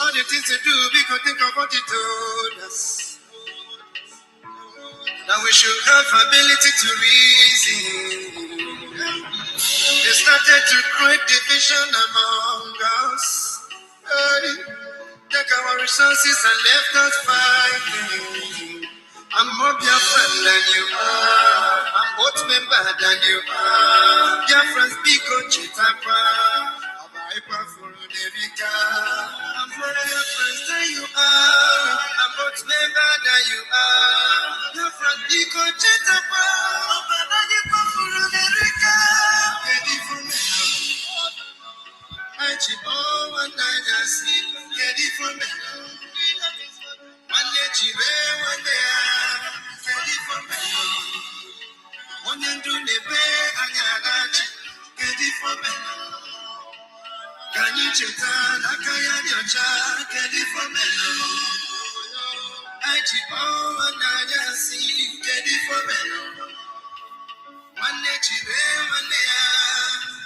All the things to do, we could think of what he told us. That we should have ability to reason. They started to create division among us. Take our resources and left us fighting. I'm more your friend than you are. I'm both member than you are. Your friends be good, chitapa. I'm more your friends than you are. I'm both member than you are. Your friends be good, chitapa. Ready for me. I chip all one night I see. Ready for me. One day chive, one day ready for me. One day do the pay, I ready for me. Can you cheta, Nakaya, your child, ready for me. I chip all one night I see. Ready for me. One day chive, one day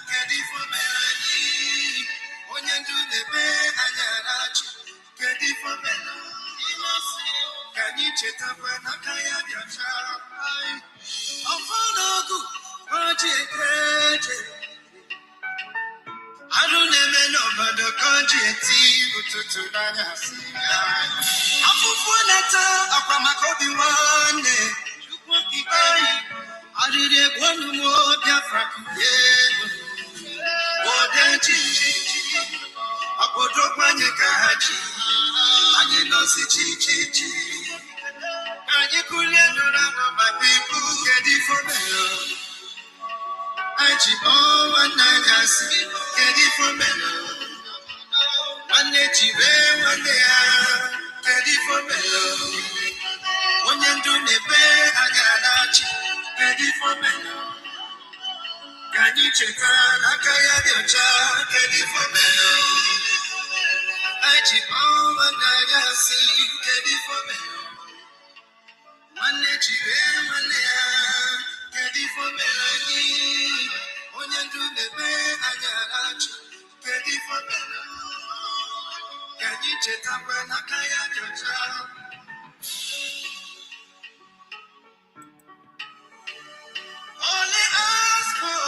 ready for me. One day do the pay, I ready for me. Can you check up when I can't your child? I'm for good. I don't even know about the country. To Danias. I'm for letter up from my copy one day. You won't be buying. I did it one more, Biafra. Oh, then, I put up my Kaji. I did not see Chichi. And you could let my people get it for me. I chip all one night I see. Get it for me. One day chive, one day get it for me. When you do the pay, I got get it for me. Can you check out? I can't your child. Get it for me. I chip all one night I see. Get it for me. One day chive, one day get it for me. When you do the pay, I got get it for me. Can you check up when I can't your child? Only ask for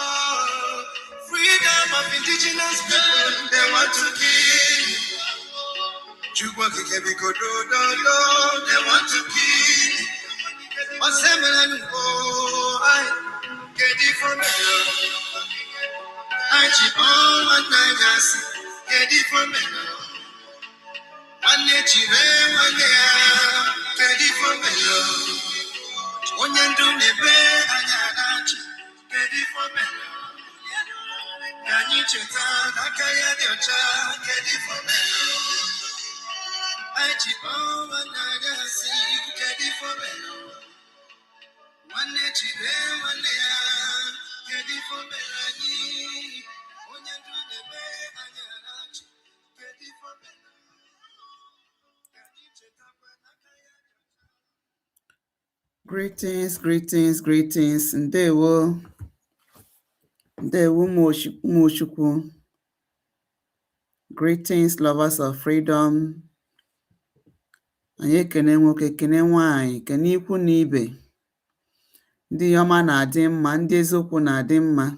freedom of indigenous people. They want to kill. Jubaki can be good, they want to kill. Assembly, I get it for me. I chip on one night, I see. Get it for me. One day, chive, one day, get it for me. When you do the pay, I got get it for me. Can you check out? I can't your child, get it for me. I chip on one night, I see. Get it for me. One day, chive, one day, get it for me. When you do the pay, I got get it for me. Greetings. Ndewo Moshukwu. Greetings, lovers of freedom. Anyị ekene nwoke, kene nwanyị, kene ikwu na ibe. Ndị ọma na-adị mma, ndị eziokwu na-adị mma.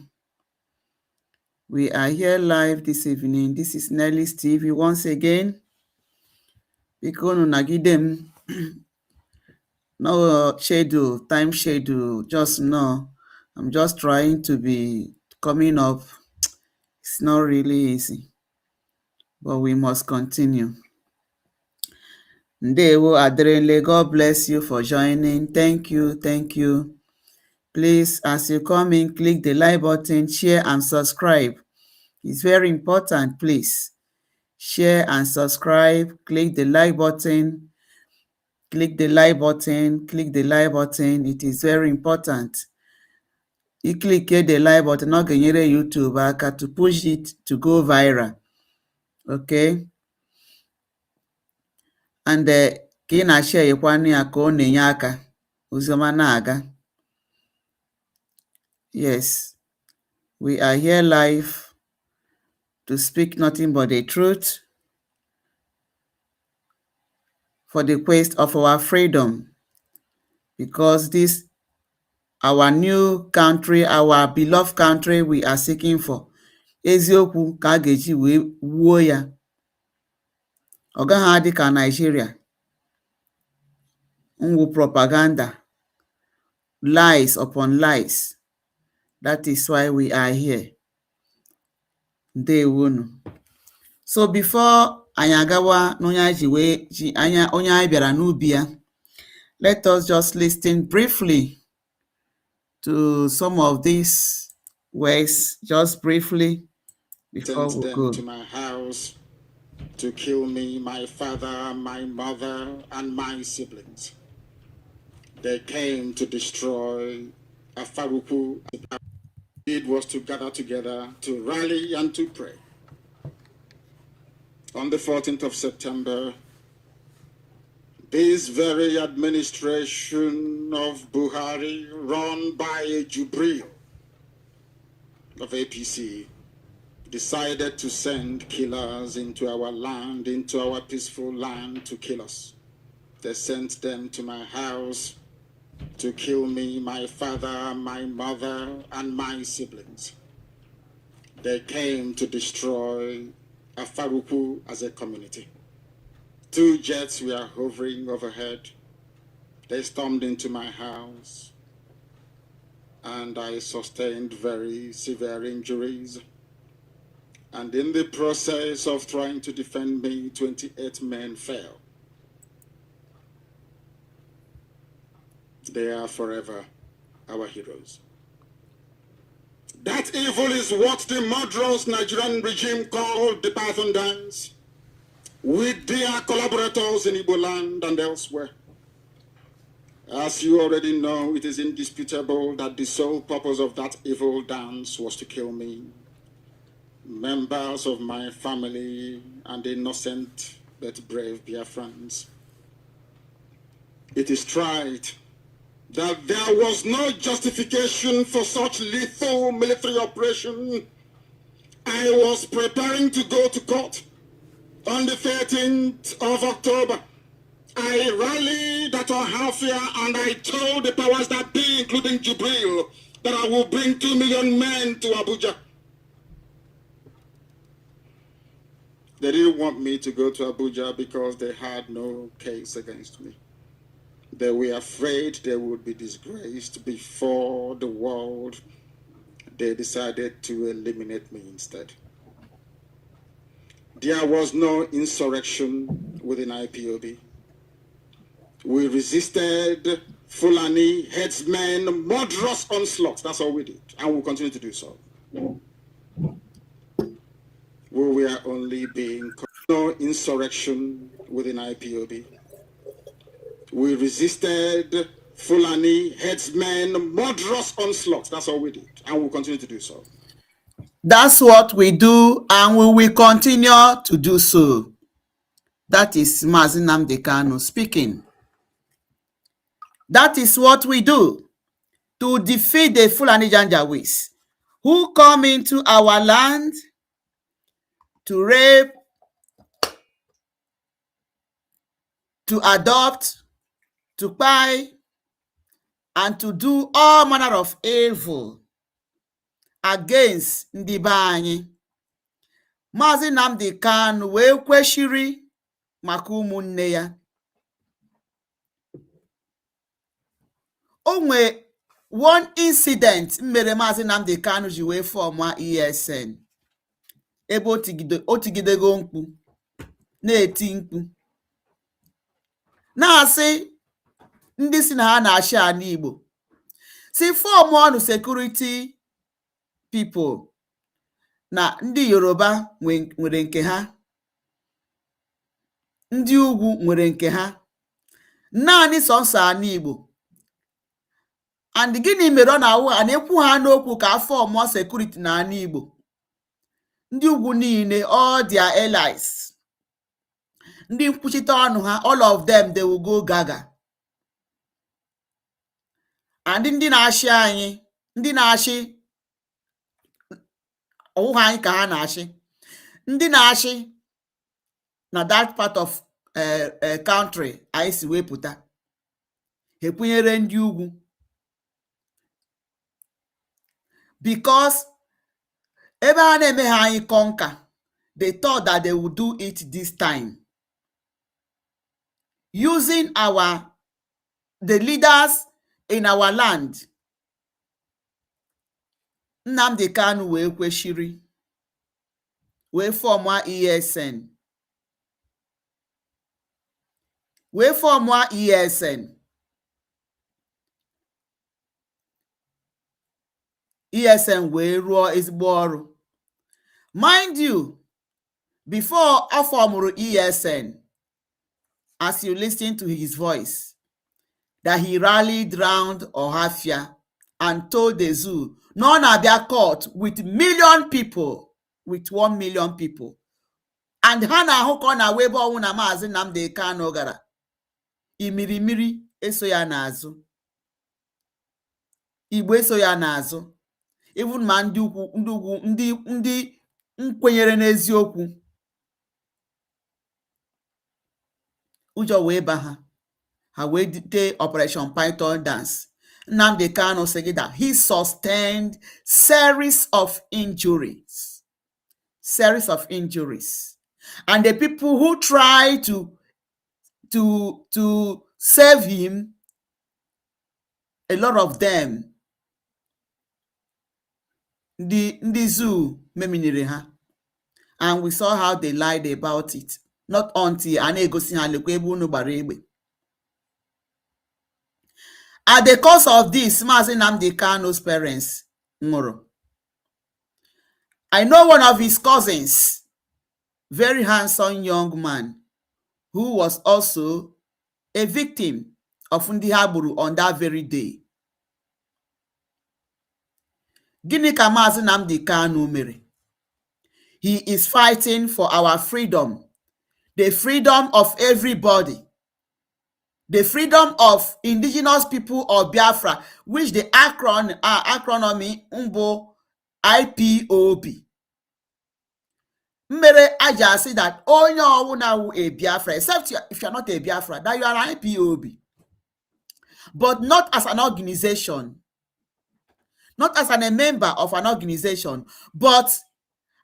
We are here live this evening. This is Nelly's TV once again. Biko unu nagide m. No time schedule, just no. I'm just trying to be coming up. It's not really easy, but we must continue. Ndewo Adrele, God bless you for joining. Thank you, thank you. Please, as you come in, click the like button, share and subscribe. It's very important, please. Share and subscribe, click the like button, click the like button, click the like button. It is very important. You click the like button, ọ ga-enyere YouTube aka to push it to go viral. Okay? And ka ị na-share yekwanụ ya ka ọ na-enye aka oziọma na-aga. Yes, we are here live to speak nothing but the truth for the quest of our freedom, because this our new country, our beloved country we are seeking for. Eziokwu ka a ga-eji wee wuo ya. Ọ gaghị adị ka Nigeria. Ngwu propaganda, lies upon lies. That is why we are here. Ndewonu. So before anyị agawa n'onye anyị ji wee ji anya onye anyị bịara n'ubi ya, let us just listen briefly to some of these words, just briefly, before we go. To my house to kill me, my father, my mother, and my siblings. They came to destroy Afaruku. It was to gather together, to rally and to pray. On the 14th of September, this very administration of Buhari, run by Jubril of APC, decided to send killers into our land, into our peaceful land, to kill us. They sent them to my house to kill me, my father, my mother, and my siblings. They came to destroy Afaruku as a community. 2 jets were hovering overhead. They stormed into my house, and I sustained very severe injuries. And in the process of trying to defend me, 28 men fell. They are forever our heroes. That evil is what the murderous Nigerian regime called the Python Dance, with their collaborators in Igbo land and elsewhere. As you already know, it is indisputable that the sole purpose of that evil dance was to kill me, members of my family, and innocent but brave Biafrans. It is tried that there was no justification for such lethal military operation. I was preparing to go to court on the 13th of October. I rallied at Ohafia and I told the powers that be, including Jubril, that I will bring 2 million men to Abuja. They didn't want me to go to Abuja because they had no case against me. They were afraid they would be disgraced before the world. They decided to eliminate me instead. There was no insurrection within IPOB. We resisted Fulani headsmen, murderous onslaught. That's all we did, and we'll continue to do so. We were only being no insurrection within IPOB. We resisted Fulani headsmen, murderous onslaught. That's all we did, and we'll continue to do so. That's what we do, and we will continue to do so. That is Mazi Nnamdi Kanu speaking. That is what we do to defeat the Fulani Janjaweeds who come into our land to rape, to adopt, to buy, and to do all manner of evil against ndị be anyị. Mazi Nnamdi Kanu wee kweshiri maka ụmụnne ya. O nwee one incident mere Mazi Nnamdi Kanu ji wee fọma MSEN, ebe o tigidego mkpu na-eti mkpu na-asị ndị si na ha na-achị ala Igbo si fọm ọnụ security people na ndị Yoruba nwere nke ha, ndị ugwu nwere nke ha, naanị sọnsọ ala Igbo. And gịnị mere ọ na-awụ a na-ekwu ha n'okwu ka afọ mụọ sekuriti n'ala Igbo? Ndị ugwu niile, all their allies, ndị nkwuchite ọnụ ha, all of them they will go gaga. And ndị na-achị anyị, ndị na-achị ọwụwa anyị ka ha na-achị, ndị na-achị na that part of country anyị si wepụta, ha ekwenyere ndị ugwu. Because ebe ha na-eme ha anyị conquer, they thought that they would do it this time using the leaders in our land. Nnamdi Kanu wee kweshiri wee fọmụa ESN ESN wee rụọ ezigbo ọrụ. Mind you, before ọ fọmụrụ ESN, as you listen to his voice, that he rallied round Ohafia and told the zoo na ọ na-abịa court with 1 million people, with 1 million people. And ha na-ahụ ka ọ na webe ọnwụ na Maazị Nnamdi Kanu gara, imirimiri eso ya n'azụ, Igbo eso ya n'azụ, even ma ndị ugwu ndị nkwenyere n'eziokwu, ụjọ wee ba ha, ha wee dite Operation Python dance. Nnamdi Kanu said that he sustained series of injuries. And the people who try to save him, a lot of them, the zoo meminire ha. And we saw how they lied about it. Not until a na-egosi ha lekwa ebe unu gbara egbe. At the cause of this, Maazị Nnamdi Kanu's parents nwụrụ. I know one of his cousins, very handsome young man, who was also a victim of ndị ha gburu on that very day. Gịnị ka Maazị Nnamdi Kanu mere? He is fighting for our freedom, the freedom of everybody, the freedom of indigenous people of Biafra, which the acronym mbụ IPOB. Mere aja say that onye ọwụna wụ a Biafra, except if you're not a Biafra, that you are an IPOB. But not as an organization, not as a member of an organization, but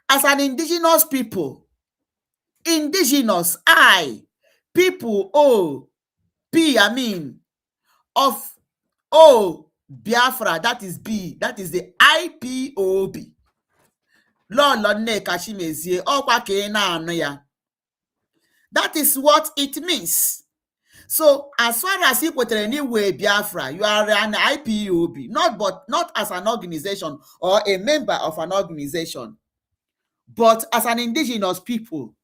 as an indigenous people. Indigenous, people, P, of Biafra, that is B, that is the IPOB. Lolo, Nneka, Chimezie, ọkwa ka ị na-anụ ya. That is what it means. So, as far as you put anywhere Biafra, you are an IPOB, not as an organization or a member of an organization, but as an indigenous people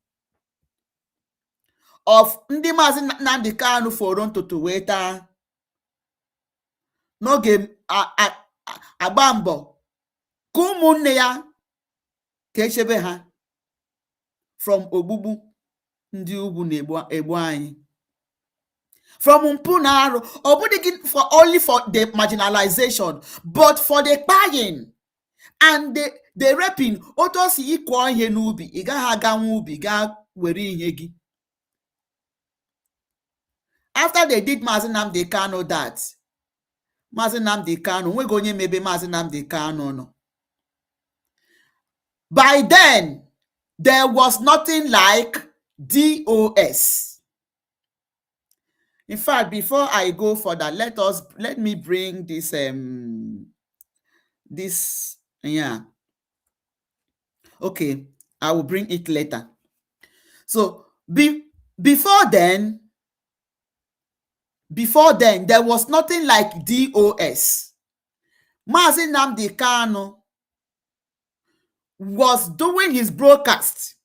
of ndị Maazị Nnamdi Kanu fọrọ ntutu wee taa n'oge agba mbọ ka ụmụnne ya ka echebe ha from ogbugbu ndị ugwu na-egbu anyị, from mpụ na arụ, ọ bụghị for only for the marginalization, but for the kpaghin and the raping. Otu o si ịkọ ihe n'ubi, ị gaghị aga nwa ubi gaa were ihe gị. After they did Maazị Nnamdi Kanu that, Maazị Nnamdi Kanu nwego onye mebe Maazị Nnamdi Kanu nọ. By then, there was nothing like DOS. In fact, before I go further, let me bring this okay, I will bring it later. So before then, before then, there was nothing like DOS. Mazi Nnamdi Kanu was doing his broadcast,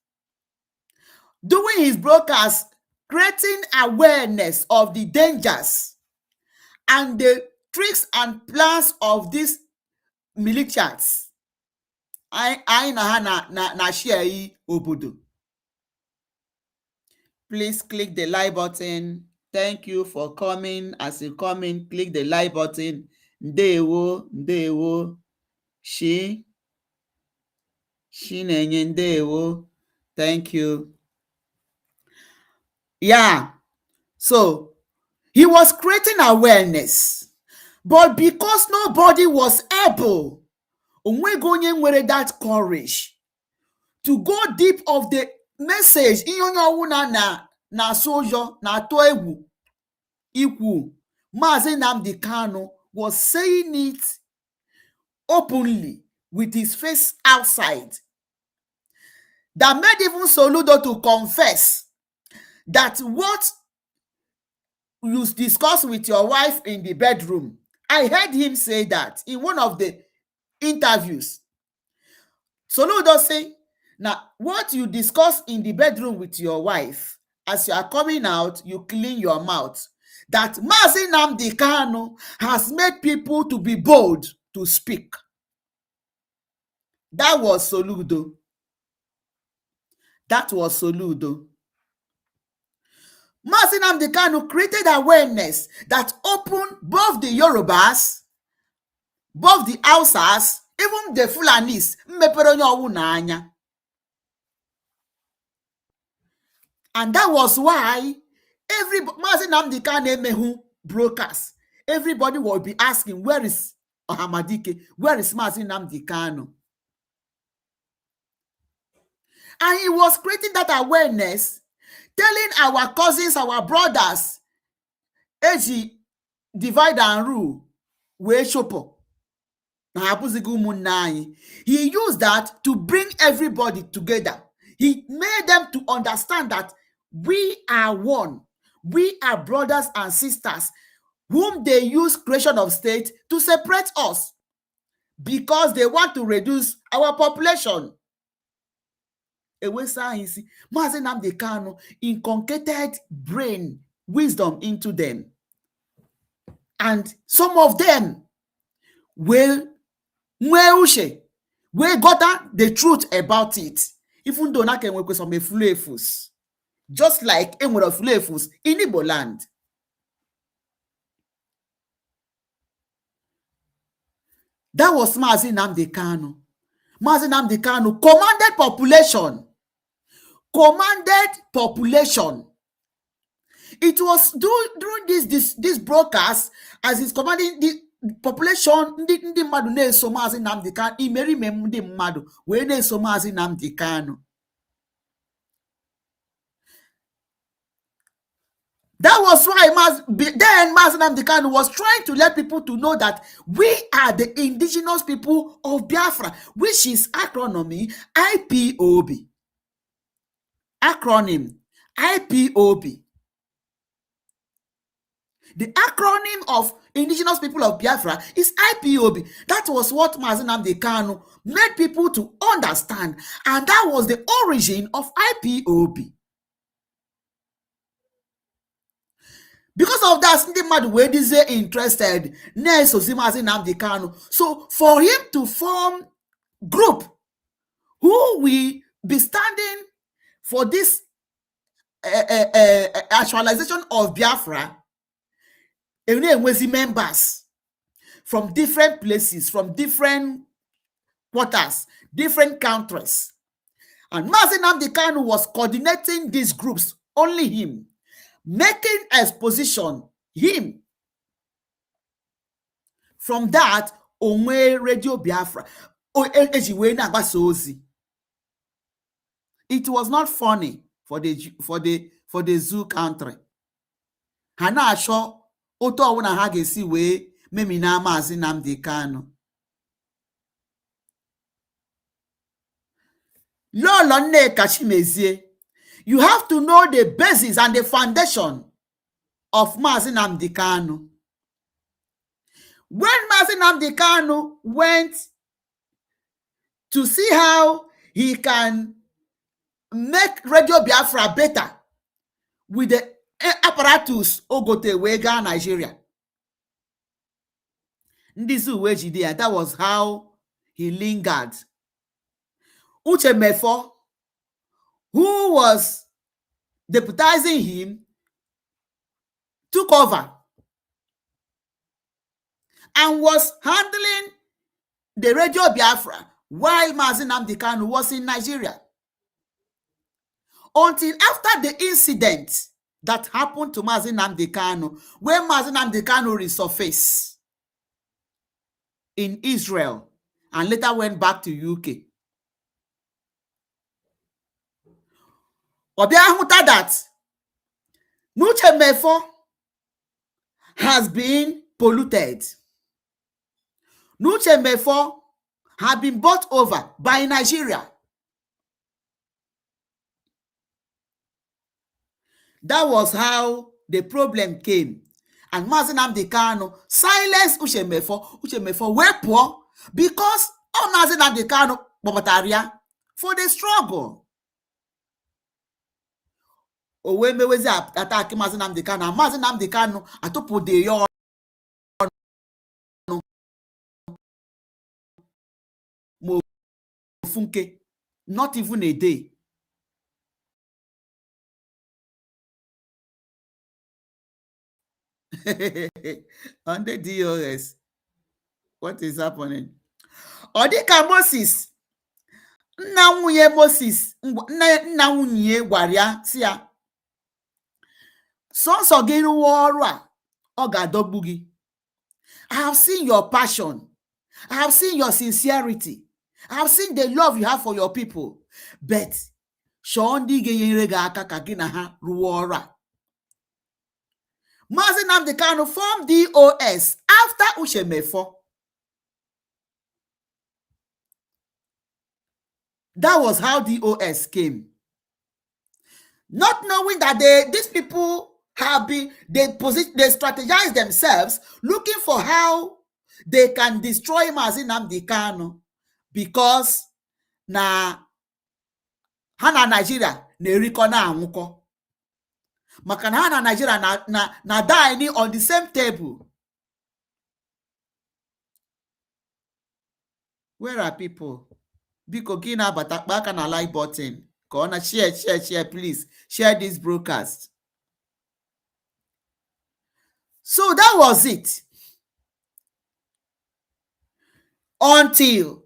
creating awareness of the dangers and the tricks and plans of these militias. I na share obodo. Please click the like button. Thank you for coming. As you come in, click the like button. Ndewo. She na-enye ndewo. Thank you. Yeah. So, he was creating awareness. But because nobody was able, onwego onye nwere that courage to go deep of the message, ihe onye ọwụna na-asụ ụjọ na-atụ egwu ikwu, Mazi Nnamdi Kanu was saying it openly with his face outside, that made even Soludo to confess that what you discuss with your wife in the bedroom. I heard him say that in one of the interviews. Soludo say, now what you discuss in the bedroom with your wife, as you are coming out, you clean your mouth. That Mazi Nnamdi Kanu has made people to be bold to speak. That was Soludo. Mazi Nnamdi Kanu created awareness that opened both the Yorubas, both the Hausas, even the Fulanis, mmepere onye ọwụ n'anya. And that was why Mazi Nnamdi Kanu emehu broadcast. Everybody will be asking, where is Ohamadike? Where is Mazi Nnamdi Kanu? And he was creating that awareness, telling our cousins, our brothers, eji divide and rule, wee chopo. He used that to bring everybody together. He made them to understand that we are one. We are brothers and sisters, whom they use creation of state to separate us because they want to reduce our population. Mazi Nnamdi Kanu inculcated brain wisdom into them, and some of them will got the truth about it, even though na can work some efulefus, just like enwere efulefus in Igbo land. That was Mazi Nnamdi Kanu. Mazi Nnamdi Kanu commanded population. It was during this broadcast, as he's commanding the population, ndị mmadụ na-eso Mazi Nnamdi Kanu, imerime ndị mmadụ wee na-eso Mazi Nnamdi Kanu. That was why Mazi Nnamdi Kanu was trying to let people to know that we are the indigenous people of Biafra, which is acronym IPOB. The acronym of indigenous people of Biafra is IPOB. That was what Mazi Nnamdi Kanu made people to understand, and that was the origin of IPOB. Because of that, ndị mmadụ wee dizie interested na-esozi Mazi Nnamdi Kanu. So for him to form group who will be standing for this actualization of Biafra, enwezi members from different places, from different quarters, different countries. And Mazi Nnamdi Kanu was coordinating these groups, only him, making exposition, him. From that, onwe Radio Biafra. It was not funny for the zoo country. Ha na-achọ otu ọwụna ha ga-esi wee memina Mazi Nnamdi Kanu. Lolo Nneka Chimezie, you have to know the basis and the foundation of Mazi Nnamdi Kanu. When Mazi Nnamdi Kanu went to see how he can make Radio Biafra better with the apparatus Ogote Wega Nigeria, that was how he lingered. Uche Mefo, who was deputizing him, took over and was handling the Radio Biafra while Mazi Nnamdi Kanu was in Nigeria. Until after the incident that happened to Mazi Nnamdi Kanu, when Mazi Nnamdi Kanu resurfaced in Israel and later went back to UK. Obiahuta that Nuche Mefo has been polluted. Nuche Mefo had been bought over by Nigeria. That was how the problem came. And Mazi Nnamdi Kanu silenced Uche Mefo. Uche Mefo were poor because of Mazi Nnamdi Kanu Bobataria for the struggle. Owe mewezi attack Mazi Nnamdi Kanu. And Mazi Nnamdi Kanu atopo de yo mo funke. Not even a day. On the DOS. What is happening? Odika Moses. Nna nwunye Moses. Nna nwunye gwaria si ya. Sọnsọ gị rụwa ọrụ a, ọ ga-adọgbu gị. I have seen your passion. I have seen your sincerity. I have seen the love you have for your people. But shọ ndị ga-enyere gị aka ka gị na ha rụwa ọrụ a. Mazi Nnamdi Kanu formed DOS after Uche Mefo. That was how DOS came. Not knowing that these people have been, they strategize themselves looking for how they can destroy Mazi Nnamdi Kanu because na hana Nigeria na-erikọ na anwụkọ. Maka na hana Nigeria na dine on the same table. Where are people? Biko gina back on a like button. Go on, share, please. Share this broadcast. So that was it. Until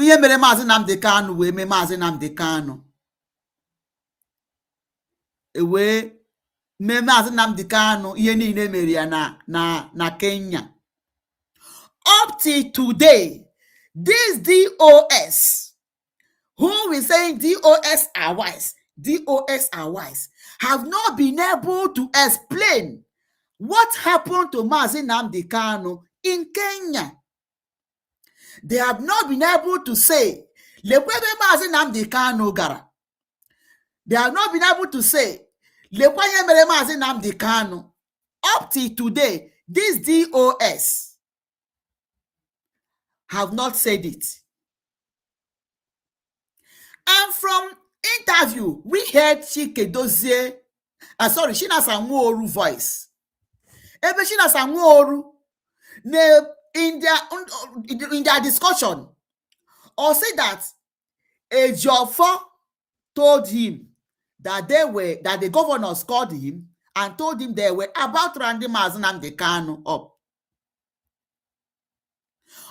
ihe mere Mazi Nnamdi Kanu wee mee Mazi Nnamdi Kanu. Ewe mee Mazi Nnamdi Kanu ihe niile mere ya na Kenya. Up till today, this DOS, who we saying DOS are wise, have not been able to explain what happened to Mazi Nnamdi Kanu in Kenya. They have not been able to say, Lekwebe Mazi Nnamdi Kanu gara. They have not been able to say, Lekwenye mere Mazi Nnamdi Kanu. Up till today, this DOS have not said it. And from interview, we heard Chikedozie, Shina Sanwo-Oru voice. Ebe Shina Sanwo-Oru, in their discussion, or say that Ejiofor told him that the governors called him and told him they were about rounding Mazi Nnamdi Kanu up.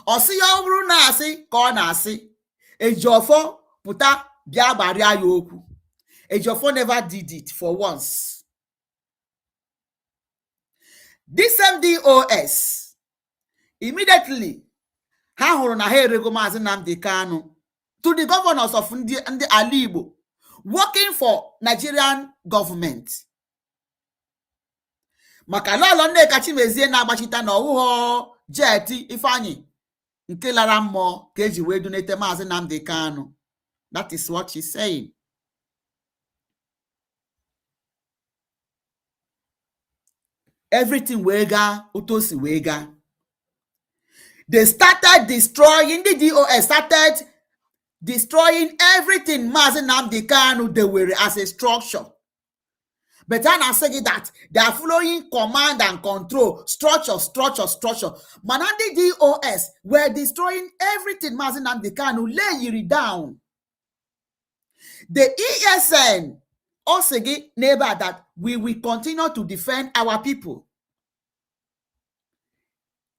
Osi ya bụrụ na asị ka ọ na-asị Ejiofor puta bịa gbarịa ya okwu. Ejiofor never did it for once. This same DOS immediately ha hụrụ na ha erego Mazi Nnamdi Kanu to the governors of ndị ala Igbo working for Nigerian government. Maka Lolo Nneka Chimezie na-agbachita na ọwụghọ jet Ifeanyi nke lara mmụọ ka eji wee donate Mazi Nnamdi Kanu. That is what she's saying. everything wega utosi wega. They started destroying, the DOS started destroying everything Mazi Nnamdi Kanu they were as a structure. But I'm not saying that they are following command and control, structure. Manandi DOS were destroying everything Mazi Nnamdi Kanu lay it down. The ESN also give neighbor that we will continue to defend our people.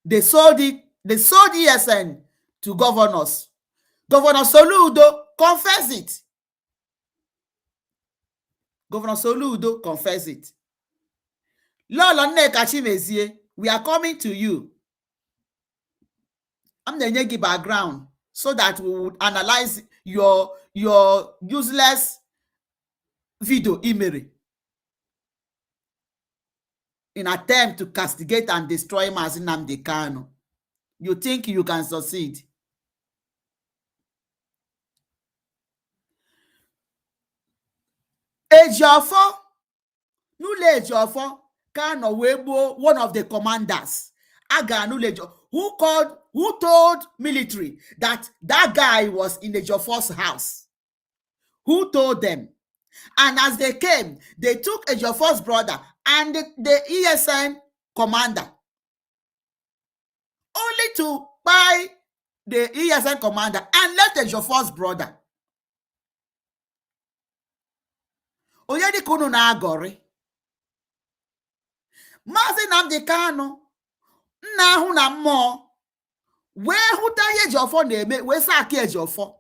They sold ESN to governors. Governor Soludo confess it. Governor Soludo confess it. Lolo, Nneka, Chimezie, we are coming to you. I'm the Nneka background so that we would analyze your useless video email in attempt to castigate and destroy Mazi Nnamdi Kanu. You think you can succeed? Ejiofor, Nule Ejiofor, Kanu Webo, one of the commanders, Aga Nule Ejiofor, who told military that guy was in Ejiofor's house. Who told them? And as they came, they took Ejiofor's brother and the ESN commander, only to buy the ESN commander and left Ejiofor's brother. Oyedi kunu na agori. Mazi Nnamdi Kanu nna ahụ na mmụọ wee hụta ihe Ejiofor na-eme wee saki Ejiofor.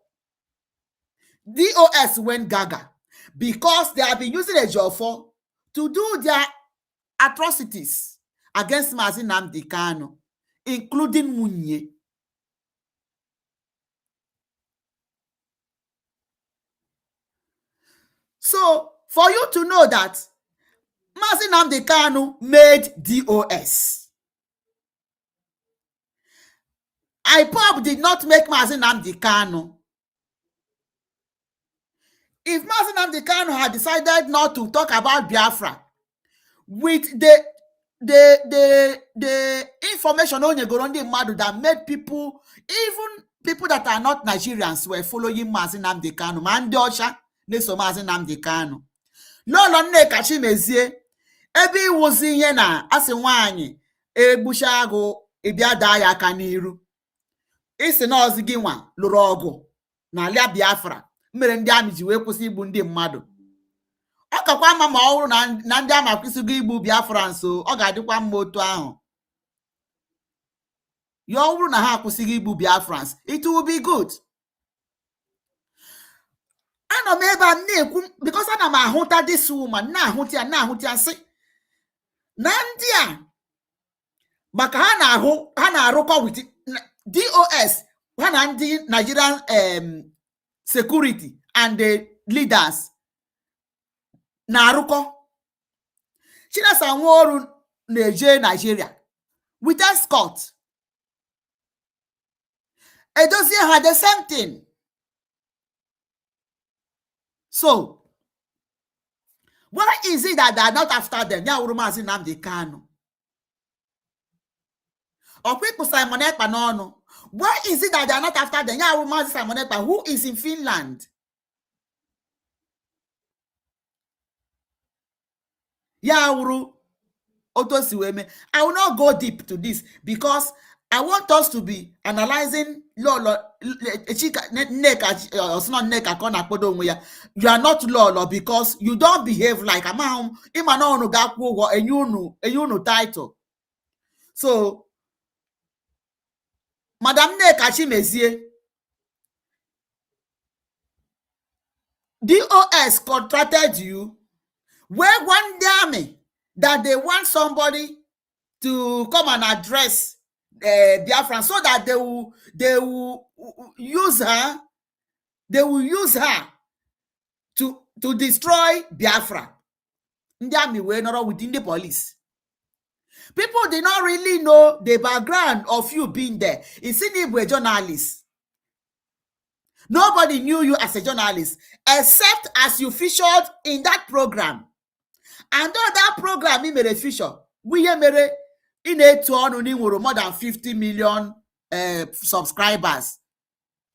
DOS went gaga because they have been using Ejiofor to do their atrocities against Mazi Nnamdi Kanu, including Munye. So, for you to know that Mazi Nnamdi Kanu made DOS. IPOB did not make Mazi Nnamdi Kanu. If Mazi Nnamdi Kanu had decided not to talk about Biafra with the information on Yegorondi Madu that made people, even people that are not Nigerians, were following Mazi Nnamdi Kanu. Mandiosha neso Mazi Nnamdi Kanu. Lolo, Nneka, Chimezie, ebe iwuzi ihe na asị nwaanyị egbusha agụ ịbịa daa ya aka n'iru. Isi na ozi gị nwa lụrụ ọgụ na ala Biafra mere ndị amị ji wee kwụsị igbu ndị mmadụ. Ọ kakwa mma ma ọ bụrụ na ndị amị akwụsịgo igbu Biafra nso, ọ ga-adịkwa mma otu ahụ. Ya ọ bụrụ na ha akwụsịghị igbu Biafrans, it will be good. Anọ m ebe a na-ekwu because ana m ahụta this woman, na-ahụta ya sị na ndị a maka ha na-arụkọ with DOS, ha na ndị Nigerian security and the leaders na-arụkọ. Chinasa Nworu na-eje Nigeria with escort. Edozie ha the same thing. So, why is it that they are not after them? Ya wuru Mazi Nnamdi Kanu. Okwiku Simon Ekpa n'ọnụ. Why is it that they are not after them? Ya wuru Mazi Simon Ekpa, who is in Finland? Ya wuru Otosiweme. I will not go deep to this because I want us to be analyzing Lolo, Nneka, it's not Nneka, you are not Lolo because you don't behave like a man. Title. So, Madam Nneka Chimezie, DOS contracted you where one army that they want somebody to come and address Biafran so that they will use her. They will use her to destroy Biafra. The army were not within the police. People did not really know the background of you being there. It's in you were a journalist. Nobody knew you as a journalist except as you featured in that program. And though that program made a feature, We mere in a turn only more than 50 million subscribers.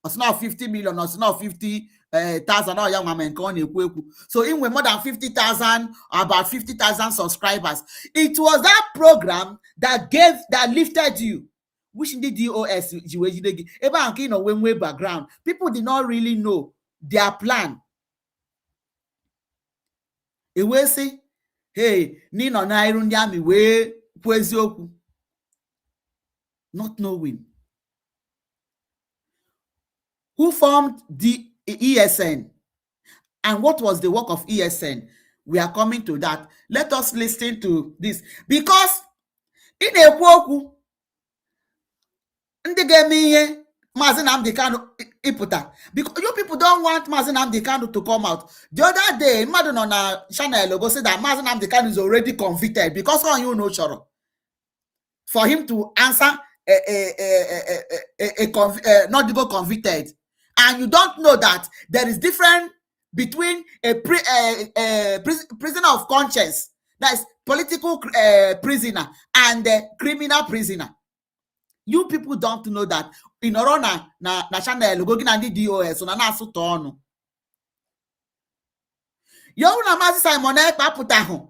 It's not 50 million, it's not 50,000. So in more than 50,000, about 50,000 subscribers. It was that program that lifted you. Which in the DOS, when we background, people did not really know their plan. It will say, hey, Nino Nairun Yami, we Pwezoku. Not knowing. Who formed the ESN? And what was the work of ESN? We are coming to that. Let us listen to this. Because in a kwoku, ndị ga-eme ihe Maazị Nnamdi Kanu ịpụta. Because you people don't want Maazị Nnamdi Kanu to come out. The other day, mmadụ nọ na channel go say that Maazị Nnamdi Kanu is already convicted because all you know chọrọ for him to answer not to go convicted. And you don't know that there is difference between a prisoner of conscience, that is political prisoner, and a criminal prisoner. You people don't know that. In Orona na channel go na the DOS na na-asụta ọnụ. Yo na Maazị Simon Ekpa pụta hụ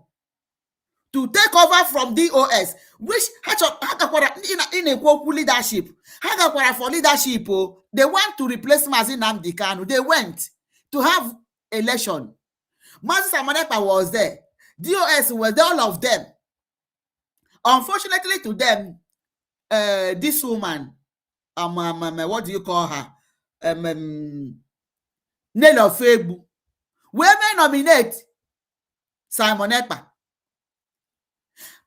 to take over from DOS, which ha gakwara in a okwu leadership. Ha gakwara for leadership. They want to replace Maazị Nnamdi Kanu. They went to have election. Maazị Simon Ekpa was there. DOS was there, all of them. Unfortunately to them, this woman, what do you call her? Nelo Febu. Women nominate Simon Ekpa.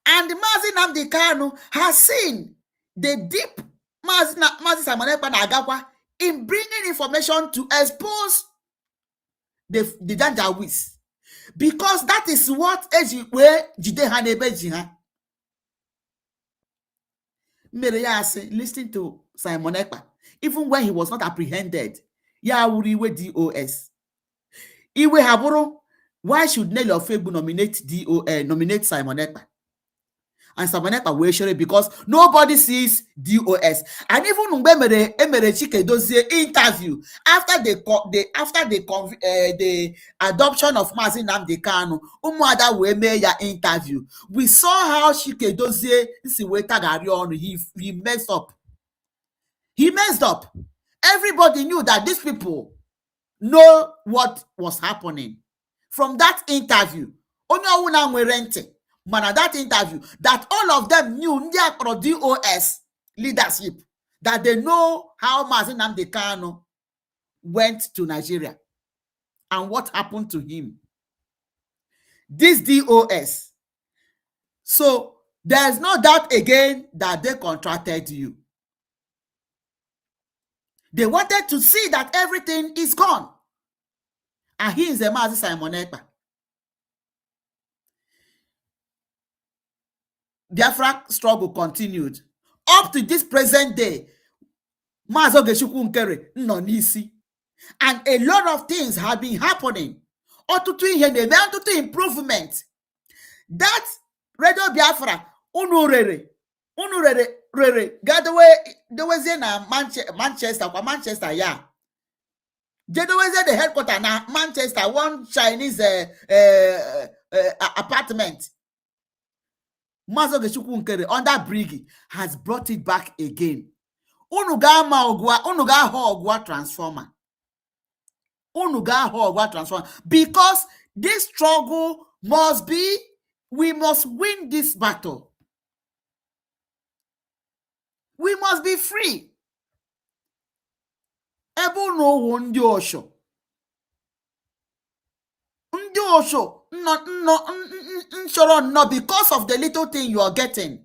And Maazị Nnamdi Kanu has seen the deep Maazị Simon Ekpa na Agakwa in bringing information to expose the Janjaweeds. Because that is what where Jide Hanebe Jiha. Listen to Simon Ekpa. Even when he was not apprehended, Yawuriwe DOS. Iwe Haburo, why should Nelly Ofebu nominate Simon Ekpa? And Simon Ekpa will show it because nobody sees DOS. And even Emere Chikedozie interview after the adoption of Maazị Nnamdi Kanu, Umuada Wemeya interview. We saw how Chikedozie he messed up. He messed up. Everybody knew that these people know what was happening. From that interview, that interview, that all of them knew DOS leadership, that they know how Maazị Nnamdi Kanu went to Nigeria and what happened to him. This DOS. So there's no doubt again that they contracted you. They wanted to see that everything is gone. And he is a Maazị Simon Ekpa. Biafra struggle continued. Up to this present day, Maazị Ogechukwu Nkere nọ n'isi. And a lot of things have been happening. Ọtụtụ ihe na-eme, ọtụtụ improvement. That Radio Biafra, unu rere, gadowezie na Manchester, yeah. Gadowezie the headquarter na Manchester, one Chinese apartment. Maazị Ogechukwu Nkere under Brigi has brought it back again. Unu ga-ahụ ọgwa transformer. Because this struggle must be, we must win this battle. We must be free. Ebe no ndị osho. Ndị osho no, because of the little thing you are getting.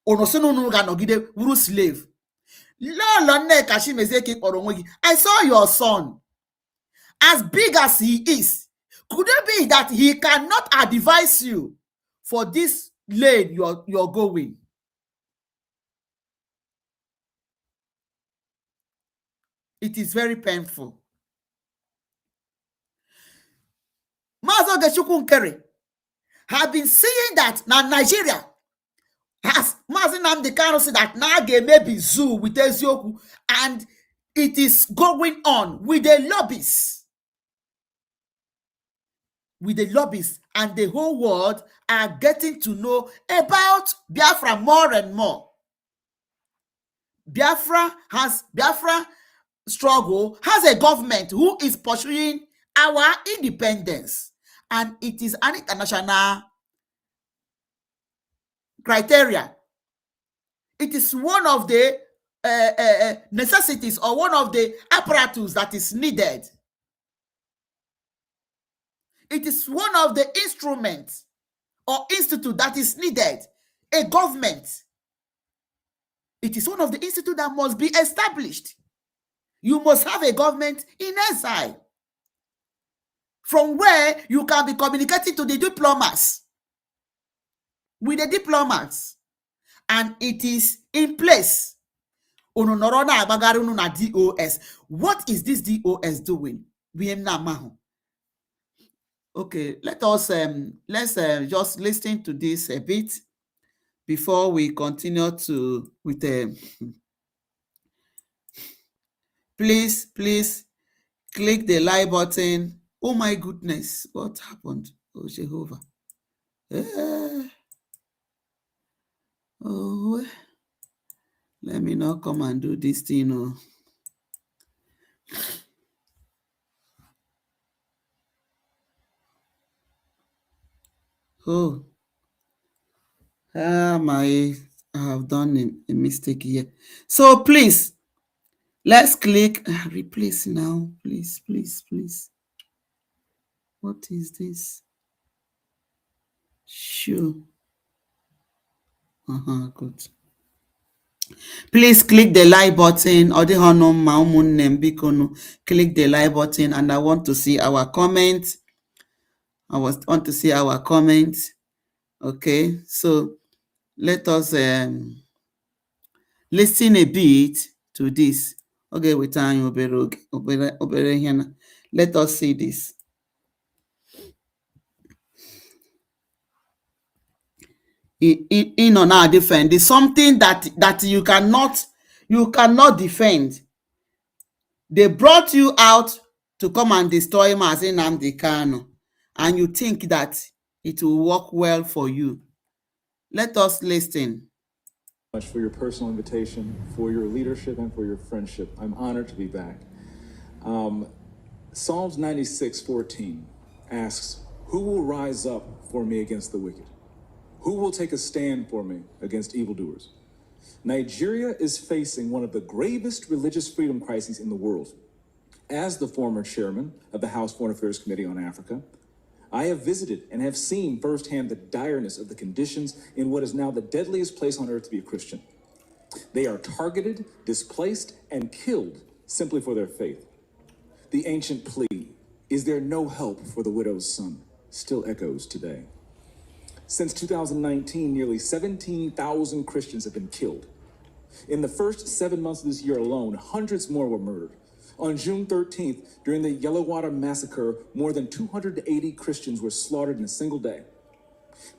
Onosunu ga nogide wuru slave. Lolo Nneka Chimezie kpọrọ onwe gị. I saw your son. As big as he is, could it be that he cannot advise you for this lane you're going? It is very painful. Maazị Ogechukwu Nkere have been saying that now Nigeria, Has Mazi Nnamdi Kanu said that Nage may be zoo with Ezioku, and it is going on with the lobbies. With the lobbies, and the whole world are getting to know about Biafra more and more. Biafra struggle has a government who is pursuing our independence, and it is an international criteria. It is one of the necessities or one of the apparatus that is needed. It is one of the instruments or institute that is needed. A government. It is one of the institute that must be established. You must have a government in exile, from where you can be communicating to the diplomats, with the diplomats, and it is in place. DOS. What is this DOS doing? Okay, let's just listen to this a bit before we continue with please click the like button. Oh my goodness, what happened? Oh Jehovah. Oh, let me not come and do this thing. Oh, I have done a mistake here. So please, let's click replace now. Please. What is this? Sure. Good. Please click the like button. Click the like button, and I want to see our comments. Okay, so let us listen a bit to this. Okay, with time let us see this. In on our defend is something that you cannot defend. They brought you out to come and destroy Mazi Nnamdi Kanu, and you think that it will work well for you. Let us listen. Much for your personal invitation, for your leadership, and for your friendship. I'm honored to be back. Psalms 96:14 asks, "Who will rise up for me against the wicked? Who will take a stand for me against evildoers?" Nigeria is facing one of the gravest religious freedom crises in the world. As the former chairman of the House Foreign Affairs Committee on Africa, I have visited and have seen firsthand the direness of the conditions in what is now the deadliest place on earth to be a Christian. They are targeted, displaced, and killed simply for their faith. The ancient plea, "Is there no help for the widow's son?" still echoes today. Since 2019, nearly 17,000 Christians have been killed. In the first 7 months of this year alone, hundreds more were murdered. On June 13th, during the Yellowwater massacre, more than 280 Christians were slaughtered in a single day.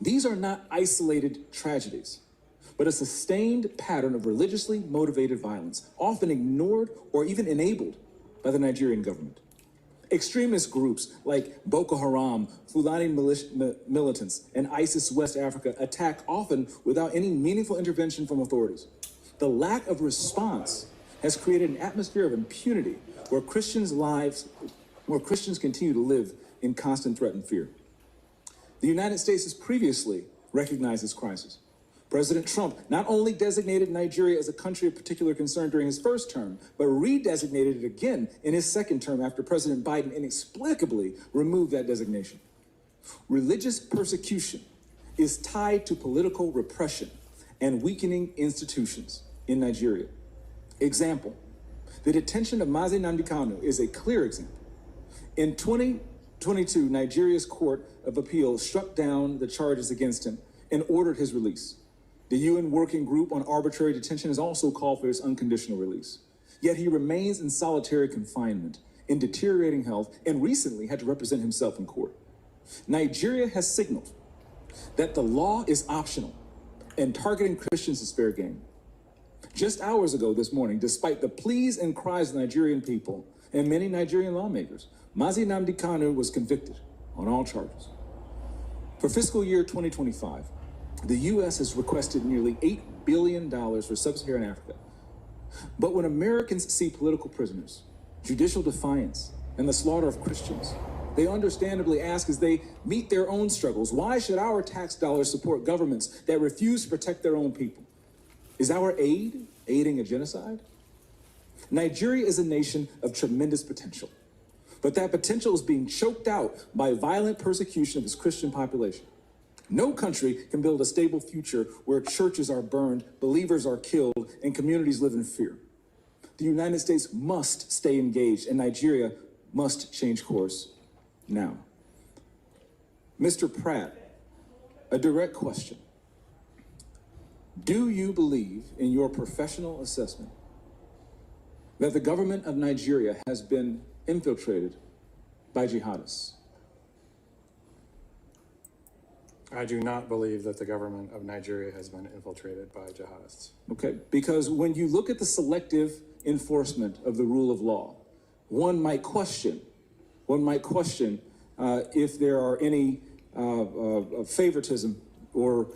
These are not isolated tragedies, but a sustained pattern of religiously motivated violence, often ignored or even enabled by the Nigerian government. Extremist groups like Boko Haram, Fulani militants, and ISIS West Africa attack often without any meaningful intervention from authorities. The lack of response has created an atmosphere of impunity where Christians continue to live in constant threat and fear. The United States has previously recognized this crisis. President Trump not only designated Nigeria as a country of particular concern during his first term, but redesignated it again in his second term after President Biden inexplicably removed that designation. Religious persecution is tied to political repression and weakening institutions in Nigeria. Example, the detention of Mazi Nnamdi Kanu is a clear example. In 2022, Nigeria's Court of Appeal struck down the charges against him and ordered his release. The UN Working Group on Arbitrary Detention has also called for his unconditional release. Yet he remains in solitary confinement, in deteriorating health, and recently had to represent himself in court. Nigeria has signaled that the law is optional and targeting Christians is fair game. Just hours ago this morning, despite the pleas and cries of Nigerian people and many Nigerian lawmakers, Mazi Nnamdi Kanu was convicted on all charges. For fiscal year 2025, the U.S. has requested nearly $8 billion for sub-Saharan Africa. But when Americans see political prisoners, judicial defiance, and the slaughter of Christians, they understandably ask as they meet their own struggles, why should our tax dollars support governments that refuse to protect their own people? Is our aid aiding a genocide? Nigeria is a nation of tremendous potential, but that potential is being choked out by violent persecution of its Christian population. No country can build a stable future where churches are burned, believers are killed, and communities live in fear. The United States must stay engaged, and Nigeria must change course now. Mr. Pratt, a direct question. Do you believe, in your professional assessment, that the government of Nigeria has been infiltrated by jihadists? I do not believe that the government of Nigeria has been infiltrated by jihadists. Okay, because when you look at the selective enforcement of the rule of law, one might question if there are any favoritism or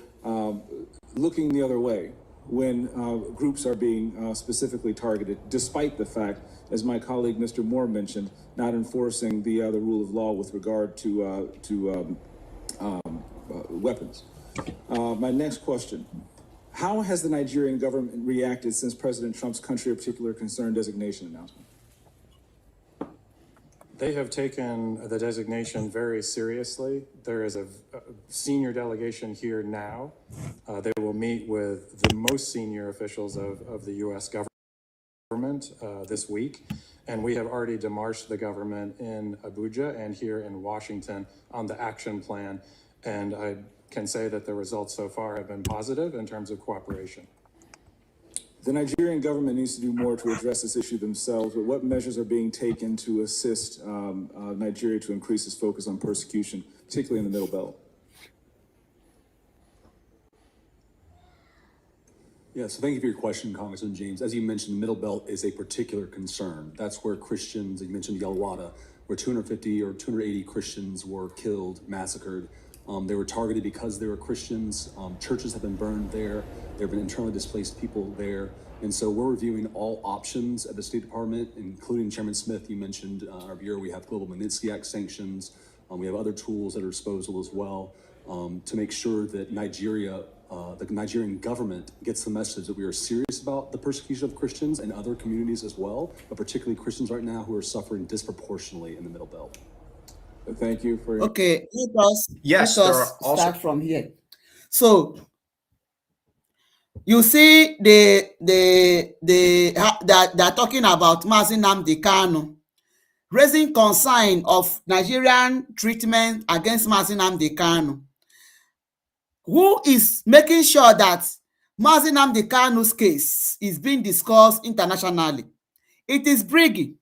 looking the other way when groups are being specifically targeted, despite the fact, as my colleague Mr. Moore mentioned, not enforcing the rule of law with regard to weapons. My next question. How has the Nigerian government reacted since President Trump's country of particular concern designation announcement? They have taken the designation very seriously. There is a senior delegation here now. They will meet with the most senior officials of the U.S. government this week. And we have already demarched the government in Abuja and here in Washington on the action plan. And I can say that the results so far have been positive in terms of cooperation. The Nigerian government needs to do more to address this issue themselves, but what measures are being taken to assist Nigeria to increase its focus on persecution, particularly in the Middle Belt? Yeah, so thank you for your question, Congressman James. As you mentioned, the Middle Belt is a particular concern. That's where Christians, you mentioned Yalwada, where 250 or 280 Christians were killed, massacred. They were targeted because they were Christians. Churches have been burned there. There have been internally displaced people there. And so we're reviewing all options at the State Department, including Chairman Smith, you mentioned our bureau, we have Global Magnitsky Act sanctions. We have other tools at our disposal as well to make sure that Nigeria, the Nigerian government gets the message that we are serious about the persecution of Christians and other communities as well, but particularly Christians right now who are suffering disproportionately in the Middle Belt. Thank you for. Okay, let us start from here. So you see, they're talking about Mazi Nnamdi Kanu, raising concern of Nigerian treatment against Mazi Nnamdi Kanu. Who is making sure that Mazi Nnamdi Kanu's case is being discussed internationally? It is Briggy.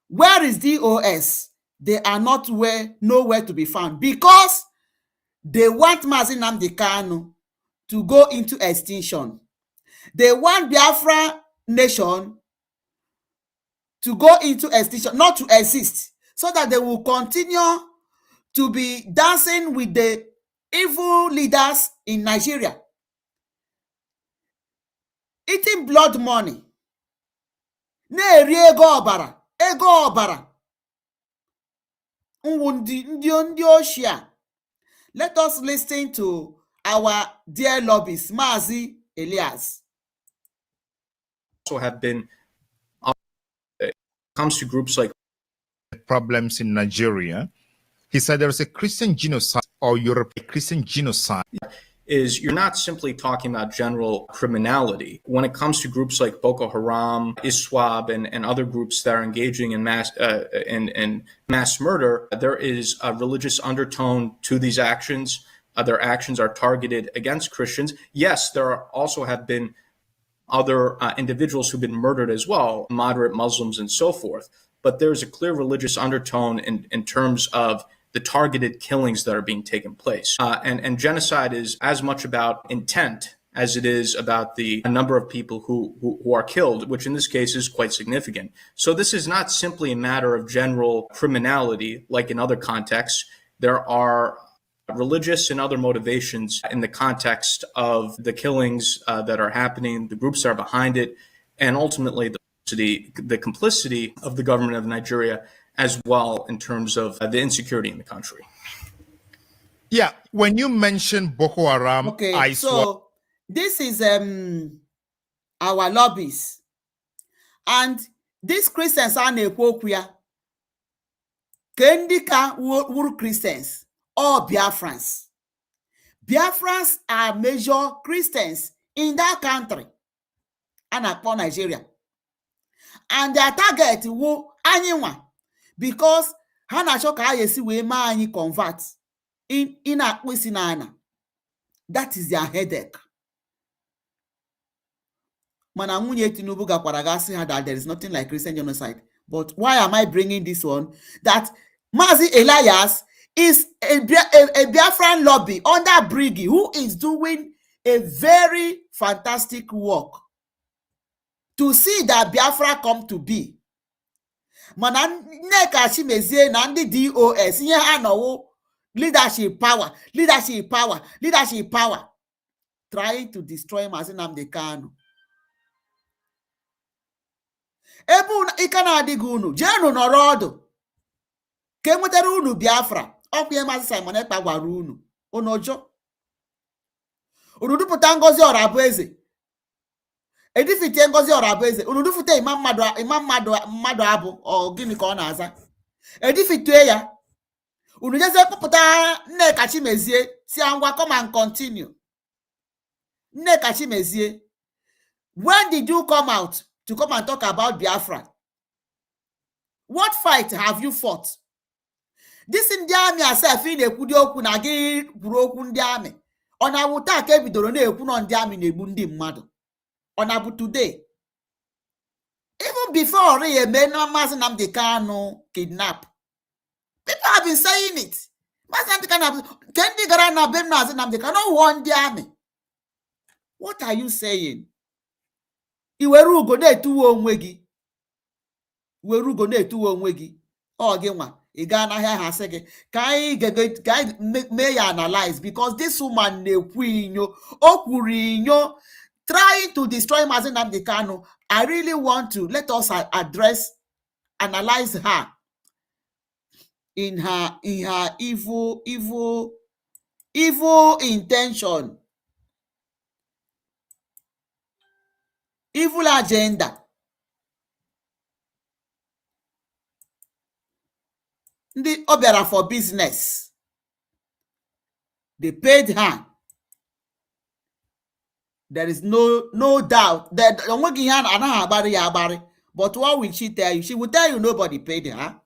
Where is DOS? They are nowhere to be found because they want Mazi Nnamdi Kanu to go into extinction. They want Biafra nation to go into extinction, not to exist, so that they will continue to be dancing with the evil leaders in Nigeria, eating blood money, na-eri ego ọbara. Let us listen to our dear lobbyist, Mazi Elias. Also have been comes to groups like problems in Nigeria. He said there is a Christian genocide or European Christian genocide. Is you're not simply talking about general criminality. When it comes to groups like Boko Haram, ISWAP, and other groups that are engaging in mass murder, there is a religious undertone to these actions. Their actions are targeted against Christians. Yes, there also have been other individuals who've been murdered as well, moderate Muslims and so forth. But there's a clear religious undertone in terms of the targeted killings that are being taken place. And genocide is as much about intent as it is about the number of people who are killed, which in this case is quite significant. So this is not simply a matter of general criminality, like in other contexts. There are religious and other motivations in the context of the killings that are happening, the groups that are behind it, and ultimately the complicity of the government of Nigeria as well in terms of the insecurity in the country. Yeah, when you mention Boko Haram, okay, so this is our lobbies, and these Christians are Nekwokuya, Kendika wuru Christians or Biafrans. Biafrans are major Christians in that country and upon Nigeria, and their target will anyone because Hana Shoka yesi we ma any convert in a Wisinana. That is their headache. Manangunye Tinubu Gakwaragasi had that there is nothing like Christian genocide. But why am I bringing this one? That Mazi Elias is a Biafran lobby under Brigi who is doing a very fantastic work to see that Biafra come to be. Nneka, Chimezie, Nandi DOS, leadership power, trying to destroy Mazi Nnamdi Kanu. Ebu ikana adịghị unu jenu nọrọ ọdụ ka enwetara unu Biafra ọkwa Maazị Simon Ekpa gwara unu onojo unu dupụta Ngozi Orabueze edifite Ngozi Orabueze unu dupụta Imam mmadụ abụ ọ gịnị ka ọ na-aza edifite ya unu jeze kpụpụta Nneka Chimezie si ngwa come and continue. Nneka Chimezie, when did you come out to come and talk about Biafra? What fight have you fought? This in the army herself in a kudoku nagi broken the army. On a wuta kebidoro na ekwu no ndị army na-egbu ndị mmadụ. On abu today. Even before Maazị Nnamdi Kanu kidnap. People have been saying it. Maazị Nnamdi Kanu kendi gara na be Maazị Nnamdi Kanu won the army. What are you saying? Iweru ugo na-etuwe onwe gị. Iweru ugo na-etuwe onwe gị. Ọ gị nwa, ị gaa n'ahịa ha sị gị, ka anyị mee ya analyze because this woman na-ekwu inyo, o kwuru inyo, trying to destroy Maazị Nnamdi Kanu. I really want to let us analyze her in her evil intention. Evil agenda. The Obera for business. They paid her. There is no doubt that but what will she tell you? She will tell you nobody paid her.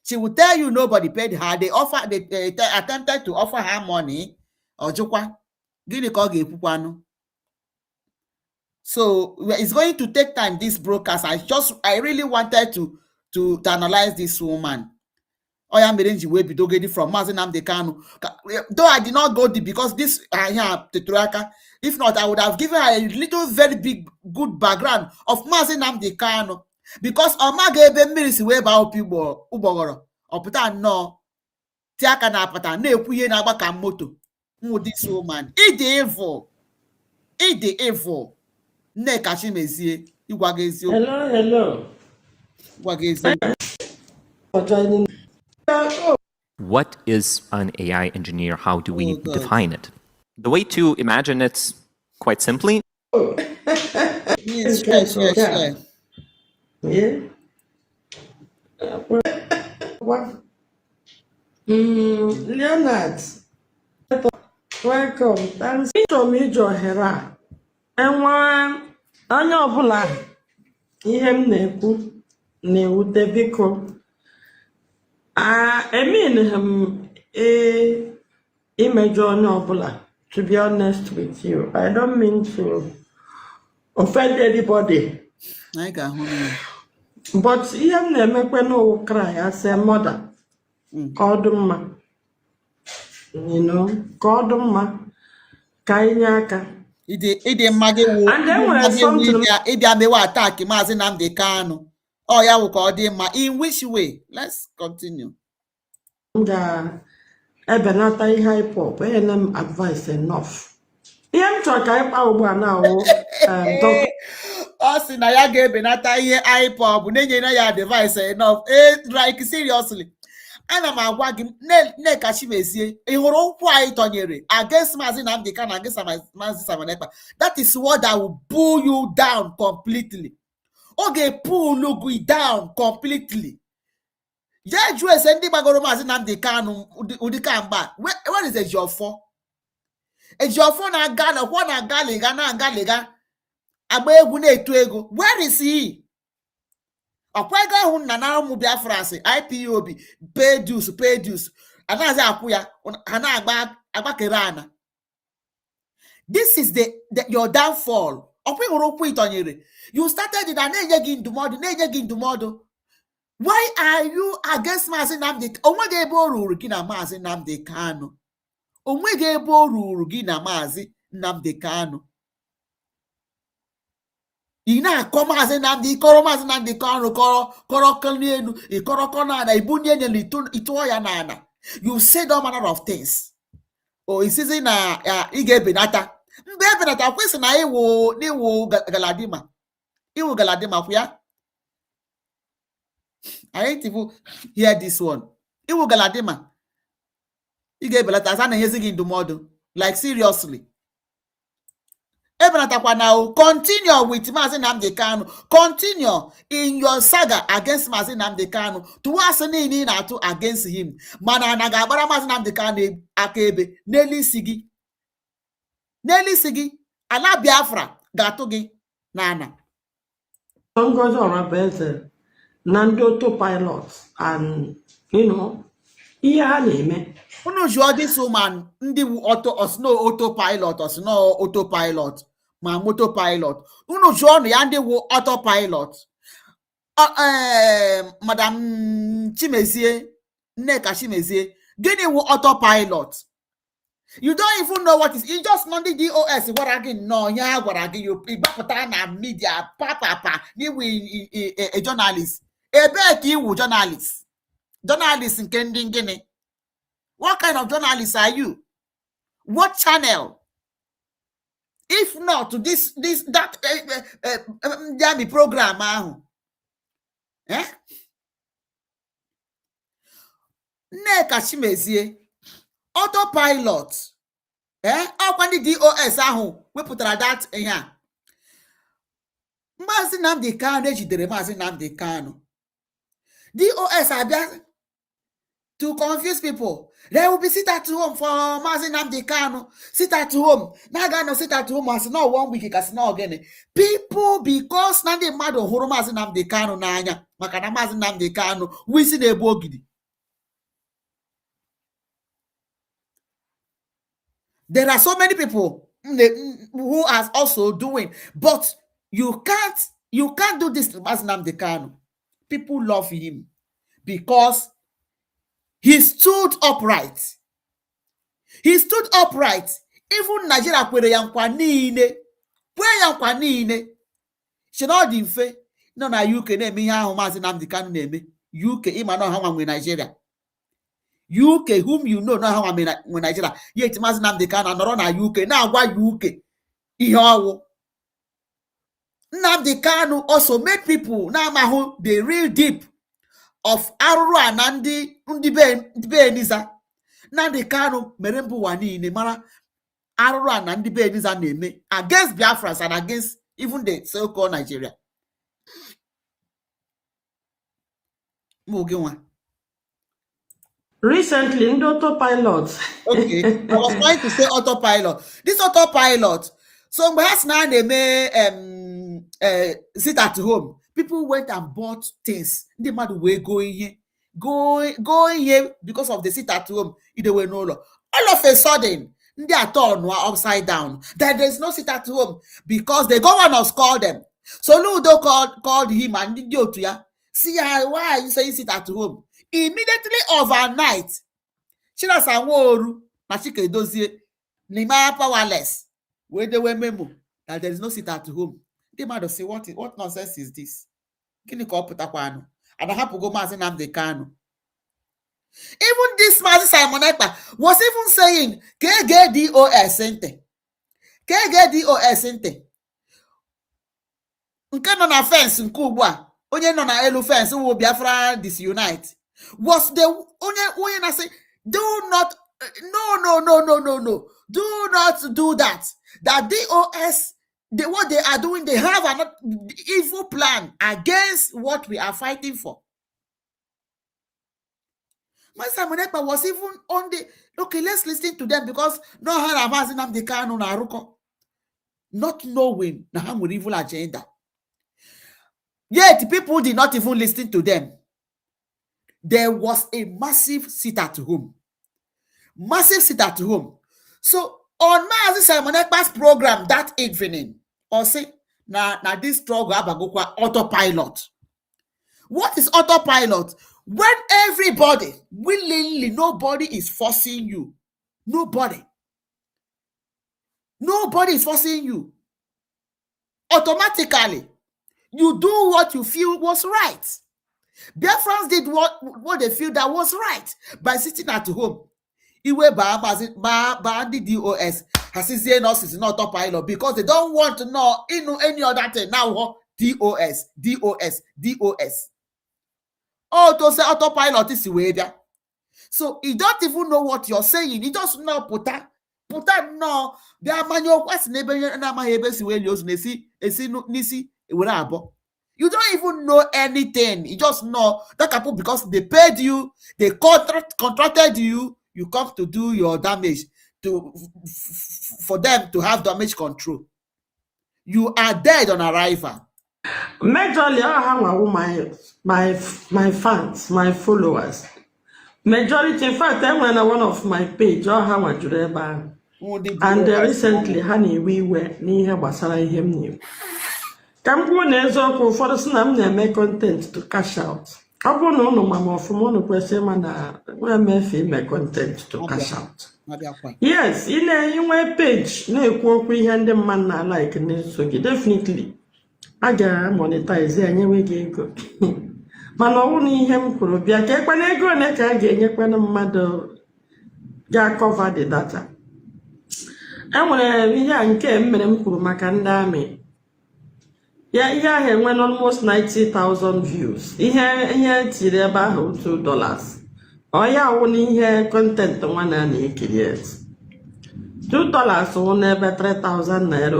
She will tell you nobody paid her. They attempted to offer her money. So it's going to take time, this broadcast. I really wanted to analyze this woman. Oya Merenji will be dogged from Maazị Nnamdi Kanu. Though I did not go deep because this Tetuaka, if not, I would have given her a little very big good background of Maazị Nnamdi Kanu. Because Omaga ebe mmiri si wee baa ụgbọgọrọ ọpụta nnọọ tiaka na apata na-ekwu ihe na-agba ka moto. This woman, it the evil. Nneka Chimezie, hello. What is an AI engineer? How do we define it? The way to imagine it's quite simply. Yes. Yeah. Leonard, welcome. Thanks for me, Johera. And one, onye ọbụla ihe m na-ekwu na-ewute biko. I mean imejọ onye ọbụla, to be honest with you. I don't mean to offend anybody. I got home. But ihe m na-emekwe n'ụwa cry as a mother. Koduma. You know, Koduma. Kainyaka. Ide mmagi wu. And then when something Ịbịa mewe attack Maazị Nnamdi Kanu. Oh, ya wụ ka ọ dị mma. In which way? Let's continue. Ebenata ihe hip hop, advice enough. Ihe m chọrọ ka anyị kpaa ugbu a na ọ sị na ya ga-ebenata ihe iPod na-enye ya device enough. Like seriously. Ana m agwa gị Nneka Chimezie, ị hụrụ ụkwụ anyị tọnyere against Maazị Nnamdi Kanu against Maazị Simon Ekpa. That is what that will pull you down completely. Ọ ga-pull you down completely. Yeah, Jew ndị gbagoro Maazị Nnamdi Kanu ụdịka mgba. Where is Ejiofor? Ejiofor na-aga na kwọ na-aga lega na-aga lega agba egwu na-etu ego. Where is he? Ọkwa ego ahụ nna na ụmụ Biafra sị IPOB pay dues anaghịzi akwụ ya ha na-agba agbakere ana. This is your downfall. Ọkwa ịhụrụ ụkwụ ịtọnyere. You started it na-enye gị ndụmọdụ. Why are you against Maazị Nnamdi? Onweghị ebe o ruru gị na Maazị Nnamdi Kanu. Onweghị ebe o ruru gị na Maazị Nnamdi Kanu. Ị na-akọ Maazị Nnamdi kọrọ Maazị Nnamdi Kanu kọrọ elu ịkọrọkọ n'ala ibunye nyelu ịtụọ ya n'ala. You said all manner of things. Isizi na ị ga-ebenata. Mgbe ebenata kwesị na iwu Galadima. Iwu Galadima kwụ ya. I ain't even hear this one. Iwu Galadima. Ị ga-ebelata asa na-enyezi gị ndụmọdụ. Like seriously. Ebenatakwa now. Continue with Maazị Nnamdi Kanu. Continue in your saga against Maazị Nnamdi Kanu. Tụwasị niile na-atụ against him. Mana na ga-agbara Maazị Nnamdi Kanu akaebe n'elisi gị. N'elisi gị. Ala Biafra ga-atụ gị n'ana. Ngozi Ọrabeze na ndị autopilot and ihe ha na-eme. Unu jụọ this woman ndị osno autopilot osno autopilot ma motopilot. Unu jụọ ya ndị wu autopilot. Madam Chimezie, Nneka Chimezie, gịnị wu autopilot? You don't even know what is. You just know the DOS. What again? No, yeah, what again? You na media, papa. You a journalist. Ebe you journalist. Journalist in Kendingene. What kind of journalist are you? What channel? If not to that program, eh? Nneka Chimezie. Autopilot. Ọkwa ndị DOS ahụ wepụtara that ihe a. Maazị Nnamdi Kanu ejidere Maazị Nnamdi Kanu. DOS abịa to confuse people. They will be sit at home for Maazị Nnamdi Kanu. Sit at home. Na-aga no sit at home as no 1 week kasi na ogene. People because na ndị mmadụ hụrụ Maazị Nnamdi Kanu n'anya maka na Maazị Nnamdi Kanu wisi na-ebu ogidi. There are so many people who are also doing, but you can't do this to Maazị Nnamdi Kanu. People love him because he stood upright. He stood upright. Even Nigeria kwere ya nkwa niile. Kwere ya nkwa niile. Shinodi mfe. No na UK na-eme ihe ahụ Maazị Nnamdi Kanu na-eme. UK ịma na ọha nwe Nigeria. UK whom you know na ha nwe Nigeria. Yet Maazị Nnamdi Kanu nọrọ na UK na-agwa UK ihe ọwụ. Nnamdi Kanu also made people na-amahụ the real deep of arụrụ a na ndị be Eniza. Nnamdi Kanu mere mbụ ụwa niile mara arụrụ a na ndị be Eniza na-eme against Biafrans and against even the so-called Nigeria. Recently, in the autopilot. Okay, I was trying to say autopilot. This autopilot, so perhaps now they may sit at home. People went and bought things. The man were going here because of the sit at home. They were no law. All of a sudden, they are turned upside down. That there's no sit at home because the governors called them. So Ludo called him and did you to ya. See why are you saying sit at home? Immediately overnight, Chira Sanwo-Oru na Chike Edozie Nima powerless. Where they were memo that there is no seat at home. They might say, what nonsense is this? Kini ko putakwano. And I have to go Mazi Nnamdi Kanu. Even this Mazi Simon Ekpa was even saying, KGDOS sente. KGDOS sente. Nke no na fence nke ugbu a. Onye no na elu fence wo Biafra disunite. Was the onye na say, do not, no. Do not do that. That DOS, what they are doing, they have an evil plan against what we are fighting for. Mazi Simon Ekpa was even on the, okay, let's listen to them because no harm Mazi Nnamdi Kanu na Aruko. Not knowing na ham with evil agenda. Yet people did not even listen to them. There was a massive sit at home. Massive sit at home. So on Mazi Simon Ekpa's program that evening, or say na this struggle abagokwa autopilot. What is autopilot? When everybody willingly, nobody is forcing you. Nobody is forcing you. Automatically, you do what you feel was right. Biafrans did what they feel that was right by sitting at home. Iwe ba the DOS has us is not autopilot because they don't want to know any other thing now. DOS. Oh, to say autopilot is way there. So you don't even know what you're saying. You just know puta no. There are manual questions. You don't even know anything. You just know that couple because they paid you, they contracted you. You come to do your damage for them to have damage control. You are dead on arrival. Majorly, I have my fans, my followers. Majority, in fact, I went on one of my page. I have a Jureba, and recently, honey, we were near Basara him new. Kampu nezo for the snam make content to cash out. I won't know mama from one question man where make content to cash out. Yes, in a page, no quote we hand them man like so definitely. I get monetize anyway go. Man only him could be a cake when I go Nneka again when a mother cover the data. And when we young came, Madam Kurumakanda me. Yeah, he went almost 90,000 views. He had about $2. Oh, yeah, only here content one and years. $2 on never 3,000 naira.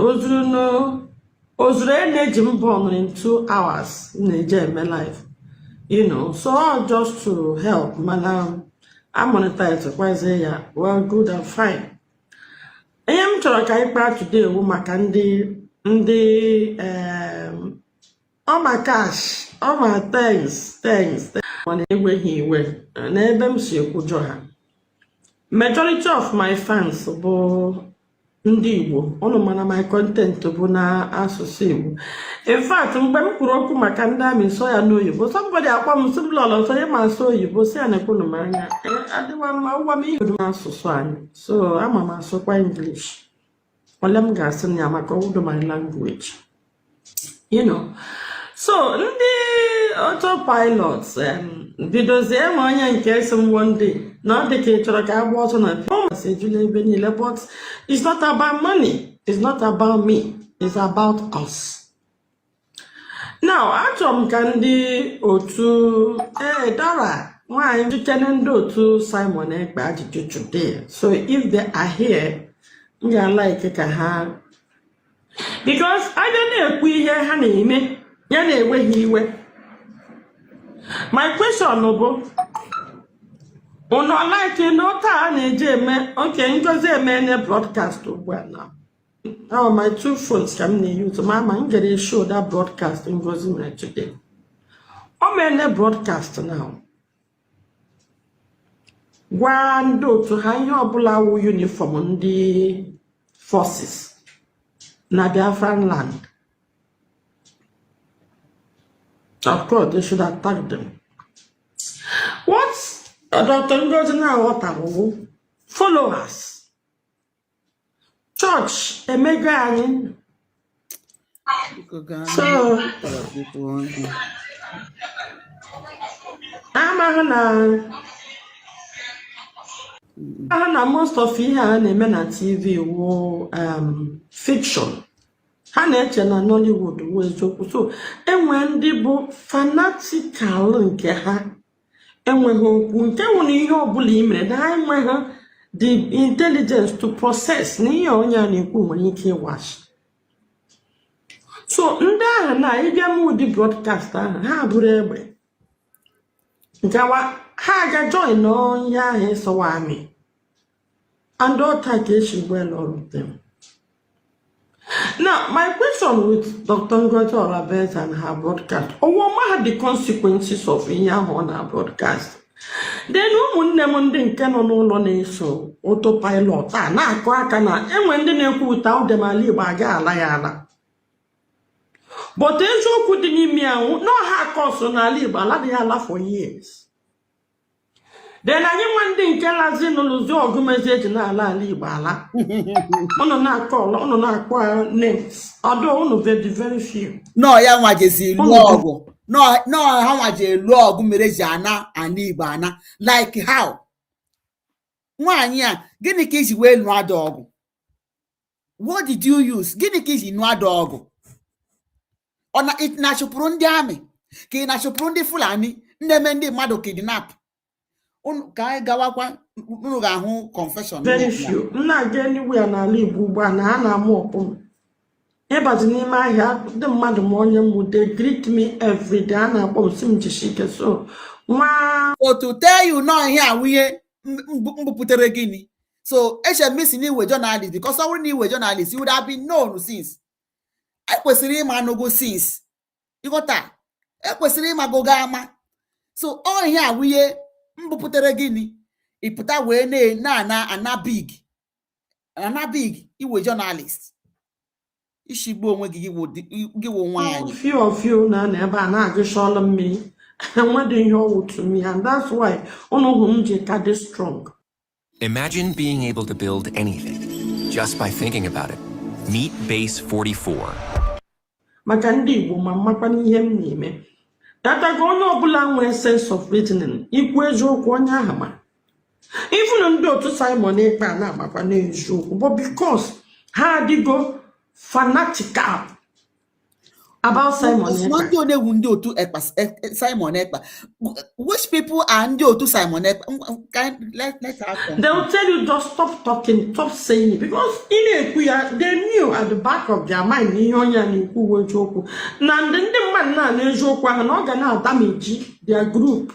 Ozure Jim born in 2 hours in my life. You know, so just to help, madam, I monetize quite say, yeah, well, good and fine. I am trying today, woman candy. Oh my gosh, oh my thanks. Whenever he went, and majority of my fans, Igbo, my content to Buna Associate. In fact, Kuroku Makanda, me so I know you, but somebody I come to Lolo, so I saw you, but say I couldn't marry. I don't want me to answer Swan, so I'm a master for English. Well, I'm guessing Yamako, my language. You know, so the autopilots videos in case one day not the case like I was on a but it's not about money, it's not about me, it's about us. Now Atom Candy or to Dara, why you can do to Simon Ekpa today? So if they are here, you are like a have. Because I don't know if we hear honey me, where he went. My question, Nobo. On like you know, okay, because they made broadcast to now. Now my 2 phones can use Mama and get a show that broadcast in Gozimene today. Oh, man, broadcast now. One do to hang your Bulawu uniform on the forces. Na Biafran land. Of course, they should attack them. What Dr. Ngozi na-aghọtabugo followers church emego anyị so amaghị na most of ihe a na-eme na TV wụ fiction. Ha na-eche na Nollywood wụ eziokwu. So enwe ndị bụ fanatical nke ha enweghị okwu nke nwụ na ihe ọbụla i mere na ha enweghị the intelligence to process na ihe onye a na-ekwu nwere ike ịwachi. So ndị ahụ na ịbịa m ụdị broadcast ahụ ha bụrụ egbe nkewa ha ga join onye ahụ ịsọwa amị and all that issue well all of them. Now, my question with Dr. Ngozi Olabez and her broadcast, what are the consequences of in on her broadcast? Then ụmụnne m ndị nke nọ n'ụlọ na-eso autopilot a na-akụ aka na enwe ndị na-ekwu ụta udemala Igbo aga ala ya ala. But eziokwu dị n'ime ahụ na ọha kọsụ n'ala Igbo ala dị ya ala for years. Then anyị nwa ndị nke lazi n'ụlọzi ọgụmezi eji n'ala Igbo ala. Unu na-akọ names. Although unu very few. No, ya nwajezi ilu ọgụ. No, ha nwaje ilu ọgụ mere ji ana Igbo ana. Like how? Nwaanyị a, gịnị ka iji wee nụọ ada ọgụ? What did you use? Gịnị ka iji nụọ ada ọgụ? Ọ na-achụpụrụ ndị amị ka ị na-achụpụrụ ndị Fulani na-eme ndị mmadụ kidnap. Ka anyị gawakwa unu ga-ahụ confession. Very few. Na-aga anywhere n'ala Igbo ugbu a na ha na-amụ ọkpụ. Ịbazi n'ime ahịa ndị mmadụ ma onye m they greet me every day. A na-akpọ m si m jishike so nwa. So to tell you now ihe ahụ ihe mbuputere gịnị. So HMC n'iwe journalist because ọ bụrụ na iwe journalist you would have been known since. Ekwesịrị ịma n'ogo since. Ịghọta? Ekwesịrị ịma gogo ama. So ọ ihe ahụ ihe mbuputere gịnị ịpụta wee na ana big iwe journalist ishigbo onwe gị wo nwaanyị. Few of you na ebe a na-agụshala mmiri enwedị ihe ọwụ to me and that's why unu hụ m ji ka dị strong. Imagine being able to build anything just by thinking about it. Meet Base 44. Maka ndị Igbo ma mmakwa n'ihe m na-eme. Datago onye ọbụla nwee sense of reasoning ikwu eziokwu onye ahụ ma. Even ndị otu Simon Ekpa na-amakwa n'eziokwu but because ha adịgo fanatical about Simon Ekpa. Ndị otu Simon Ekpa. Which people are ndị otu Simon Ekpa? Let's ask. They will tell you just stop talking, stop saying it because they knew at the back of their mind ihe onye na-ekwu eziokwu na ndị mmadụ na-eziokwu ahụ na ọ ga na-damage their group.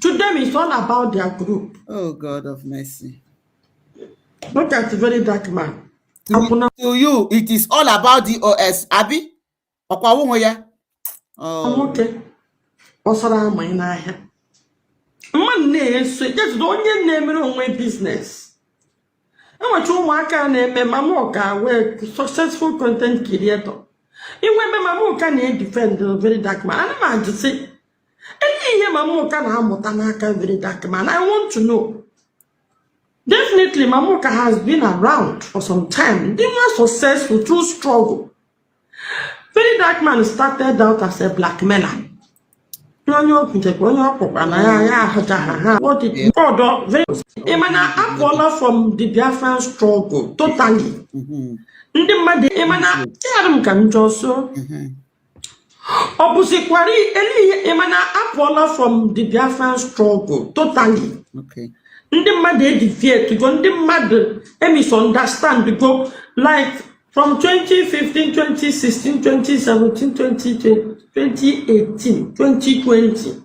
To them it's all about their group. Oh God of mercy. Look at the very dark man. To you it is all about the OS Abi. Ọkwa wụnwe ya. Okay. Ọsara ama ị n'ahịa. Mmadụ na-eso ejezido onye na-emere onwe business. Enwecha ụmụaka na-eme Mamuka wee successful content creator. Inwe ebe Mamuka na-edefend the very dark man. Ana m ajụ sị any ihe Mamuka na-amụta n'aka very dark man. I want to know. Definitely Mamuka has been around for some time. They were successful through struggle. Very dark man started out as a blackmailer. What did Emana Apollo from the Biafran struggle totally. Ndị mmadụ Emana Tiarum can also opposite Kwari Emana Apollo from the Biafran struggle totally. Okay. Ndị mmadụ defeat to go ndị mmadụ misunderstand to go like from 2015, 2016, 2017, 2020, 2018, 2020,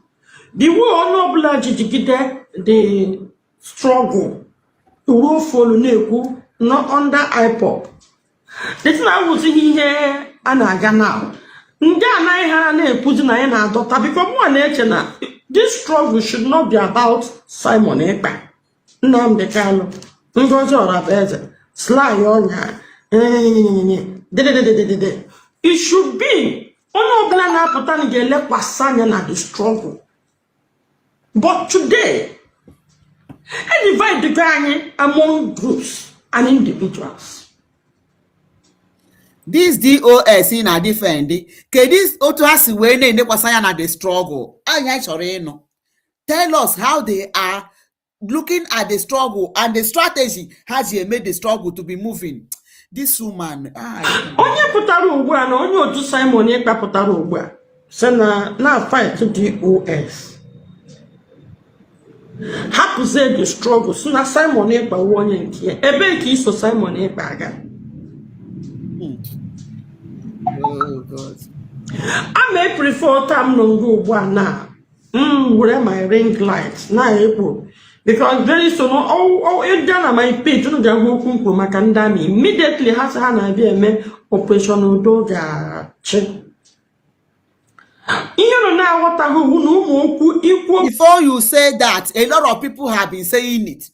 the war nobler the struggle, the war follow Neku, not under IPOP. This now was here and I now. This struggle should not be about Simon Ekpa. Nneka Ngozi Olabez, Sly Onya. It should be the struggle. But today, and divide the gang among groups and individuals. This DOS in a defend this auto has when they na the struggle. Tell us how they are looking at the struggle and the strategy has made the struggle to be moving. This woman onye pụtara ugbu a na onye otu Simon Ekpa pụtara ugbu a sị na fight DOS hapụzie the struggle sị na Simon Ekpa wụ onye nke ya ebe ka iso Simon Ekpa aga. Oh God. I may prefer time no go now. Wear my ring light na April because very soon it done my page no ga go kunku maka ndami immediately has na be eme operation Odoga che. Before you say that, a lot of people have been saying it.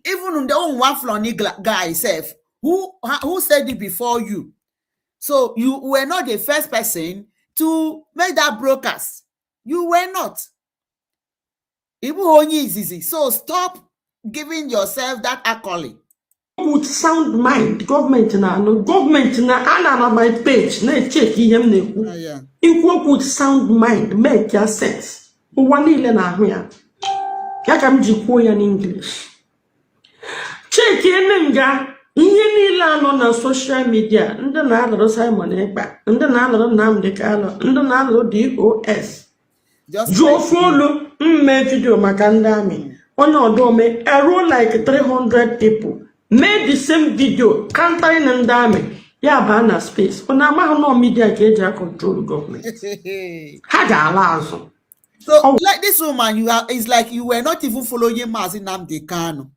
Even the one flunny guy self who said it before you. So you were not the first person to make that broadcast. You were not. So stop giving yourself that accolade. With sound mind, government na ana my page na check him na equal with sound mind make your sense. One ile na ahụ ya. Ya ka m ji kwuo ya n'English. Check ene nga ihe niile anọ na social media ndị na-alụrụ Simon Ekpa, ndị na-alụrụ Nnamdi Kanu, ndị na-alụrụ DOS. Joe follow make video maka ndị amị. Onye odome enroll like 300 people. Made the same video countering ndị amị. Ya ba na space. Ona amaghị no media ka eji control government. Ha ga-ala azụ. So like this woman, it's like you were not even following Nnamdi Kanu.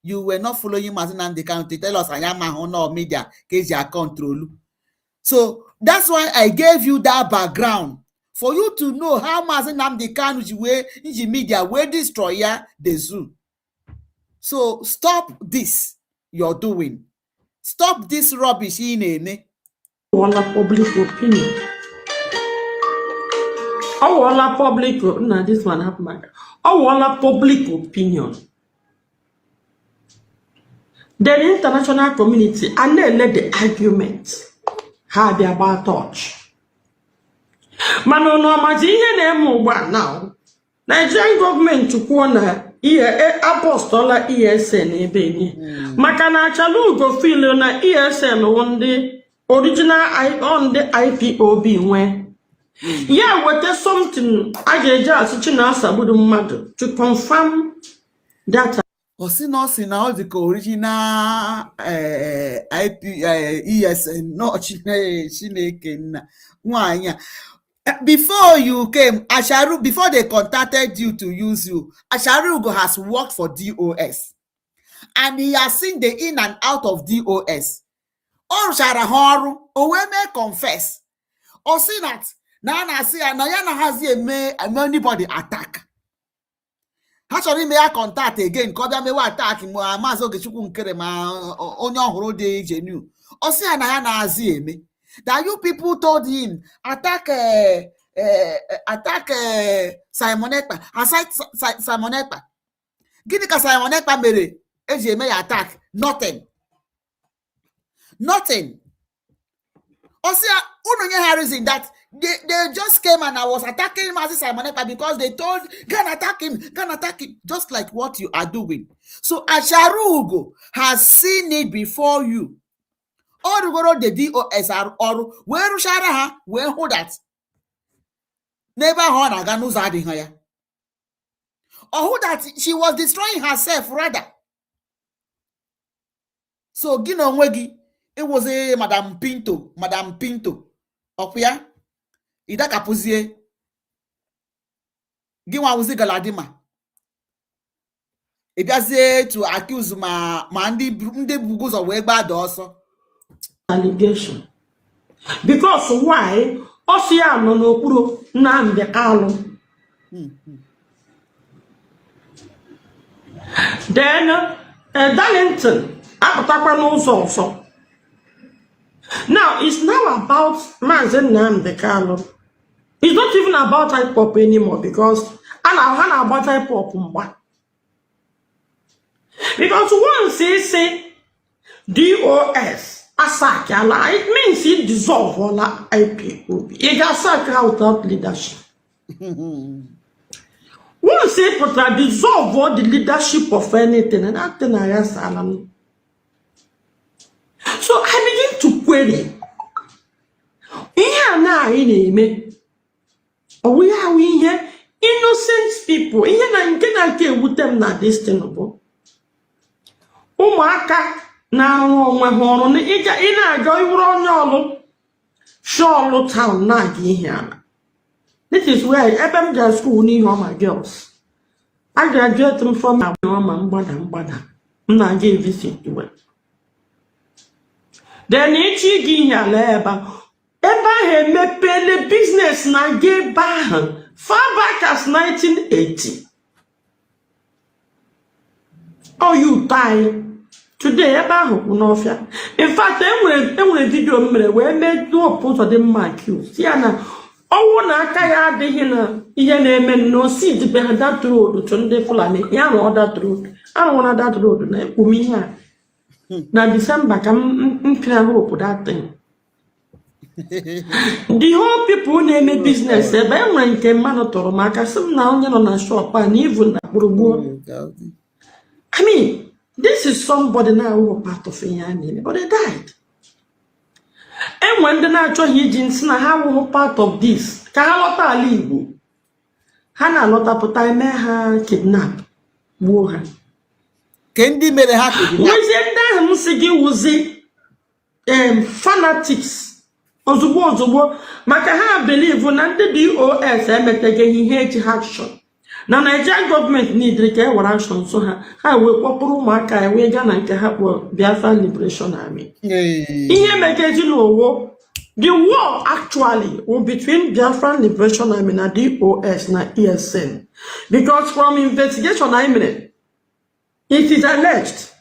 You were not following Nnamdi Kanu to tell us I am no media keja control. So that's why I gave you that background for you to know how Nnamdi Kanu the media will destroy the zoo. So stop this you're doing. Stop this rubbish in a public opinion. Oh, public no, this one happened. Oh, public opinion. The international community and then let the arguments have their about touch. Mano no majiye ne mugba now. Nigerian government to corner apostola ESN ebe ni. Makana chalu go feel na ESN on the original on the IPOB when. Yeah, what is something I just mad to confirm that. Now the original ESN not Chineke. Before you came, Asharu, before they contacted you to use you, Asharugo has worked for DOS. And he has seen the in and out of DOS. Or Sharahoru, or may confess. Or see that. Nana see Nayana has anybody attack. Actually, may I contact again? Because I may attack him. I must get you on your road genu. Or see Nayana has me. That you people told him attack Simon Ekpa. Aside Simon Ekpa. Give me Simon Ekpa mere. Eji may attack. Nothing. Also, Harrison that they just came and I was attacking him as Simon Ekpa because they told can attack him, just like what you are doing. So Asharugo has seen it before you. Or go the DOS or where Sharaha, where hold that. Never heard Aganu's adding her. Or who that she was destroying herself rather. So Gino Wegi, it was a Madame Pinto. Up here, Ida Kapuzie. Giwa was a Galadima. It does to accuse Mandi Bugos of Weba also. Allegation. Because why? Osiano no kuro Nnamdi Kanu. Then Darlington Apatakwa knows also. Now it's now about Nnamdi Kanu. It's not even about hip hop anymore because I know about hip hop. Because once he say DOS, Asakala, it means he dissolve all IPOB. He got sacked without leadership. Once he put a dissolve all the leadership of anything, and that thing I asked Alan. So I begin to query. Here now in me. We are here innocent people. Here na nke na ke with them na this thing obo. Ụmụaka na-arụ onwe ha ọrụ na ị na-aga iwuru onye ọlụ shọlụ town na-aga ihe ala. This is where ebe m gara school n'ihe ọma girls. I graduated from ọma mgbada. M na-aga visit well. Then echi gị ihe ala ebe ahụ emepele business na ga ebe ahụ far back as 1980. Oh, you die. Today, ebe ahụ kwụ n'ọfịa. In fact, enwere video mere wee mee ụzọ dị mma accused. Ya na ọnwụ na aka ya adịghị na ihe na-eme n'osi dibe ha that road to ndị Fulani. Ya rụọ that road. Arụwara that road na ekwume ihe a. Na December ka m pịa hope that thing. The whole people na-eme business ebe enwere nke mmadụ tọrọ maka sị m na onye nọ na shop a na even na gburugburu. I mean, this is somebody now who was part of it, but they died. And when they naturally agents now how part of this, Carlota Alibu, Hannah Lotta Potime ha kidnap, Woha. Kendi mere ha kidnap. Was it fanatics? Ozubo, maka ha believe na the DOS emetege ihe action. Na Nigerian government need to action so ha we kwapụrụ ụmụaka we ga na nke ha kpọ Biafra Liberation Army. Ihe mekeji n'owo. The war actually was between Biafra Liberation Army na DOS na MSEN. Because from investigation I mean it is alleged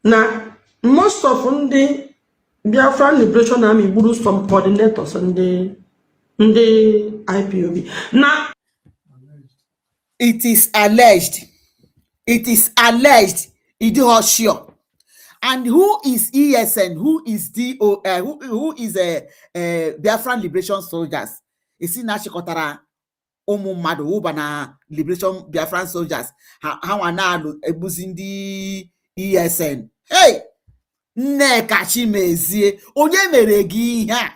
na most of the Biafra Liberation Army buru some coordinators and the IPOB. Now it is alleged. It is alleged. It is sure. And who is MSEN? Who is DOS? Who is Biafran Liberation Soldiers? Is it Nachikotara Omumado Ubana Liberation Biafran Soldiers? How are now abusing the MSEN? Hey, Nneka Chimezie, onye mere gi ha.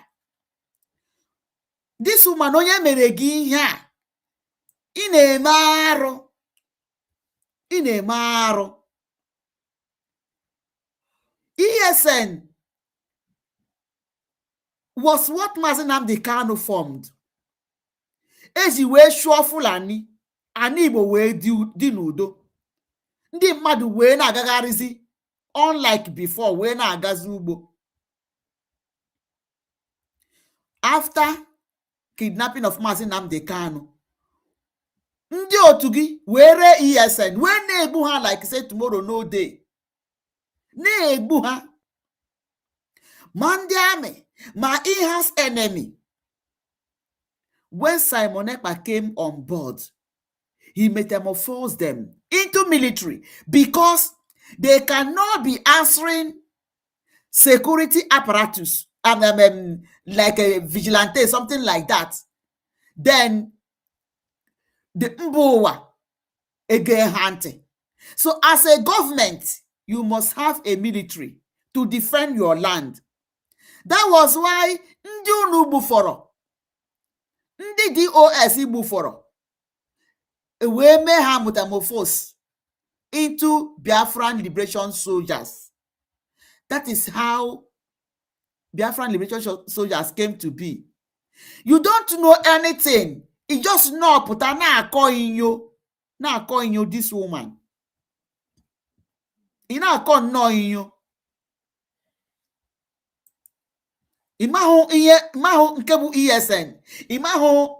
This woman onye mere gi ha. Ine maro. MSEN was what Nnamdi Kanu formed. Eji wee shuo Fulani, ani Igbo wee di n'udo. Ndị mmadụ wee na-agagharịzi unlike before wee na-agazi ugbo. After kidnapping of Nnamdi Kanu, ndị otu gị were MSEN wee na-egbu ha like say tomorrow no day. Na-egbu ha. Ma ndị amị ma in-house enemy. When Simon Ekpa came on board, he metamorphosed them into military because they cannot be answering security apparatus like a vigilante, something like that. Then the Mbowa again hunting. So as a government, you must have a military to defend your land. That was why ndị unu gbufọrọ, ndị DOS gbufọrọ, wee mee ha metamorphose into Biafran Liberation Soldiers. That is how Biafran Liberation Soldiers came to be. You don't know anything. You just know puta na calling you this woman. You na call knowing you. Imaho nkebu MSEN. Imaho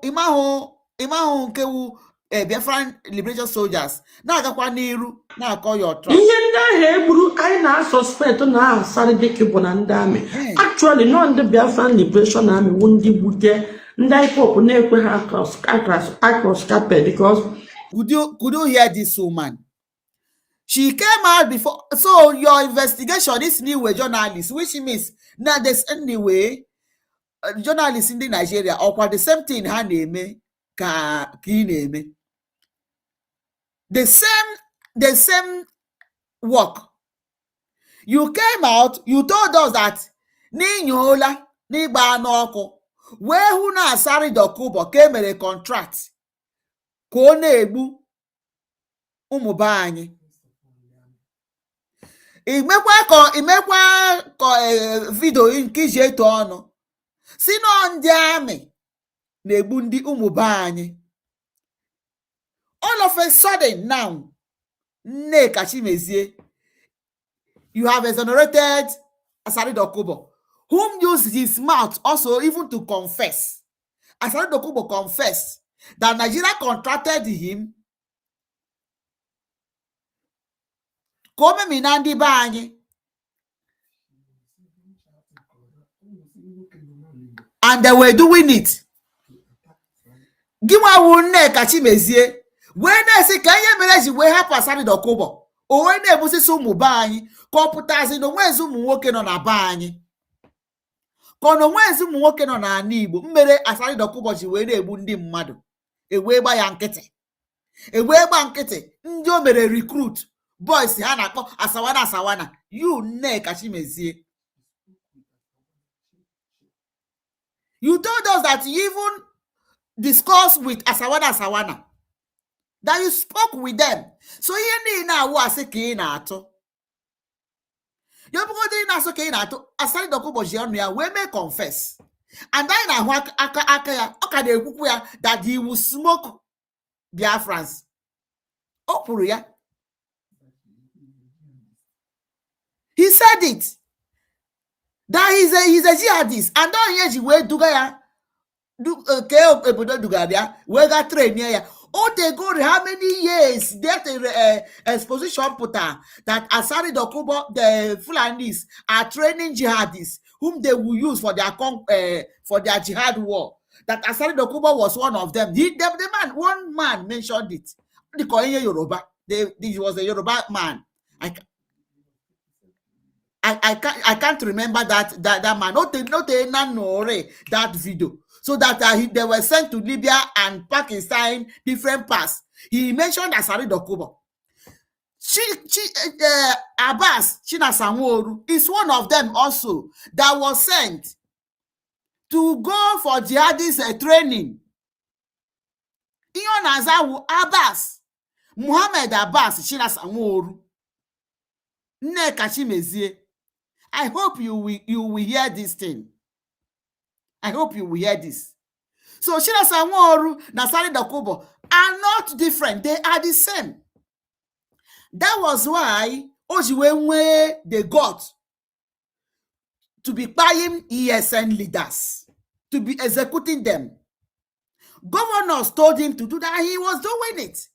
nkebu Biafran Liberation Soldiers. Na agakwa n'iru na call your trust. Ihe ndị ahụ egburu anyị na suspect na asari dike bụ na ndị amị. Actually no ndị Biafran Liberation Army wu ndị gbute ndị IPOB na-ekwe ha across carpet because could you hear this woman? She came out before. So your investigation is new a journalist, which means now there's anyway journalists in the Nigeria or the same thing ha na-eme ka ị na-eme. The same work. You came out, you told us that n'inyola n'ịgba n'ọkụ wee hụ na Asari Dokubo ka emere contract ka ọ na-egbu ụmụ be anyị. Imekwa ka video nke iji eto ọnụ si nọ ndị amị na-egbu ndị ụmụ be anyị. All of a sudden now, Nneka Chimezie, you have exonerated Asari Dokubo, whom used his mouth also even to confess. Asari Dokubo confessed that Nigeria contracted him. Come minandi banyi. And they were doing it. Giwa wu Nneka Chimezie. When I say can you manage we have Asari Dokubo? O we na ebusi so mu ba anyi, computers no nwezu mu nwoke no na ba anyi. Kono nwezu mu nwoke no na ana Igbo, mmere Asari Dokubo ji we na egbu ndị mmadụ. Ewe gba ya nkịtị. Ewe gba nkịtị, ndị o mere recruit, boys ha na-akpọ asawana. You Nneka Chimezie. You told us that you even discussed with asawana. That you spoke with them. So you na wo ase ke na ato. You bugo na so ke na ato. Asari Dokubo ji onu ya we may confess. And then na ho aka ya, oka de ekwukwu ya that he will smoke Biafrans. Opuru ya. He said it. That he's a jihadist. And don't hear we duga ya. Ke obodo duga ya. We ga train ya. Oh, they go how many years? That exposition put that Asari Dokubo, the Fulanis are training jihadists whom they will use for their jihad war. That Asari Dokubo was one of them. One man mentioned it. The Korean Yoruba. He was a Yoruba man. I can't remember that man. Not that video. So that they were sent to Libya and Pakistan, different parts. He mentioned Asari Dokubo. Abbas Chinasanworu is one of them also that was sent to go for jihadist training. Iyon Azawu Abbas, Muhammad Abbas Chinasanworu, Nneka Chimezie. I hope you will hear this thing. I hope you will hear this. So Chinasanworu, Asari Dokubo are not different. They are the same. That was why Ojiwenwe they got to be buying ESN leaders, to be executing them. Governors told him to do that, and he was doing it.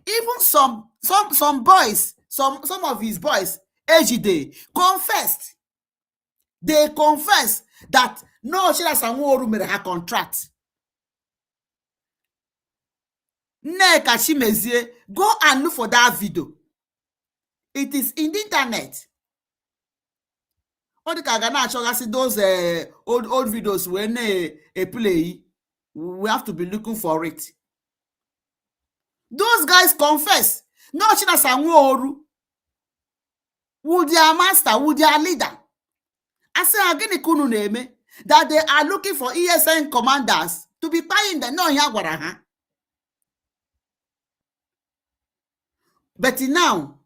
Even some boys, some of his boys, Ejide, confessed. They confessed that no, Chinasanworu made her contract. Nneka Chimezie, go and look for that video. It is in the internet. All the Kagana see those old videos when a play, we have to be looking for it. Those guys confess. No, Chinasanworu, would their master, would their leader. I say again, kunu neme that they are looking for ESN commanders to be buying the no yagwaraha. But now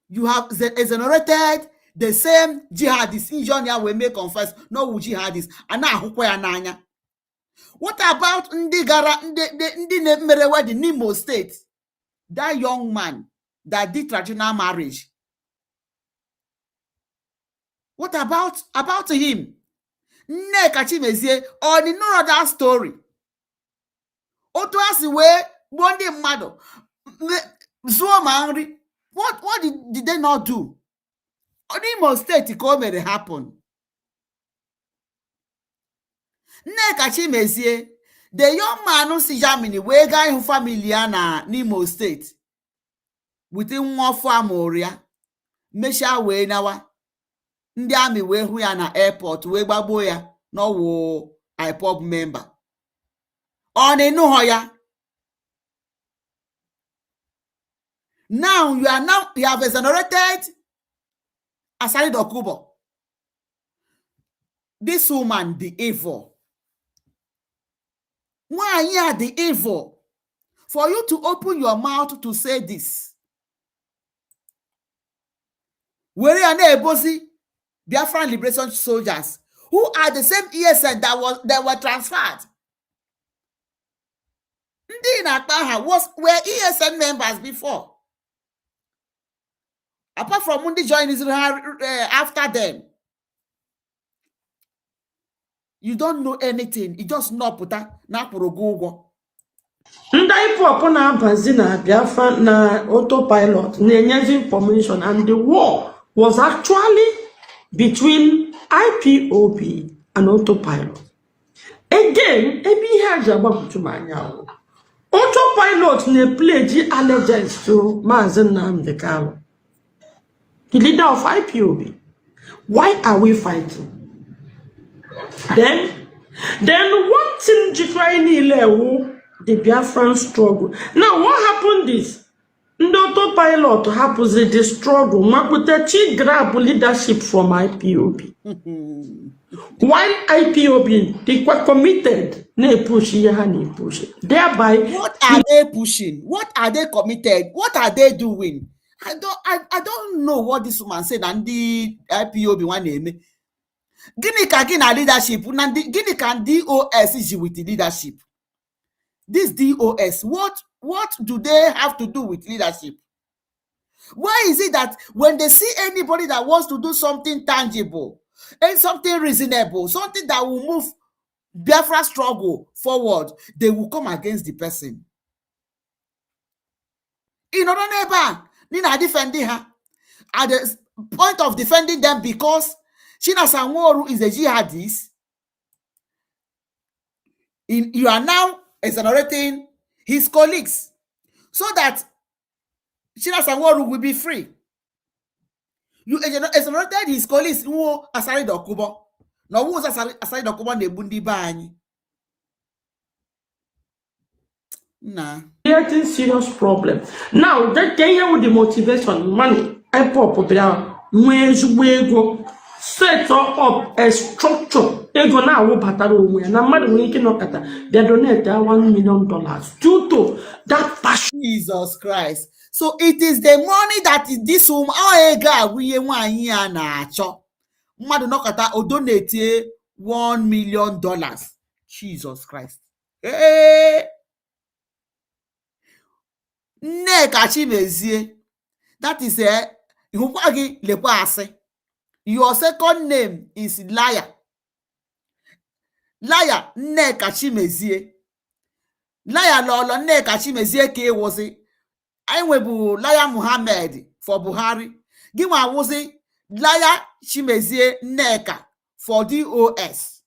you have exonerated the same jihadists in Jonia we may confess no jihadists and now ananya. What about Ndi Merewa the Nimo State? That young man that did traditional marriage. What about him? Nneka Chimezie or the no other story. Otu asiwe bonde mmadụ zuo ma nri. What did they not do? Imo State ka o mere happen. Nneka Chimezie, the young man si Germany wee gaa ihu family ya na n'Imo State. within nwa ọfụ amụrụ ya mesha wee nawa ndị amị wee hụ ya na airport wee gbagbuo ya n'ọwụ IPOB member ọ na-enụghọ ya. Now you have exonerated Asari Dokubo. This woman, the evil. Why you are the evil? For you to open your mouth to say this. Where are they, Biafran Liberation Soldiers, who are the same ESN that were transferred? Ndi Nakbaha were ESN members before. Apart from Mundi joining Israel after them. You don't know anything. You just know puta na porogogo. Ndị IPOB na-abazi na Biafra na autopilot na-enyezi information, and the war was actually between IPOB and autopilot. Again, ebe ihe aja agbabutu manya. Autopilot na-pledge allegiance to Mazi Nnamdi Kanu, the leader of IPOB. Why are we fighting? Then what thing the Biafran struggle? Now what happened is the autopilot happens the struggle. Makutechi grab leadership from IPOB. While IPOB they were committed, thereby what are they pushing? What are they committed? What are they doing? I don't know what this woman said and the IPOB one name. Gini can leadership. Gini can DOS is with the leadership. This DOS, what do they have to do with leadership? Why is it that when they see anybody that wants to do something tangible and something reasonable, something that will move Biafra struggle forward, they will come against the person? In other neighbor, Nina defending her at the point of defending them because Shina Sanworu is a jihadist. You are now exonerating his colleagues so that Shina Sanworu will be free. You exonerated his colleagues who Asari Dokubo. Now who was Asari Dokubo Nebundi Bani? Nah. Creating serious problem. Now that they here with the motivation, money, I pop set up a structure. They go now they donate $1 million due to that passion. Jesus Christ. So it is the money that is this woman. We donate $1 million. Jesus Christ. Hey. Nneka Chimezie. That is your second name is liar. Liar Nneka Chimezie. Liar Lolo Nneka Chimezie ke was it. I will liar Muhammad for Buhari. Give my was it liar Chimezie Nneka for DOS.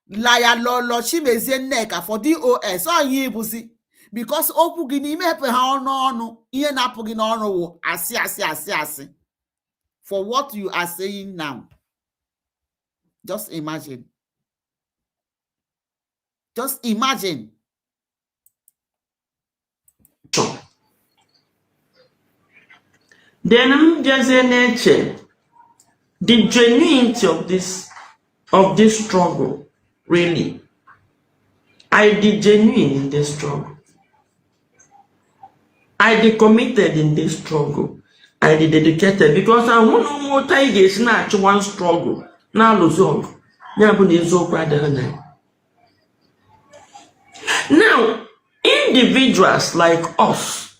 Liar Lolo Chimezie Nneka for DOS. Oh, ye busi. Because opu gini mepe ha ono iye na pugi no ono wo asi. For what you are saying now. Just imagine. Just imagine. Then there's a nature. The genuinity of this struggle, really. I did genuine in this struggle. I did committed in this struggle. I did dedicated because I want no more tigers not one struggle. Now lose all. Now individuals like us,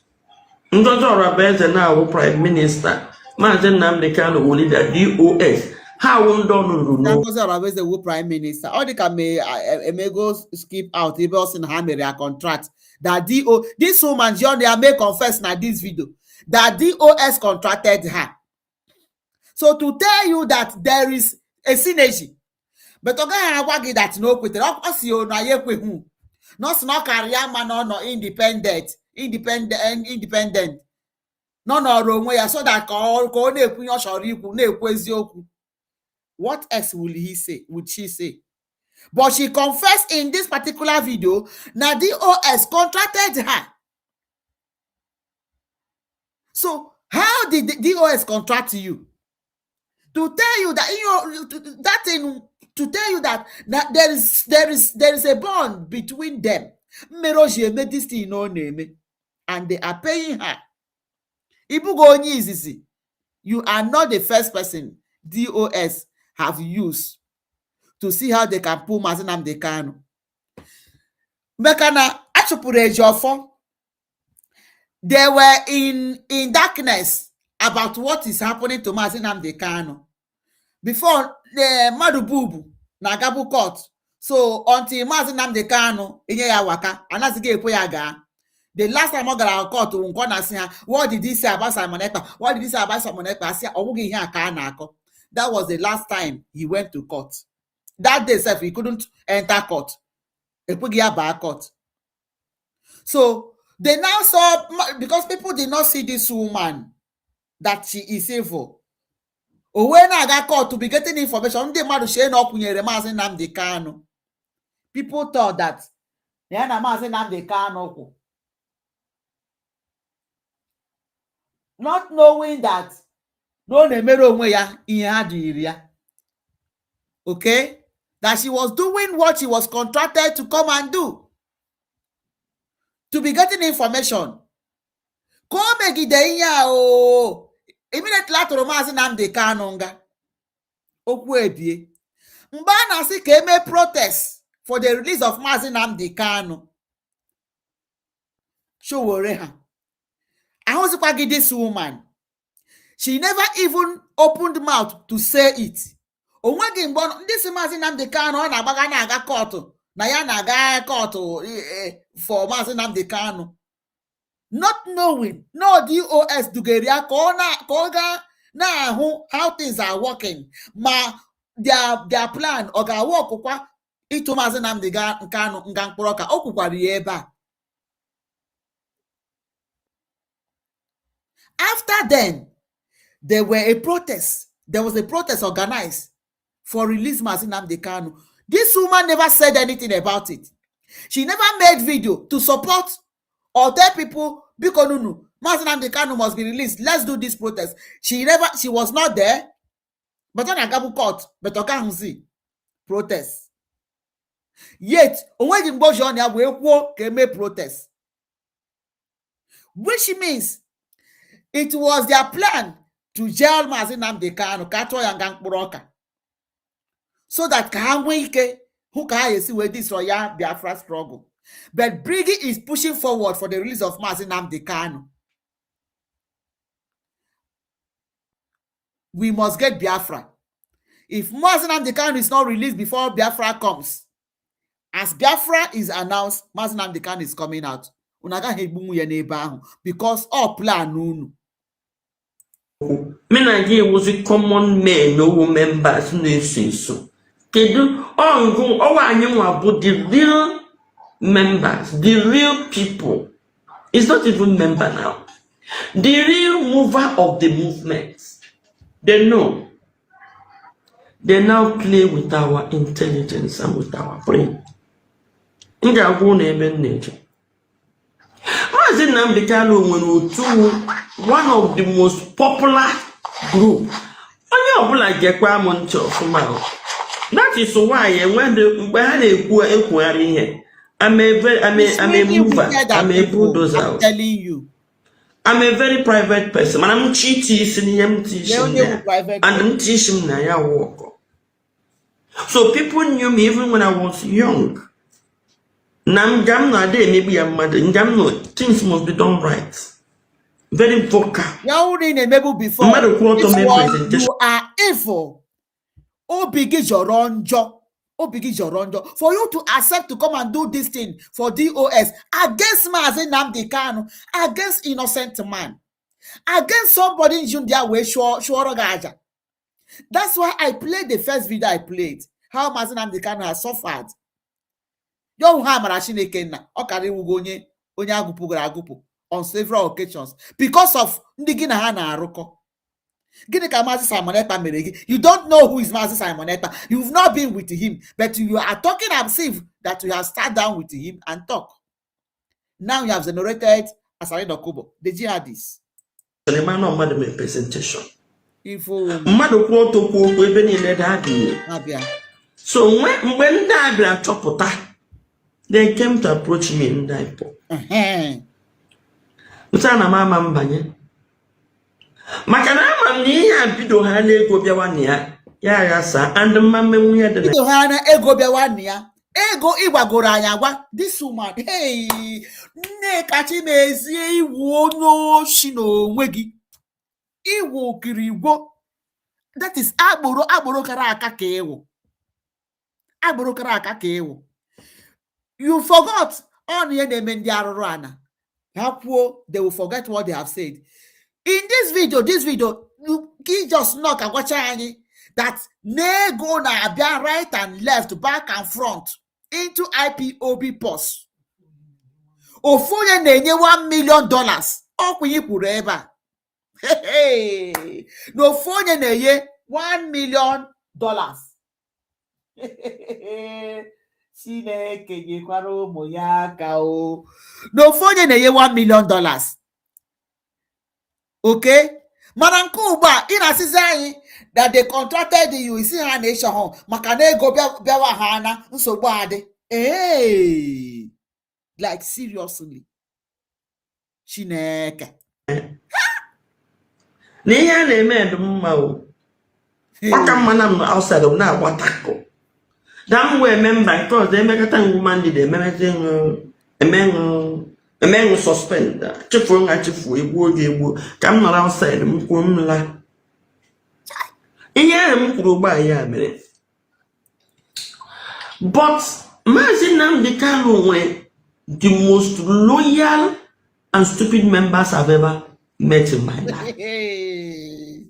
now Prime Minister, Mazi Nnamdi Kanu will lead the DOS. How won't that was the Prime Minister. All the can may go skip out. He was in a contract. That this woman John they may confess now this video that DOS contracted her. So to tell you that there is a synergy, but okay, that no quit. No career man no independent. independent. No onwe ya so that ka ọ na-ekwu ọ chọrọ ikwu na-ekwu eziokwu. What else will he say? Would she say? But she confessed in this particular video that DOS contracted her. So how did the DOS contract you? To tell you that to tell you that there is a bond between them. This thing no name, and they are paying her. You are not the first person DOS have used to see how they can pull Mazi Nnamdi Kanu. Mekana achụpụrụ Ejiofor. They were in darkness about what is happening to Mazi Nnamdi Kanu before the Madububu na Gabu court. So until Mazi Nnamdi Kanu inye ya waka anazige ekwe ya gaa. The last time I got court to na say, what did he say about Simon Ekpa? What did he say about Simon Ekpa? I said, that was the last time he went to court. That day, he couldn't enter court. Court. So they now saw, because people did not see this woman, that she is evil. When I got caught to be getting information, people thought that not knowing that okay, that she was doing what she was contracted to come and do, to be getting information. Immediately after Mazi Nnamdi Kanu okwebie mgbe a na-asị ka eme protest for the release of Mazi Nnamdi Kanu showore ha ahụzikwa gị this woman, she never even opened mouth to say it. Onwegi mgbe ndị si Mazi Nnamdi Kanu ọ na-agbaga na-aga court na ya na-aga court for Mazi Nnamdi Kanu, not knowing no DOS dugeria ka ọ ga na-ahụ how things are working, ma their plan ọ ga-work kwa ịtụ Mazi Nnamdi Kanu nga mkpọrọ ka o kwukwara ya ebe a. After then, there was a protest organized for release Mazi Nnamdi Kanu. This woman never said anything about it. She never made video to support or tell people, Bikonunu, Mazi Nnamdi Kanu must be released. Let's do this protest. She was not there. But on Agabu court, but okay, protest. Yet, when in Bojonia we make protest, which means it was their plan to jail Mazi Nnamdi Kanu, Kato and Gangburoka, so that Kahamwike, who can see where this Royal Biafra struggle. But Briggy is pushing forward for the release of Mazi Nnamdi Kanu. We must get Biafra. If Mazi Nnamdi Kanu is not released before Biafra comes, as Biafra is announced, Mazi Nnamdi Kanu is coming out. Because all plan. Menage was a common man, no members, no so. Kedu about the real members, the real people. It's not even member now. The real mover of the movement. They know. They now play with our intelligence and with our brain. Mazi Nnamdi Kanu one of the most popular group. That is why when I'm a mover, I'm a bulldozer. I'm telling you. I'm a very private person. And I'm teaching and I'm teaching now. So people knew me even when I was young. Maybe I'm mad. Things must be done right. Very vocal. Before you are evil. For you to accept to come and do this thing for DOS against Mazi Nnamdi Kanu, against innocent man, against somebody in their way, that's why I played the first video I played. How Mazi Nnamdi Kanu has suffered. onye agụpụgoro agụpụ on several occasions because of ndị gị na ha na-arụkọ. Gịnị ka Maazị Simon Ekpa mere gị? You don't know who is Maazị Simon Ekpa. You've not been with him, but you are talking as if that you have sat down with him and talk. Now you have generated Asari Dokubo, the jihadists. Presentation. Mmadụ kwuo otu okwu ebe niile dị. So when that chọpụta, they came to approach me in Daipo. Mtana mama mbanye. Makana ama ni ya bido ha na ego bịawa na ya yasa and mama nwunye dị. Bido ha na ego bịawa na ya. Ego ịgbagoro anya agwa this woman, hey, Nneka Chimezie iwu onye oshi n'onwe gị. Iwu kiri igwo. That is agboro kara aka ka ewu. Agboro kara aka ka ewu. You forgot on ye na-eme ndị arụrụ ana. Ha kwuo, they will forget what they have said. In this video, you just knock and watch anyị that nego na-abịa right and left, back and front into IPOB pos. Ofu onye na-enye $1 million. Ọkwa ihe kwuru ebe a. Na ofu onye na-enye $1 million. Chineke nyekwara ụmụ ya aka o. Na ofu onye na-enye $1 million. Okay? Mana nke ugbu a ị na-asịzi anyị that they contracted you isi ha na-esho hụ maka na ego bịawa ha na nsogbu adị. Like seriously. Chineke. N'ihe a na-eme dị mma o. Ọka mma na m outside m na-agbatako. That way member because they make a time woman did a suspend. Chifu nga chifu egwu come not outside mkwumla. Iye mkwuru ba ya mere. But Maazị Nnamdi Kanu were the most loyal and stupid members I've ever met in my life.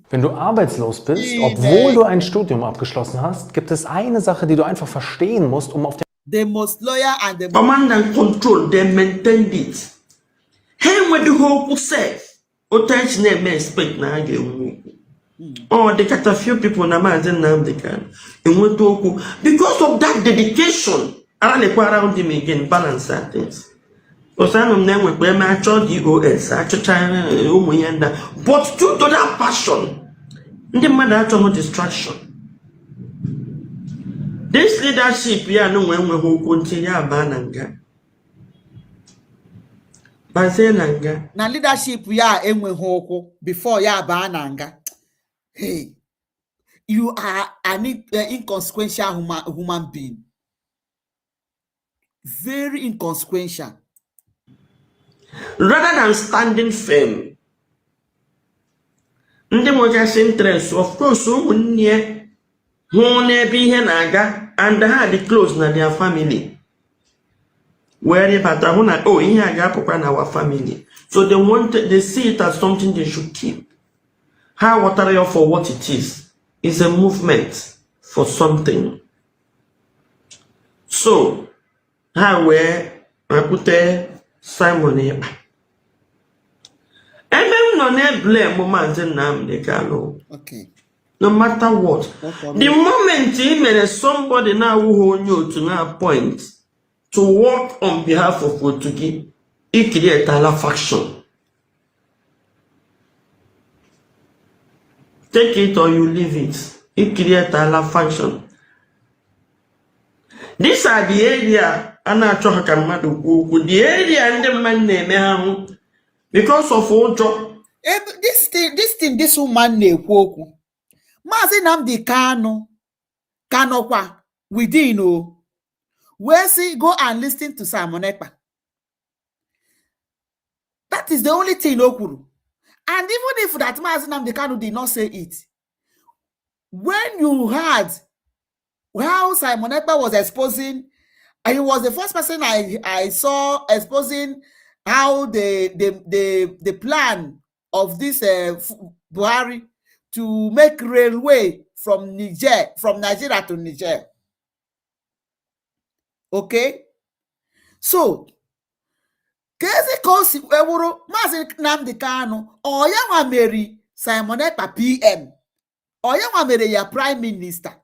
Wenn du arbeitslos bist, obwohl du ein Studium abgeschlossen hast, gibt es eine Sache, die du einfach verstehen musst, um auf the most loyal and the command and control, they maintained it. Hey, what the whole say? Otanchi name expect na age. Oh, they got a few people na Maazị Nnamdi Kanu. Because of that dedication, I don't around him again, balance that things. But due to that passion, the man had no distraction. This leadership, yeah, no one will continue bananga. Bazenanga. Na leadership, yeah, enwe hoko before ya bananga. Hey, you are an inconsequential human being. Very inconsequential. Rather than standing firm, ndị nwegasị interest, of course, ụmụnne hụ n'ebe ihe na-aga and ha dị close na their family. Where bata hụ na ihe a ga-apụkwa na our family. So they see it as something they should keep. Ha ghọtara ya for what it is. It's a movement for something. So ha wee akpụte Simon Ekpa. No blame Maazị Nnamdi Kanu. Okay. No matter what. The moment he made somebody now who knew to now point to work on behalf of Portuguese, he created a faction. Take it or you leave it. He created a faction. These are the area the area and the man name because of Ojo. This woman na-ekwu okwu. Maazị Nnamdi Kanu kanokwa within o. Where see go and listen to Simon Ekpa. That is the only thing o kwuru. And even if that Maazị Nnamdi Kanu did not say it, when you heard how Simon Ekpa was exposing, he was the first person I saw exposing how the plan of this Buhari to make railway from Nigeria to Niger. Okay, so Kezi kosi ewuru Mazi Nnamdi Kanu oya nwa meri Simon Ekpa PM oya nwa mere ya prime minister.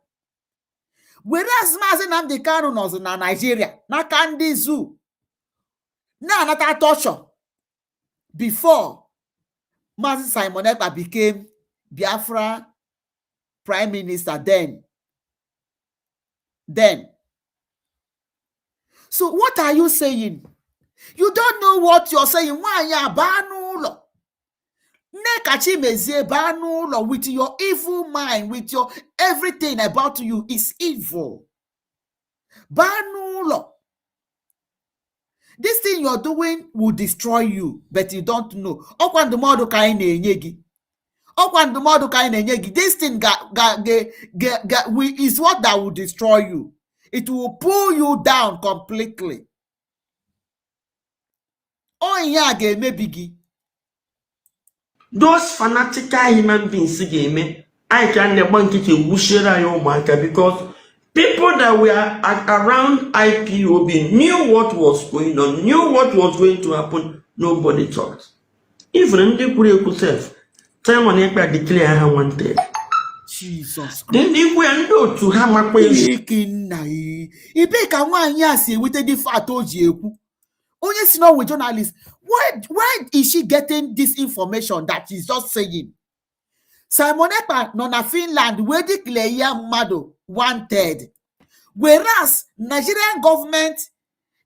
Whereas Mazi Nnamdi Kanu nọzụ na Nigeria n'aka ndị zoo na-anata torture before Mazi Simon Ekpa became Biafra prime minister then. So what are you saying? You don't know what you're saying. Why ya banulo? Nneka Chimezie banulo with your evil mind, with your everything about you is evil. Banulo. This thing you're doing will destroy you, but you don't know. This thing is what that will destroy you. It will pull you down completely. Oh yeah, maybe those fanatical human beings I can never get a wusher because people that were around IPOB knew what was going on, knew what was going to happen. Nobody talked. Even the Kureko self, time on Nneka declare her wanted. Jesus. Then they went to hammer question. Ibeka one yes with the fat oji. Only know with journalists. Why is she getting this information that she's just saying? Simon Ekpa nona Finland where declare Mado wanted. Whereas Nigerian government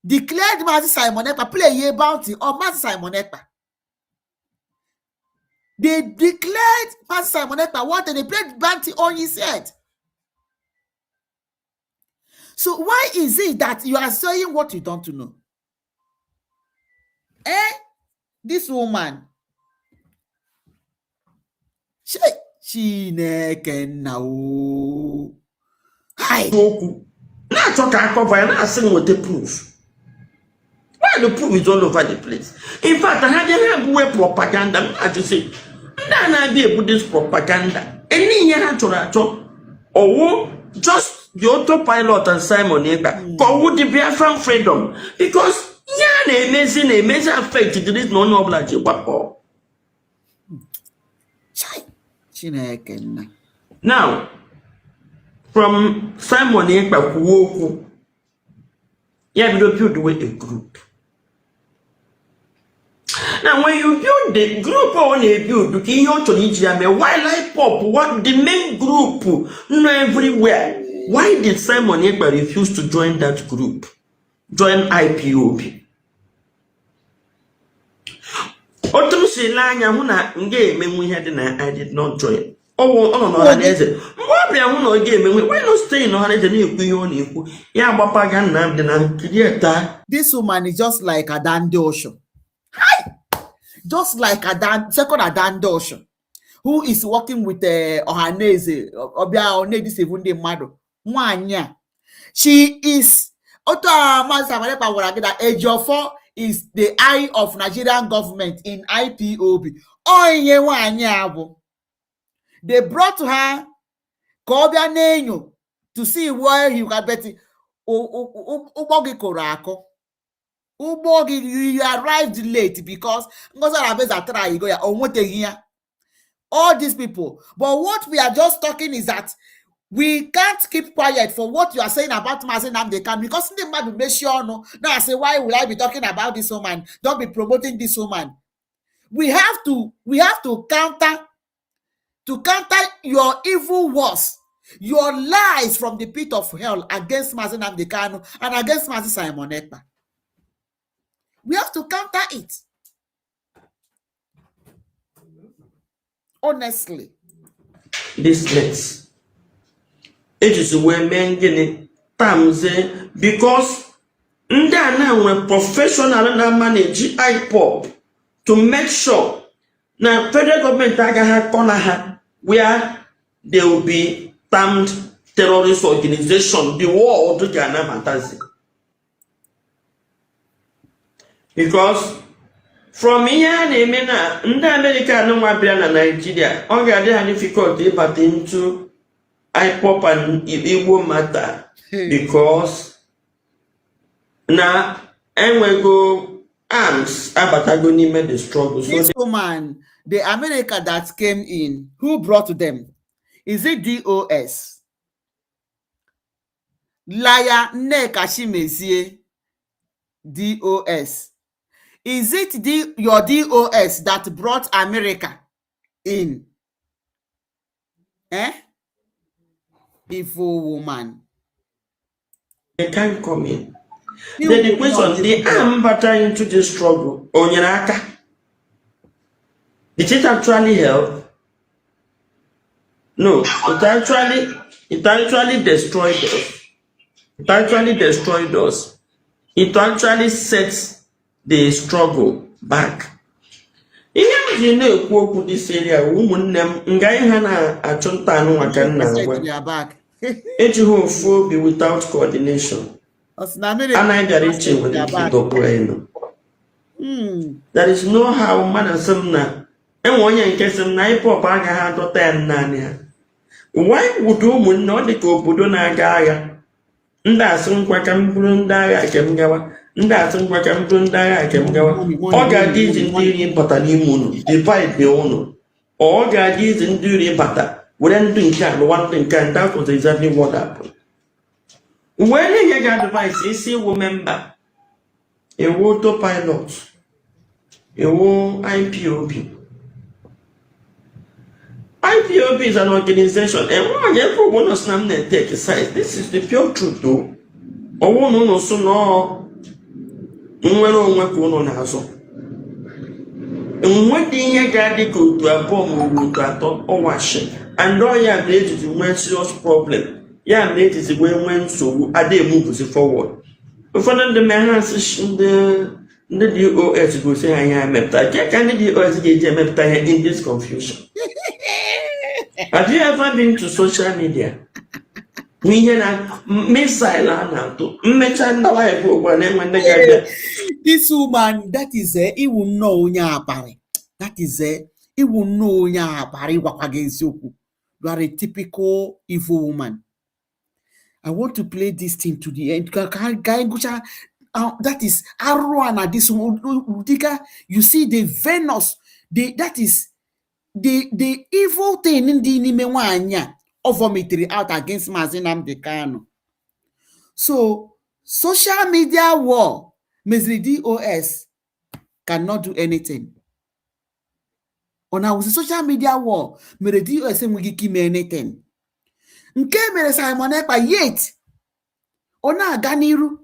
declared Mazi Simon Ekpa play a bounty or Mazi Simon Ekpa. They declared Mazi Simon Ekpa wanted, they played bounty on his head. So why is it that you are saying what you don't know? This woman, she can now. Hi. Now talk I cover and I sing with the proof. Why the proof is all over the place? In fact, I had web propaganda. I just say, then I be able this propaganda. Any year or just the autopilot and Simon Nneka. But would the Biafran freedom? Because amazing effect there is no oblige. Now, from Simon Nneka, you have to build a group. Now, when you build the group on a build, you have to wildlife pop, what the main group, no everywhere. Why did Simon Nneka refuse to join that group? Join IPOB. I did not join. Oh, no, why not stay in this woman is just like a dandosho. Hi! Just like a second Adandosho, who is working with Ohaneze, Obia Onedi Sevundi Mado. Mwanya. She is Ejiofor is the eye of Nigerian government in IPOB. They brought her Kobia Nenyo to see where he got better. Ubogi Korako. Ubogi, you arrived late because all these people. But what we are just talking is that we can't keep quiet for what you are saying about Mazi Nnamdi Kanu because the man will make sure no. Now I say, why will I be talking about this woman? Don't be promoting this woman. We have to counter your evil words, your lies from the pit of hell against Mazi Nnamdi Kanu and against Mazi Simon Ekpa. We have to counter it. Honestly. This next. It is where men get because we're professional and manage IPOB to make sure now federal government where there will be termed terrorist organization, the war to Ghana fantasy. Because from here, they mean America no more Nigeria. Already have difficulty but into IPOP and Igbo matter because now and we go arms abatago n'ime the struggle. So this woman, the America that came in, who brought them? Is it DOS? Liar Nneka Chimezie, DOS. Is it your DOS that brought America in? Evil woman. they can't come in. Then the question, the arm butter into the struggle, Onyinaka, did it actually help? No, it actually destroyed us. It actually destroyed us. It actually sets the struggle back. Ihe ji na-ekwu okwu this area, ụmụnne m nga ihe na-achụ nta anụ maka nna ngwa ejighị ofu obi without coordination. Anaghị gara iche nwere ike ịdọkpụ elu. There is no how mmadụ sị m na enwe onye nke sị m na hip-hop agaghị adọta ya naanị ha. Why would ụmụnne ọ dị ka obodo na-aga agha? Ndị asị ngwa ka m bụrụ ndị agha nke m gawa. Ndị asị ngwa ka m bụrụ ndị agha nke m gawa. Ọ ga-adị izi ndị iri bata n'ime unu, divide unu. Ọ ga-adị izi ndị iri bata were ndị nke a lụwa ndị nke a, that was exactly what happened. When you get advice, you see women member, a autopilot, a IPOB. IPOB is an organization, and one everyone knows now take a side. This is the pure truth, though. I want to know so no. And what the year got go to a bomb or washing, and all you have related to one serious problem. Yeah, ladies, when so I did move forward. Before the man has the DOS go say I am a can the DOS get in this confusion? Have you ever been to social media? We hear that missile to life when they get there. This woman, that is it will know Nyapari. That is it will know Nyapari work against you. You are a typical evil woman. I want to play this thing to the end. That is Aruana. This you see the Venus. That is the evil thing in the Nimewanya of vomitory out against Mazinam Dekano. So social media war, Mesri DOS cannot do anything. On our social media war, Mesri DOS will give me anything. Nke mere Simon Ekpa yet ona ganiru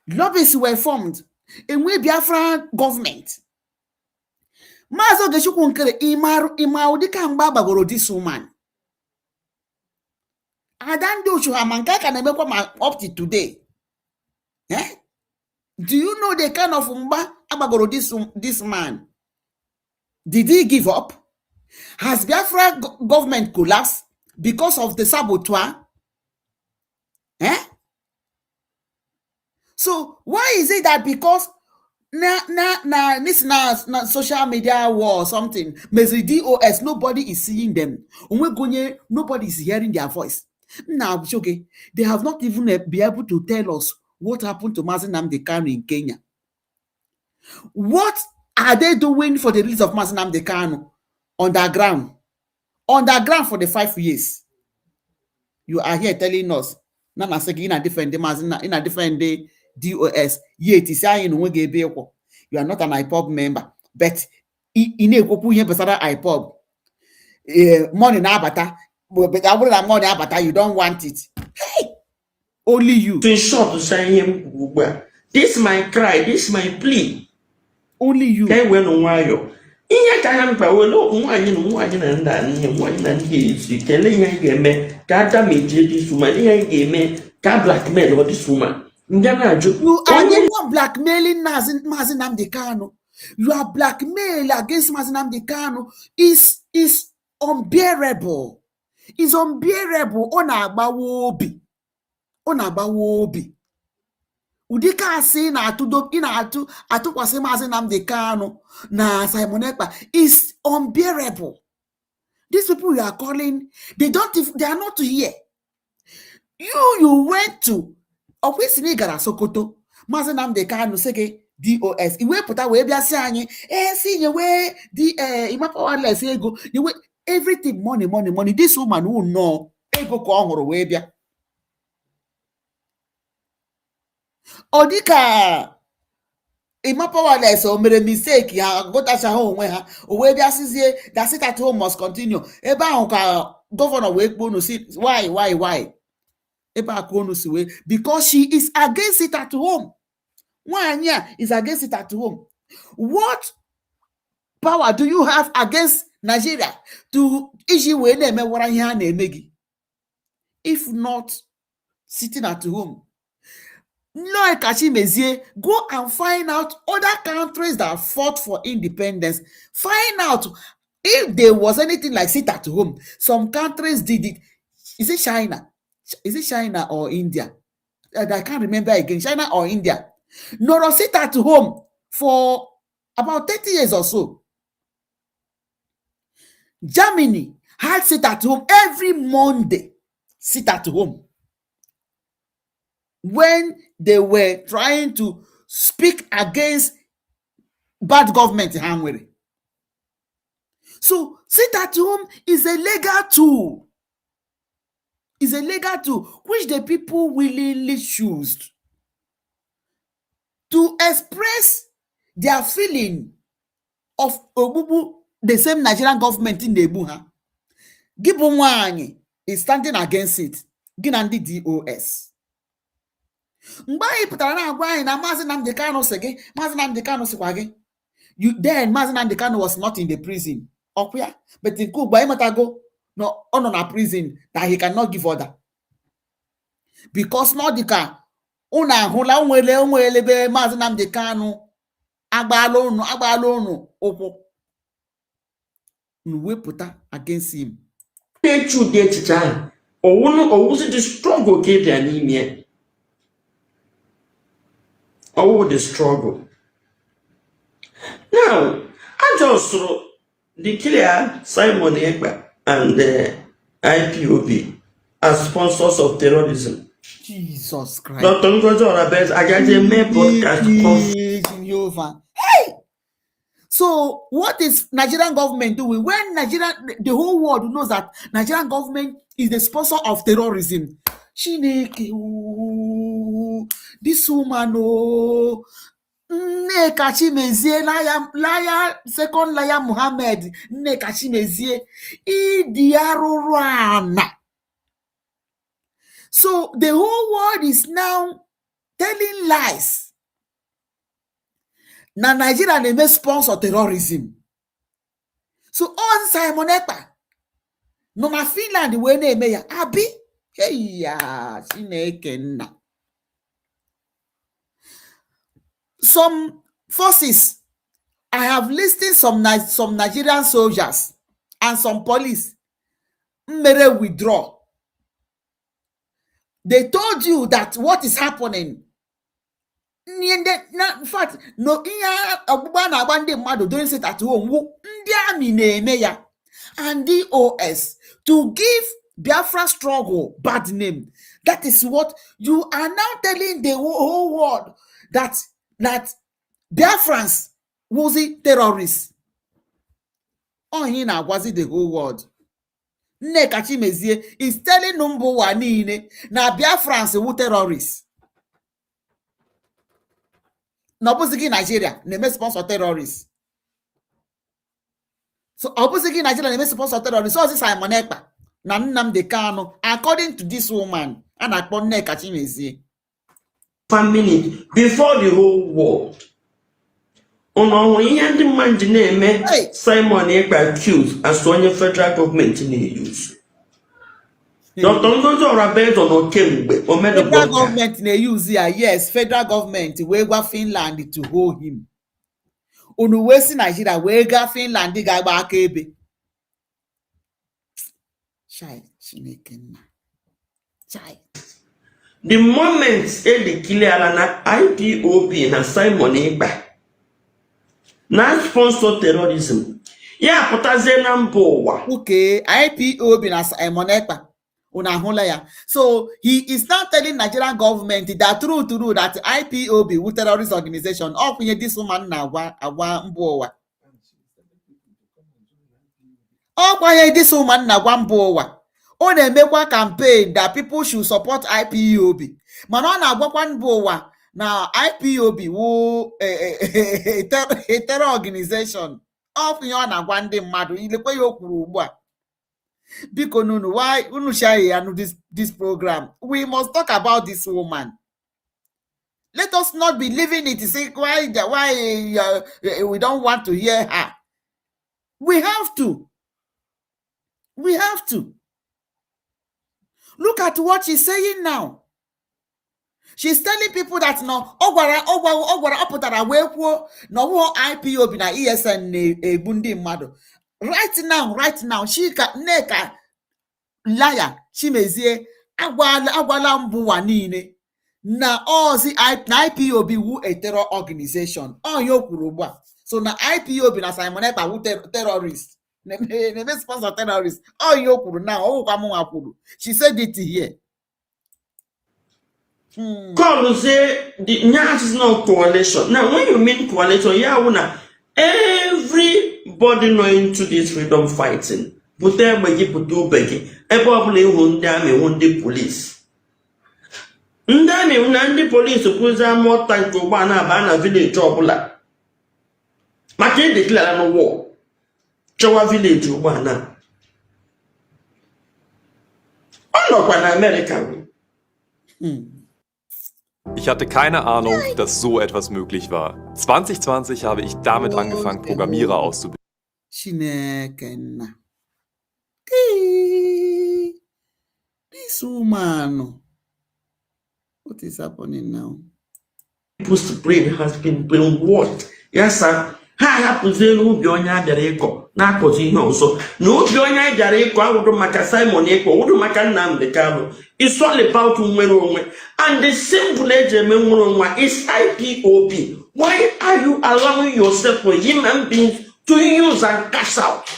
lobbies were formed and we Biafra government Mazo Geshukwu nkere imaru dika mgba gbagoro this woman adando chuhamanka can emekwa up to today. Do you know the kind of mgba agbagoro this man? Did he give up? Has Biafra government collapsed because of the saboteur? So why is it that because this social media war or something, Mesri DOS, nobody is seeing them. Nobody is hearing their voice. Now, okay, they have not even been able to tell us what happened to Mazi Nnamdi Kanu in Kenya. What are they doing for the release of Mazi Nnamdi Kanu underground for the 5 years? You are here telling us Nana Seki in a different day DOS. Yet is saying you are not an IPOB member, but in a copu here beside IPOB money na abata, but I wouldn't money abata, you don't want it. Hey, only you. In short, to say him, this my cry, this my plea. Only you. They went on wire. Ihe ka ha mpa welo nwaanyị na nda ihe nwaanyị na ndị ezi kele ihe ga-eme ka damage this woman, ihe ga-eme ka blackmail or this woman. You are not blackmailing Mazi Nnamdi Kanu. You are blackmail against Mazi Nnamdi Kanu is unbearable. It's unbearable. Onagbawobi. Udika say na atukwase Mazi Nnamdi Kanu na Simon Ekpa is unbearable. These people you are calling, they are not here. You went to Okwesini gara Sokoto. Mazi Nnamdi Kanu sege DOS iwepụta wee bịa sị anyị si nyewe ịmapawales ego nyewe everything money. This woman will know ego ka ọ hụrụ wee bịa. Ọ dịka ịmapawales o mere mistake ha gotachaha onwe ha o wee bịa sizie that sit at home must continue. Ebe ahụ ka gọvanọ wee kpọọ unu si why ebe a ka unu si wee because she is against it at home. Nwaanyị a is against it at home. What power do you have against Nigeria to iji wee na-emewara ihe ha na-eme gị if not sitting at home? Nneka Chimezie, go and find out other countries that fought for independence. Find out if there was anything like sit at home. Some countries did it. Is it China? Is it China or India? I can't remember again. China or India. Nor sit at home for about 30 years or so. Germany had sit at home every Monday. Sit at home. When they were trying to speak against bad government in Hungary. So sit at home is a legal tool. Is a legal tool which the people willingly choose to express their feeling of Obubu, the same Nigerian government in the Buha. Gibonwani is standing against it. Ginandi DOS. Mgbe pụtara na agwa anyị na Mazi Nnamdi Kanu si gị, Mazi Nnamdi Kanu sikwa gị. Then Mazi Nnamdi Kanu was not in the prison. Okwa, but in Kuba imatago no ono na prison that he cannot give order. Because no dika una hula onwele be Mazi Nnamdi Kanu agbala onu okwu. We put against him. They should get it done. Or was it the struggle gave the anemia? Or the struggle? Now, I just saw the killer Simon Ekpa and the IPOB as sponsors of terrorism. Jesus Christ. Dr. I got a mail broadcast. Hey! So what is Nigerian government doing when the whole world knows that Nigerian government is the sponsor of terrorism? Chineke, this woman, Nneka Chimezie, liar, second liar Muhammad, Nneka Chimezie, Idiaruana. So the whole world is now telling lies. Na Nigeria may sponsor terrorism. So all Simon Ekpa, no na Finland we name ya abi, hey ya, Chineke nna. Some forces, I have listed some Nigerian soldiers and some police may withdraw. They told you that what is happening. In fact, no don't sit at home. And DOS to give Biafra struggle bad name. That is what you are now telling the whole world that Biafrans was it terrorists. Oh, was it the whole world? Nneka Chimezie is telling number one na Biafrans were terrorists. Opposite Nigeria, they may sponsor terrorists. So opposite Nigeria, they may sponsor terrorists. So this Simon Ekpa, na Nnamdi Kanu, according to this woman, and upon Nneka Chimezie. 1 minute before the whole world. Hey. Simon Ekpa accused as one federal government in the use. Federal government in the use here, yes, federal government we go Finland to hold him. Unu wesi Nigeria we go Finland ga gba akebe. Chai, Chineke nna. Chai. The moment the killer na IPOB na Simon Ekpa na sponsor terrorism. Yeah, putaze na mbowa. Okay, IPOB na Simon Ekpa. So he is now telling Nigerian government that true that IPOB with terrorist organization. This woman this woman ọ na-emekwa campaign that people should support IPOB. Mana ọ na-agwakwa mba ụwa na IPOB wu a terror organization. Ọ na-agwa ndị mmadụ ilekwe ya okwuru ugbu a. Biko nunu, why unu share this program? We must talk about this woman. Let us not be leaving it to say why we don't want to hear her. We have to. Look at what she's saying now. She's telling people that no, Ogwara oputara we kwuo no IPOB na ESN ebundi mmadụ. Right now, Nneka liar, Chimezie agwala mbuwa niile na ozi na IPOB wu a terror organization. Yo kwuru ugbu a. So na IPOB na Simon Ekpa wu terrorist. Neme sponsor terrorist. Yo kwuru now. She said it here. Call say the Nyas is not coalition. Now, when you mean coalition, everybody know into this freedom fighting. Put them begi, put two begi. Everybody who the police. The police put more time to ban village job. Makin declare no war. Chowa village ubana. Oh no, America. Ich hatte keine Ahnung, dass so etwas möglich war. 2020 habe ich damit angefangen, Programmierer auszubilden. This woman. What is happening now? People's brain has been brainwashed. Yes, sir. Ha happens in Ubionya Dereko, Nakoti also. No Ubionya Dereko, I would make Simon Eko, would make Nneka. It's all about women. And the simple legend is IPOB. Why are you allowing yourself for human beings to use and cash out?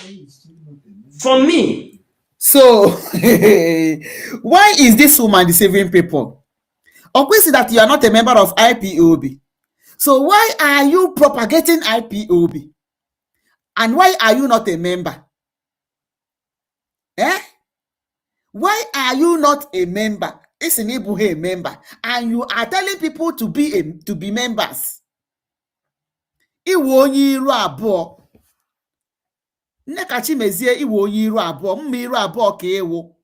For me. So, why is this woman deceiving people? Or we see that you are not a member of IPOB. So why are you propagating IPOB? And why are you not a member? Why are you not a member? It's an a member. And you are telling people to be members. Iwo onye iru abụọ. Nneka Chimezie iwo onye iru abụọ. Mma iru abụọ ka ewo.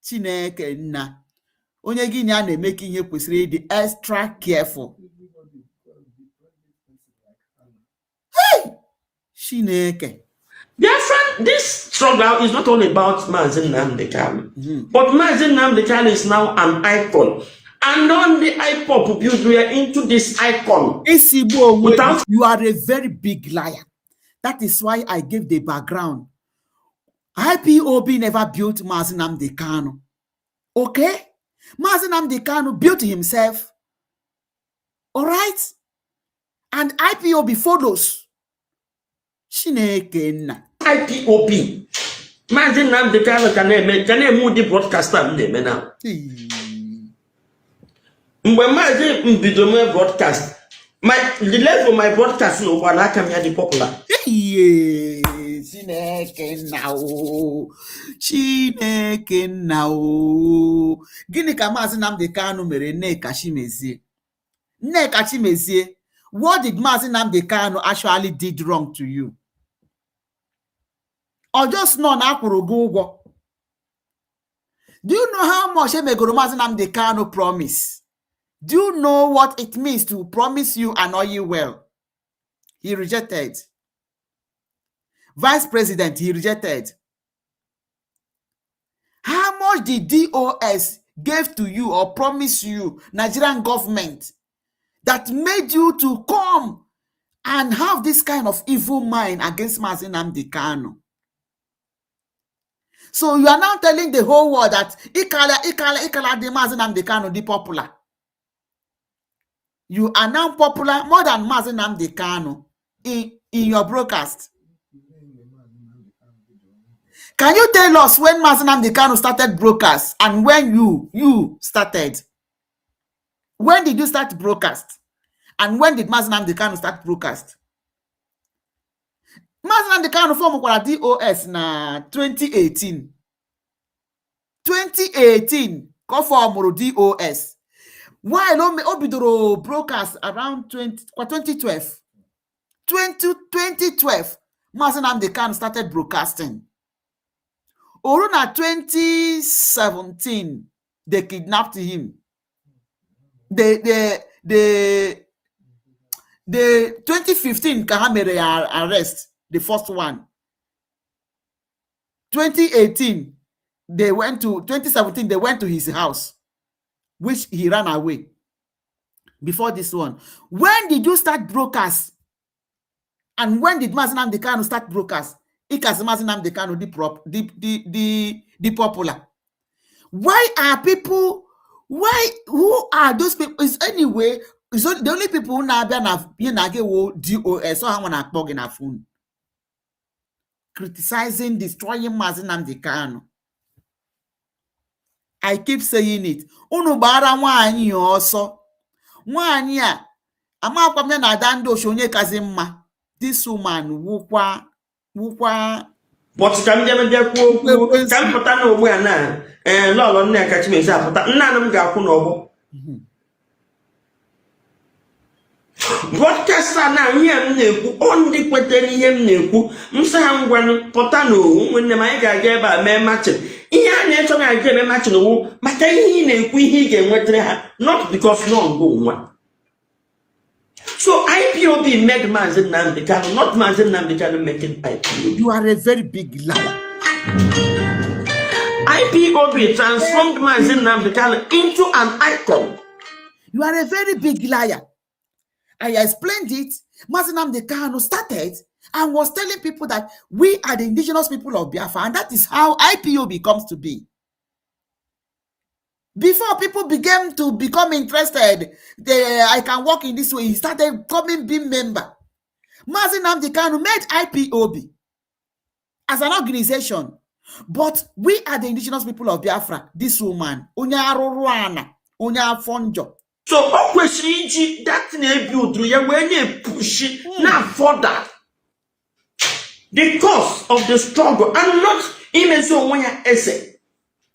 Chineke nna. Onye gị nya na-emeke ihe kwesịrị ịdị extra careful. Hey! Chineke. Dear friend, this struggle is not only about Mazi Nneka, but Mazi Nneka is now an icon. And on the IPOP, we are into this icon. Without you are a very big liar. That is why I gave the background. IPOB never built Mazi Nneka. Okay? Mazi Nneka built himself. All right? And IPOB follows. Chineke nna. IPOB. Mazi Nneka can move the broadcaster now. When Mazi Mbidome broadcast, the level of my broadcast no one I can be popular. Chineke now. Gini ka Mazi Nneka mere Nneka Chimezie. Nneka Chimezie, what did Mazi Nneka actually did wrong to you? Or just no na akwụrụ gị ụgwọ? Do you know how much emegoro Mazi Nneka promise? Do you know what it means to promise you and know you well? He rejected. Vice President, he rejected. How much did DOS give to you or promise you, Nigerian government, that made you to come and have this kind of evil mind against Mazi Nneka? So you are now telling the whole world that Ikala the Mazi Nneka the popular. You are now popular more than Mazi Nneka in your broadcast. Can you tell us when Mazi Nnamdi Kanu started broadcast and when you started? When did you start broadcast? And when did Mazi Nnamdi Kanu start broadcast? Mazi Nnamdi Kanu form kwa DOS na 2018. 2018 ko form DOS. While obidoro broadcast around 2012. 2012, Mazi Nnamdi Kanu started broadcasting. Oruna 2017, they kidnapped him. The 2015 Kahamere arrest, the first one. 2018, 2017, they went to his house, which he ran away. Before this one, when did you start broadcast? And when did Mazi Nnamdi Kanu start broadcast? Because Mazi Nnamdi Kanu the popular. Why are people? Who are those people? Is anyway? Is the only people who now DOS or how wanna plug in a phone, criticizing, destroying Mazi Nnamdi Kanu. I keep saying it. Unu bara nwanyi also. Nwanyi a ama kwa na dando shonye kazimma. This woman wukwa but kam je media ku kam pota na ogbu ana Lolo Nneka Chimezie apụta nna m ga-akwụ n'ọgbọ broadcaster na ihe m na-ekwu ndị kwetere ihe m na-ekwu m sị ha ngwanụ pụta na nwanne m anyị ga-aga ebe a mee matching ihe a na-eche na aga eme matching owu maka ihe ị na-ekwu ihe ị ga-enwetara ha not because no ngo nwa. So IPOB made Mazi Nnamdi Kanu, not Mazi Nnamdi Kanu making IPOB. You are a very big liar. IPOB transformed Mazi Nnamdi Kanu into an icon. You are a very big liar. I explained it. Mazi Nnamdi Kanu started and was telling people that we are the indigenous people of Biafra, and that is how IPOB comes to be. Before people began to become interested, I can work in this way. He started coming being member. Mazi Nnamdi Kanu made IPOB as an organization, but we are the indigenous people of Biafra. This woman, Onya Aruruana, Onya Fonjo. So, Okwesiji, that build when you push now further the cause of the struggle and not even so when you essay.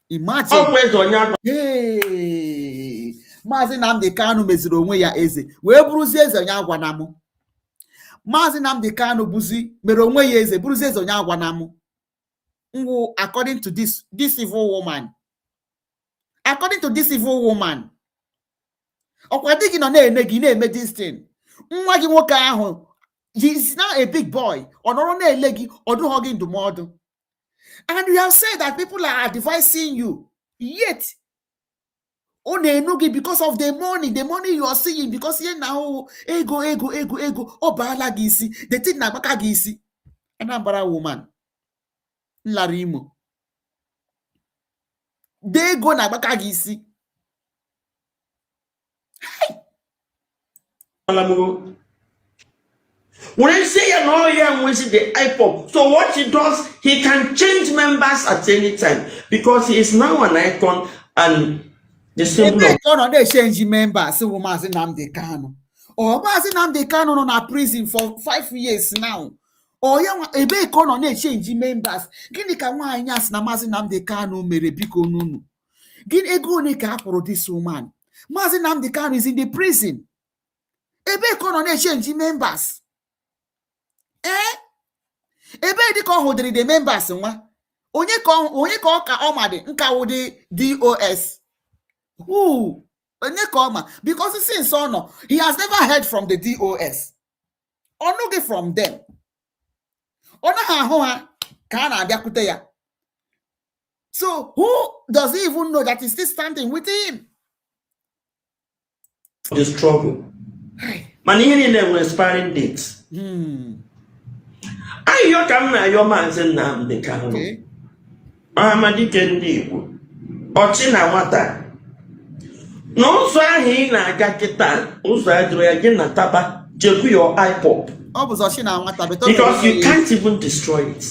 Imagine. Hey, Mazi Nnamdi Kanu meziri onwe ya eze. Wee buruzie eze onye agwa na mụ. Mazi Nnamdi Kanu buzi mere onwe ya eze buruzie eze onye agwa na mụ. Ngwu, according to this evil woman. According to this evil woman. Ọkwa dị gị nọ na-ene gị na-eme this thing. Nwa gị nwoke ahụ, he is now a big boy. Ọ nọrọ na-ele gị, ọ dụghọ gị ndụmọdụ. And you have said that people are advising you. Yet, because of the money you are seeing, because here now, ego, obala gisi, the thing na baka gisi. Anambra woman, Larimo. They go na baka gisi. When I say an OEM with the IPOP, so what he does, he can change members at any time because he is now an icon and the symbol of... They change members, so Mazi Nnamdi Kanu. Or Mazi Nnamdi Kanu on a prison for 5 years now. Or ebe kono ne change members. Gini ka nwa anyas na Mazi Nnamdi Kanu mere biko nunu. Gini ego ne ka aporo this woman. Mazi Nnamdi Kanu is in the prison. Ebe kono ne change members. Ebe di ko hodri the members nwa. Onye ko ka omade nka wodi DOS. Who? Onye ko ma because since no, he has never heard from the DOS. Or no get from them. Ona ha ho ha ka na abiakute ya. So who does he even know that he's still standing with him? The struggle. Man, here in expiring dates. Ayo kam na yo Mazi Nnamdi Kanu. Amadi kendi Igbo. Ochi na nwata. No so ahi na aga kita, uzo adro ya gị na taba, jeku your iPop. Ọ bụ ochi na nwata because you can't even destroy it.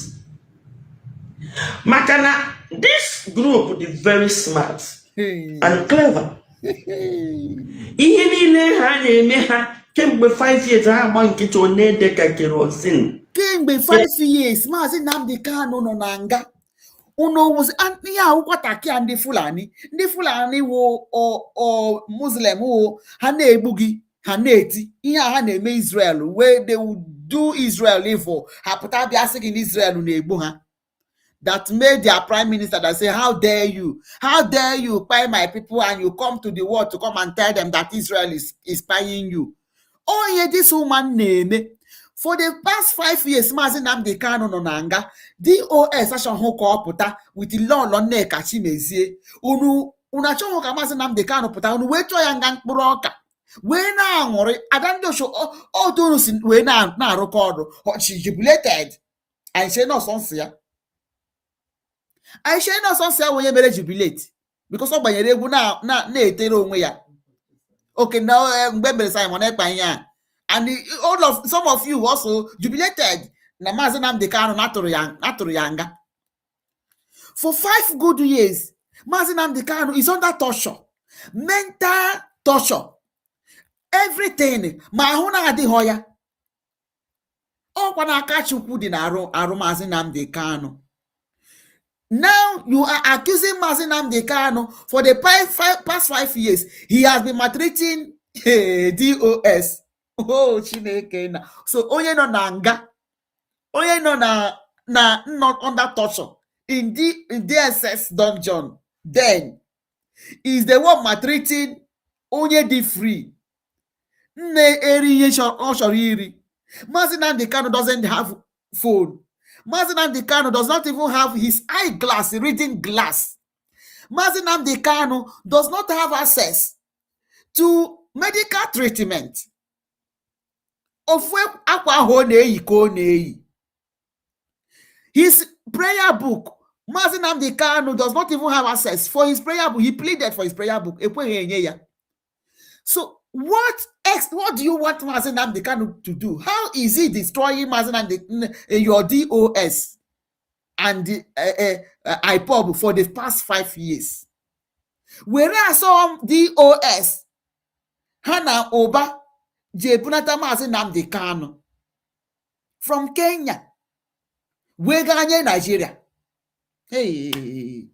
Makana, this group is very smart and clever. Ihe niile ha na-eme ha kemgbe 5 years ha agba nkịtị Nneka kerosene. Kemgbe 5 years, Maazị Nnamdi Kanu nọ na nga. Uno was ihe akwụkwọ taki ndị Fulani. Ndị Fulani wo o Muslim wo ha na-egbu gị, ha na-eti. Ihe ha na-eme Israel, where they would do Israel evil. Ha pụta bịa sị gị na Israel na-egbu ha. That made their prime minister that say, how dare you spy my people, and you come to the world to come and tell them that Israel is spying you. Oh yeah, this woman name. For the past 5 years, Maazị Nnamdi Kanu nọ na nga. DOS achọghị ka ọ pụta with Lolo Nneka Chimezie. Unu achọghị ka Maazị Nnamdi Kanu pụta, unu wee chọọ ya nga mkpụrụ ọka. Wee na-aṅụrị, ada ndị osho ọdụrụ si wee na-arụkọ ọrụ. She jubilated. I say no sọnsị ya. I share no songs when you mere jubilate because ọ gbanyere egwu na-etere onwe ya. Okay, now mgbe Simon Ekpa ya, and some of you also jubilated na Maazị Nnamdi Kanu natụrụ ya nga. For 5 good years, Maazị Nnamdi Kanu is under torture, mental torture, everything. Ma ahụ na-adịghị ya. Ọkwa n'aka Chukwu dị na arụ Maazị Nnamdi Kanu. Now you are accusing Maazị Nnamdi Kanu for the past 5 years. He has been maltreating DOS. Oh, Chineke na. So onye nọ na nga, onye nọ not under torture in DSS dungeon, then is the one maltreating onye dị free. Nne eri ihe ọ chọrọ iri. Maazị Nnamdi Kanu doesn't have phone. Maazị Nnamdi Kanu does not even have his eyeglass, reading glass. Maazị Nnamdi Kanu does not have access to medical treatment. Ofwe akwa ho na-eyi ka ọ na-eyi. His prayer book, Maazị Nnamdi Kanu does not even have access for his prayer book. He pleaded for his prayer book. Ekweghị enye ya. So what do you want Maazị Nnamdi Kanu to do? How is he destroying Maazị Nnamdi, your DOS and IPOB for the past 5 years? Whereas some DOS, Hana Oba, Jebunata Maazị Nnamdi Kanu from Kenya, Weganye Nigeria. Hey,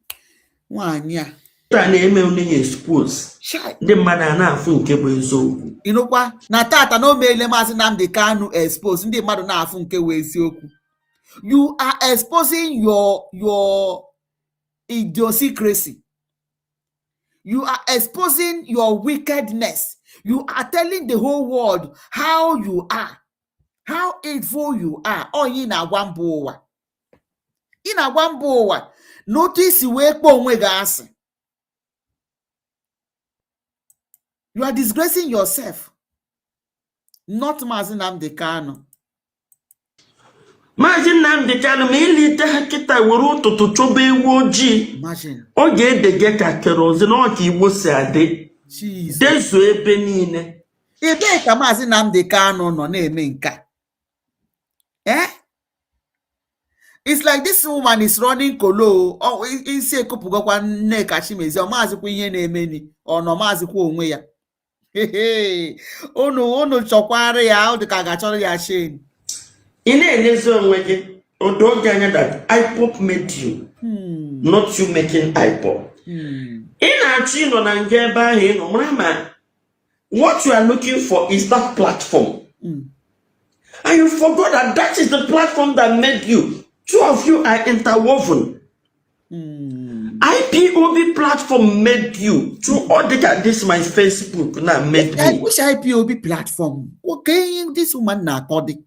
Wanya. Na-eme onye expose ndị mmadụ na-afụ nke bụ eziokwu. Inokwa na tata na o meele Maazị Nnamdi Kanu expose ndị mmadụ na-afụ nke bụ eziokwu. You are exposing your idiosyncrasy. You are exposing your wickedness. You are telling the whole world how you are, how evil you are. Oh, in a wambowa. In a wambowa. Notice where onwe ga-asị. You are disgracing yourself, not Maazị Nnamdi Kanu. Maazị Nnamdi Kanu ma ilite ha kịta were ụtụtụ chọba ewu ojii. Ọ ga-edege ka kerozin ọ ka Igbo si adị. Dezuo ebe niile. Ebee ka Maazị Nnamdi Kanu nọ na-eme nka? It's like this woman is running kolo. Oh, isi ekopugokwa Nneka Chimezie. Ọ maazịkwa ihe na-emeni. Ọ nọ maazịkwa onwe ya. Unu chọkwara ya, ọ dị ka ga-achọrọ ya shame. Ị na-enezi onwe gị odo oge anya that IPOB made you, not you making IPOB. Ị na-achọ ịnọ na nga ebe ahụ ị nọ mara ma what you are looking for is that platform. And you forgot that is the platform that made you. Two of you are interwoven. IPOB platform made you. To audit this my Facebook now made me. Which IPOB platform? Okay, this woman na akodi.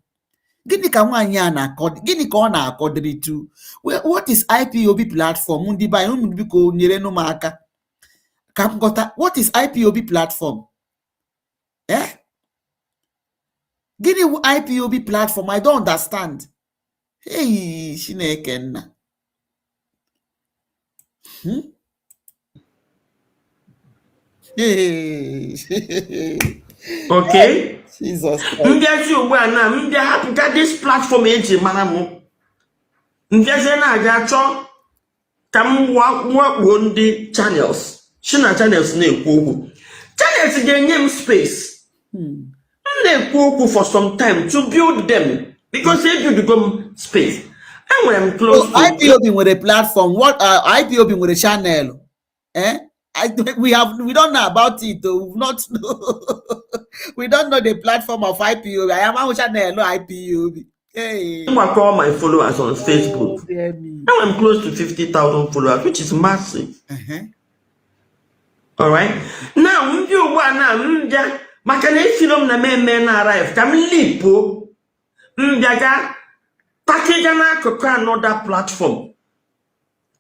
Gini ka nwanyị a na akodi. Gini ka ọ na akodiri to? What is IPOB platform? Ndi ba unu biko nyere no maka. Ka ngota. What is IPOB platform? Gini IPOB platform? I don't understand. Hey, Chineke nna. Okay. Jesus. This platform eji mara mu. Mfiase na aga chọ kam wakwo ndị channels. Shina channels na-ekwu okwu. Channels ga-enye m space. Na-ekwu okwu for some time to build them because they build them space. And when I'm close to IPOB with a platform, what IPOB with a channel? We don't know about it though. We don't know the platform of IPOB. I am on channel, no IPOB. Hey. I call my followers on Facebook. Now I'm close to 50,000 followers, which is massive. All right. Now, you want to makana film na MNK na arrive. Come lipo. Mjaga package na koka another platform.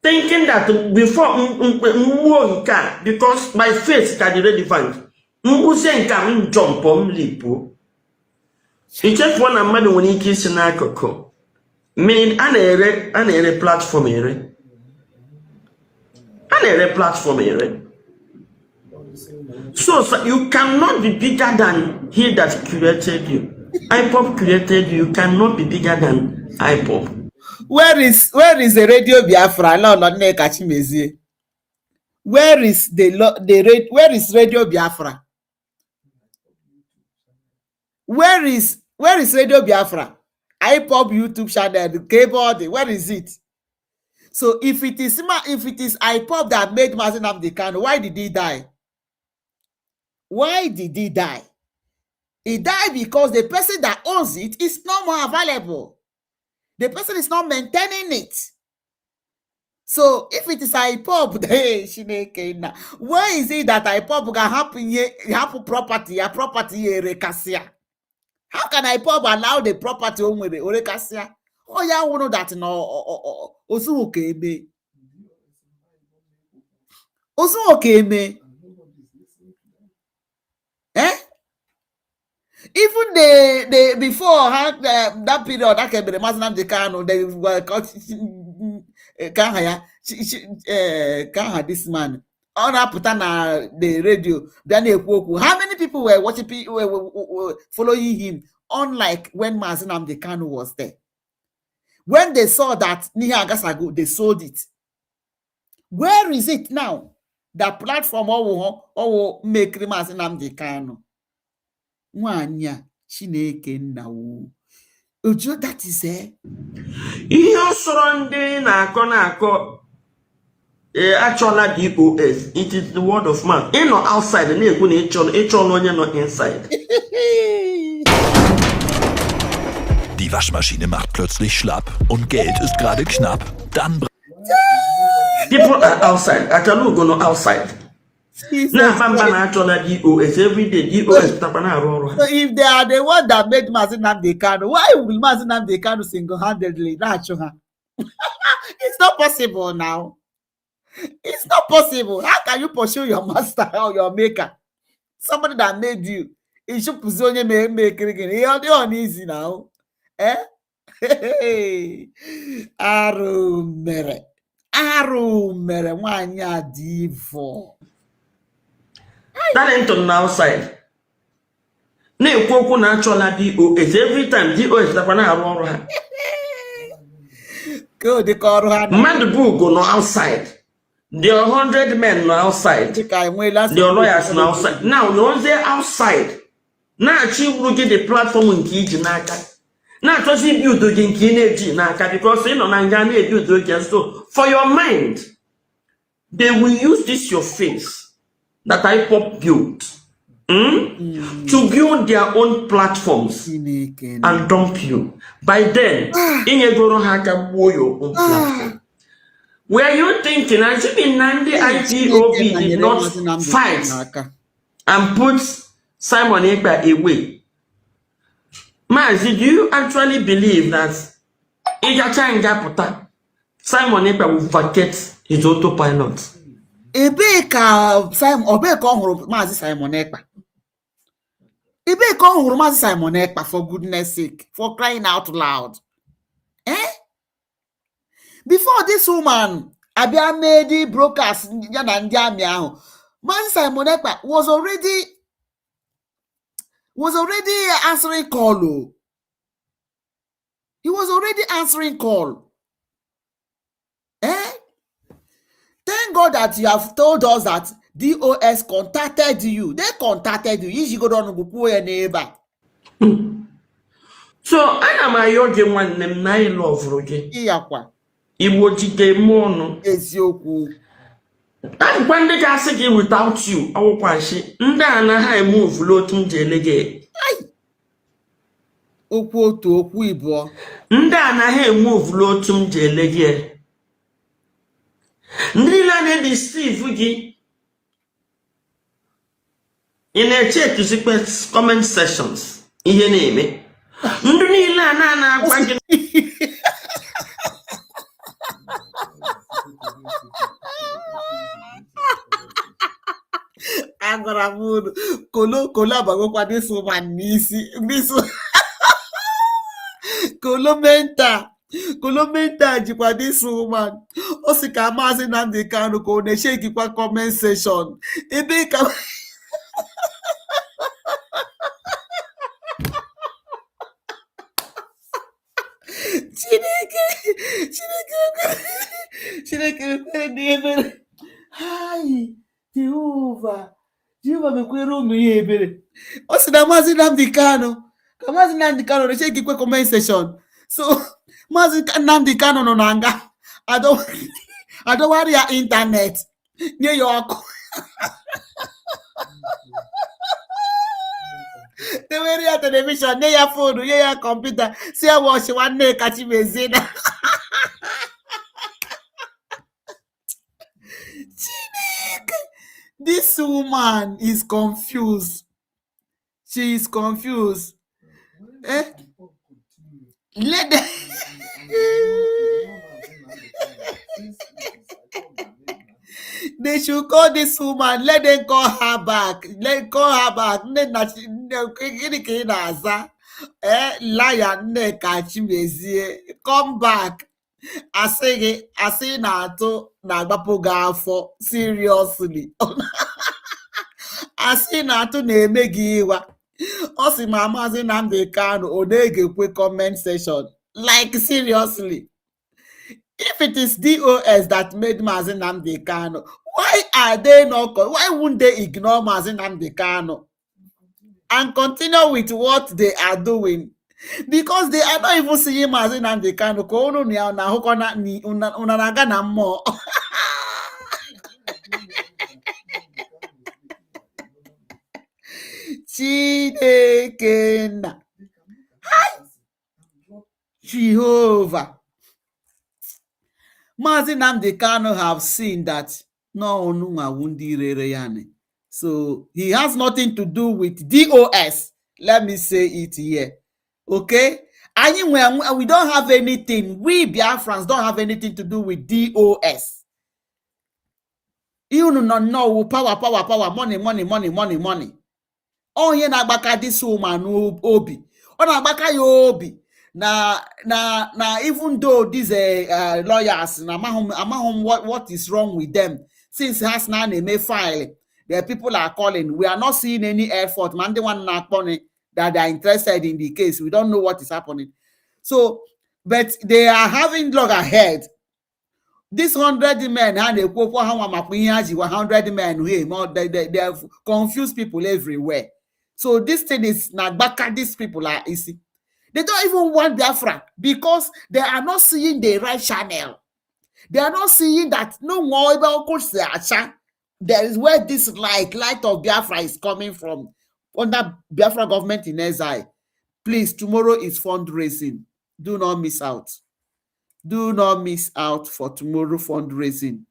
Thinking that before nka because my face can be relevant. Muse nka jump on lipo. It's just one amadi when he kiss na koko. Mean an platform ere. An platform ere. So you cannot be bigger than he that created you. IPOP created you. You cannot be bigger than IPOP. Where is the radio Biafra? No, Nneka Chimezie. Where is where is radio Biafra? Where is radio Biafra? IPOP YouTube channel, the keyboard. Where is it? So if it is IPOP that made Mazi Nnamdi Kanu, why did he die? Why did he die? He died because the person that owns it is no more available. The person is not maintaining it. So if it is IPOP, hey, why is it that IPOP can happen property, a property rekasia? How can IPOP allow the property on with the rekasia? Oh yeah, we know that no. Osu okeme. Osu okeme. Even the before that period that can be the Mazi Nnamdi Kanu, they were can't this man on up the radio. How many people were watching were following him? Unlike when Mazi Nnamdi Kanu was there. When they saw that Niha Agasago, they sold it. Where is it now? The platform or make Mazi Nnamdi Kanu. Nwanya Chineke nna wo. Ojo, that is Ihe soro ndị na-akọ actually DOS. It is the word of mouth. You know outside the na-ekwu na ịchọ onye nọ inside. Die Waschmaschine macht plötzlich schlapp und Geld ist gerade knapp. Dann people are outside. Actually, go no outside. Now, DOS every day. DOS so if they are the one that made Mazi Nnamdi Kanu, why will Mazi Nnamdi Kanu single-handedly? It's not possible now. It's not possible. How can you pursue your master or your maker? Somebody that made you. It should pursue you make again. You're uneasy now. Aru mere wanya divo. That ain't on outside. Na-ekwu okwu na achọla DOS every time DOS takwa na-arụ ọrụ ha. Mmadụ bụ ugo nọ outside. There are 100 men no outside. There are lawyers no outside. Now, no they're outside. Now, she will get the platform in Kiji Naka. Now, to see you doing Kiji Naka because you know Nangani build again. So, for your mind, they will use this your face that IPOP built to build their own platforms and dump you. By then, in a go haka your own platform. Were you thinking, I should be Nandi IPOB did not fight and put Simon Ekpa away? Mazi, do you actually believe that Simon Ekpa will vacate his autopilot? Simon Ekpa, for goodness sake, for crying out loud. Before this woman, Abia made brokers, Mazi Simon Ekpa was already answering call. He was already answering call. Thank God that you have told us that DOS contacted you. They contacted you. You should go down to your neighbor. So I am a yogi one name nine love roge. Iyakwa. Igbo jike mono. Eziokwu. And when they can say without you, I will kwashi. Nda na ha move lotum jelege. Okwu otu okwu ibo. Nda na ha move lotum jelege. Ndila ne deceive gi. In a check to sequence comment sessions. Ihe na-eme. Ndụ niile a na-agwa gị agwara m unu kolo agbagokwa this woman n'isi kolomenta jikwa this woman o si ka Maazị Nnamdi Kanu ka ọ na-eshekikwa comment section ebe ka Chineke ebere. Hai, Jehova mekwere ụmụ ya ebere. O si na Maazị Nnamdi Kanu, ka Maazị Nnamdi Kanu na-echekikwe comment section. So, Maazị Nnamdi Kanu nọ na nga. Adọwarị ya internet. Nye ya ọkụ. Dewere ya television, nye ya phone, nye ya computer. Si ya watch Nneka Chimezie na. This woman is confused. She is confused. Let them they should call this woman. Let them call her back. Liar Nneka Chimezie. Come back. I say na atụ na-agbapụ gị afọ. Seriously. Asị na atụ na-eme gị ịwa. Ọ sị ma Maazị Nnamdi Kanu ọ na-egekwe comment section. Like seriously. If it is DOS that made Maazị Nnamdi Kanu, why wouldn't they ignore Maazị Nnamdi Kanu and continue with what they are doing? Because they are not even seeing Maazị Nnamdi Kanu ka unu na ahụkọ na na-aga na mmụọ. Chineke na Jehovah. Maazị Nnamdi Kanu have seen that no onunga wundi rere yani. So he has nothing to do with DOS. Let me say it here. Okay? We don't have anything. We Biafrans don't have anything to do with DOS. You know, power, money. Oh, here na-agbaka this woman obi. Oh, na-agbaka ya obi. Na even though these lawyers, amahum what is wrong with them, since has now a file, the people are calling. We are not seeing any effort. Man, the one that they are interested in the case. We don't know what is happening. So, but they are having loggerhead. This 100 men, and they 100 men, they have confused people everywhere. So this thing is Nagbaka, these people are easy. They don't even want Biafra because they are not seeing the right channel. They are not seeing that no more about there is where this light of Biafra is coming from. Under Biafra government in exile. Please, tomorrow is fundraising. Do not miss out. Do not miss out for tomorrow fundraising.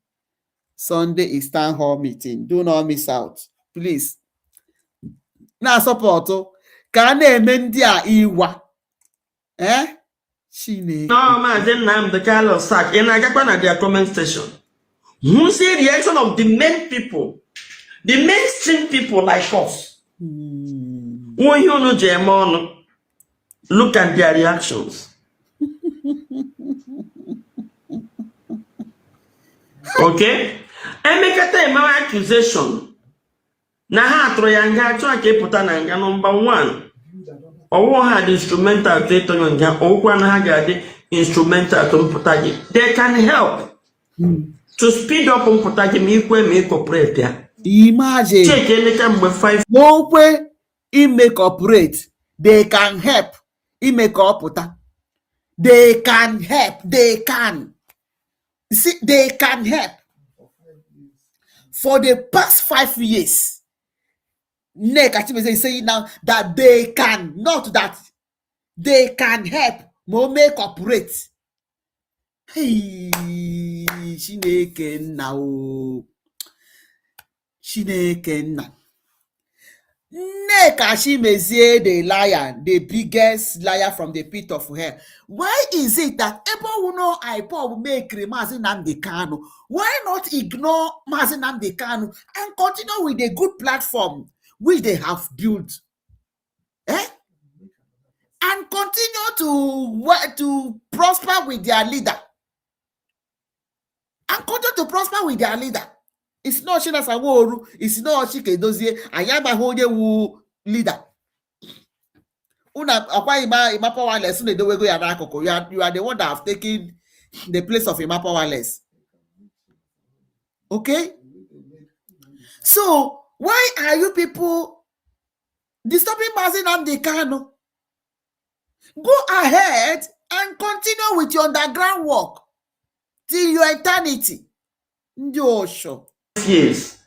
Sunday is town hall meeting. Do not miss out. Please. Now support. Can they mend iwa? Chineke. No, man, then I'm the kind of sack. And I got one at their comment station. Who see the reaction of the main people, the mainstream people like us? When you know German, look at their reactions. Okay? I make a time accusation. Na troyanga to ake puta na nga number 1. Owo had instrumental to nga okwa na ga de instrumental to puta. They can help. to speed up mpụta gị ma ikwe ma ịkọpụrete ya. Imagine. Check Nneka mgbe 5. Mokwe imekọpụrate. They can help. Imekọpụta. They can help. They can. See, they can help. For the past 5 years, Nneka Chimezie is saying now that they can, not that they can help. Mo make operate. Hey, Chineke nna o. Chineke nna. Nneka Chimezie, the liar, the biggest liar from the pit of hell. Why is it that people who know IPOB make Mazi Nnamdi Kanu? Why not ignore Mazi Nnamdi Kanu and continue with the good platform which they have built? And continue to prosper with their leader. And continue to prosper with their leader. It's not Shina Saworu, it's not Chike Dozie, Ayama Hoye leader. Una Ima Powerless, you are the one that have taken the place of Ima Powerless. Okay? So, why are you people disturbing Mazi Nnamdi Kanu? Go ahead and continue with your underground work till your eternity. Ndiosho. Yes.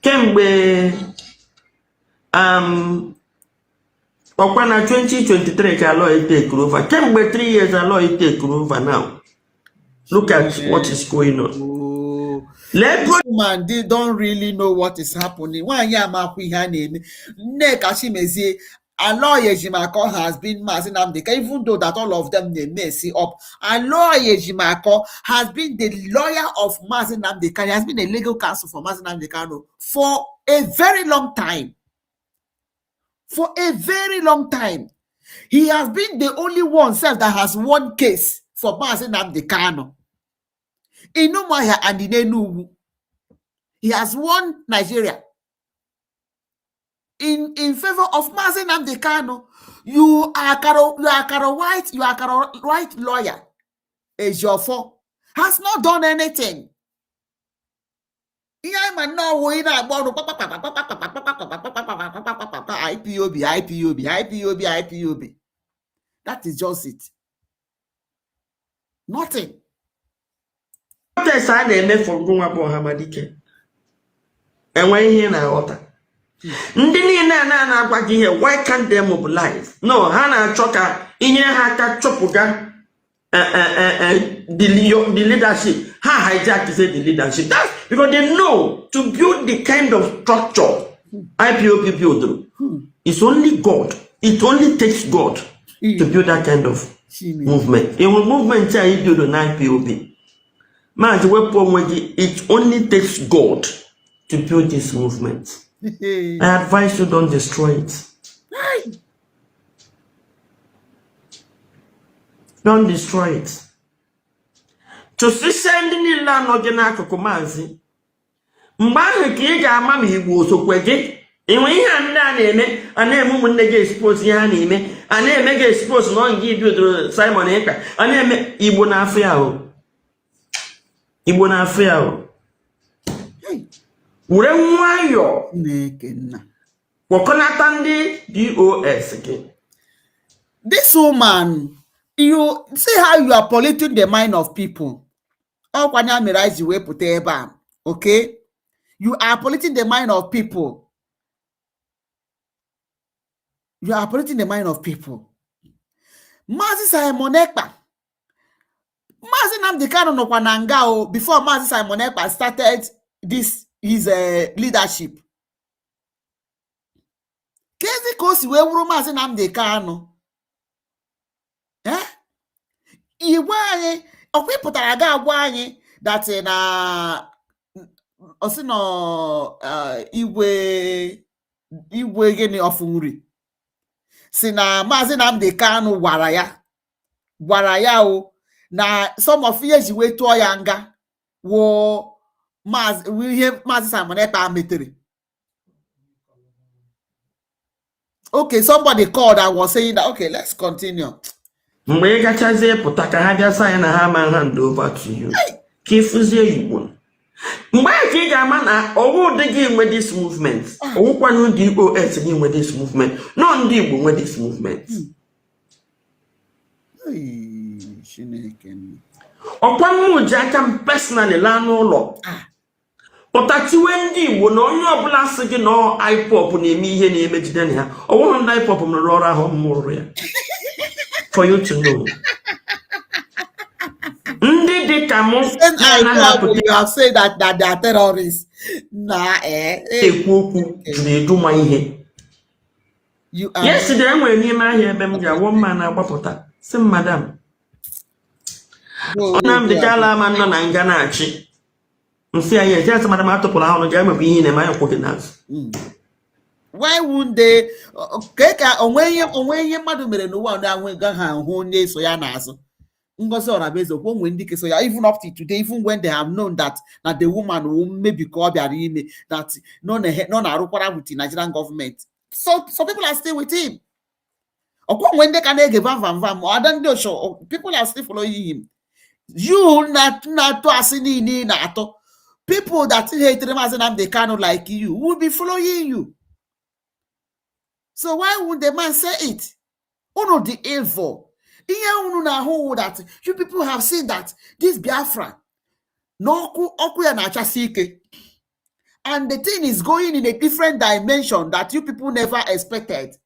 Kemgbe Okwana 2023 ka law take over. Kemgbe 3 years a law take over now. Look at what is going on. Man, they don't really know what is happening. Nneka Chimezie, Aloy Ejimako has been Mazi Nnamdi Kanu, even though that all of them they mess it up. Aloy Ejimako has been the lawyer of Mazi Nnamdi Kanu, has been a legal counsel for Mazi Nnamdi Kanu for a very long time. For a very long time. He has been the only one self that has won case for Mazi Nnamdi Kanu. In Umuahia and in Enugu. He has won Nigeria. In favor of Mazi Nnamdi Kanu, you are White lawyer. Ejiofor has not done anything. IPOB. That is just it. Nothing. What is I na-eme for nwa bụ Hamadike? Enwe ihe na ghọta. Ndị niile na-agwa gị ihe, why can't they mobilize? No, ha na-achọ ka inye ha aka chọpụga the leadership. Ha hijack the leadership. That's because they know to build the kind of structure IPOB build. It's only God. It only takes God to build that kind of movement. A movement you build an IPOB. It only takes God to build this movement. I advise you don't destroy it. Don't destroy it. To send the land of Nneka Mazi. Mbahe ki ga-ama ma Igbo osokwe gị. Enwe ihe a ndị a na-eme, a na-eme ụmụnne gị expose ihe a na-eme, a na-eme gị expose na ọ gị bidoro Simon Ekpa, a na-eme Igbo na-afịa ahụ. Igbo na-afịa ahụ. Were nwayọ kpọkọnata ndị DOS gị. This woman, you see how you are polluting the mind of people. Okay? You are polluting the mind of people. You are polluting the mind of people. Mazi Simon Ekpa. Mazi Nnamdi Kanu no kwananga before Mazi Simon Ekpa started his leadership. Kezi kosi we wuru Mazi Nnamdi Kanu. Igwe anyị okwipụtara ga agwa anyị that na osino igwe gịnị ọfụ nri si na Mazi Nnamdi Kanu gwara ya o na some of ihe ji wee tụọ ya nga wo ihe Mazi Simon Ekpa metere. Okay, somebody called and was saying that, okay, let's continue. Mgbe gachazie pụta ka ha bịa sign na ha man hand over to you. Kifuzie Igbo. Mgbe ka ị ga-ama na ọwụ dị gị nwe this movement. Ọwụkwanụ ndị OS gị nwe this movement. No ndị Igbo nwe this movement. Ọkwa mmụ ji aka m personally laa n'ụlọ. Pụtatiwe ndị Igbo na onye ọbụla sị gị na IPOB na-eme ihe na-emejide na ya. Ọwụrụ ndị IPOB rụrụ ọrụ ahụ mụrụ ya. For you to know. Ndị dị ka mụ you have said that they are terrorists. Ekwu okwu na-eduma ihe. Yesterday enwere n'ime ahịa ebe m ga-awọ mma na-agbapụta. Sị madam. Nnamdi Kanu ma nọ na nga na-achị. Msi ya just madam atụpụrụ ahụ ga-emebe ihe na-eme ya kwụ gị n'azụ. Why wouldn't they? Onwe ihe mmadụ mere n'ụwa ndị ahụ gaghị ahụ onye so ya n'azụ. Ngozi Orabezo when ndị keso ya even up to today, even when they have known that the woman will maybe call their ime that no na-arụkwara with the Nigerian government. So people are still with him. When they can give vam, people are still following him. You not to asini nato. People that hate them they cannot like you will be following you. So why would the man say it? Oh no, the evil. That you people have seen that this Biafra and the thing is going in a different dimension that you people never expected.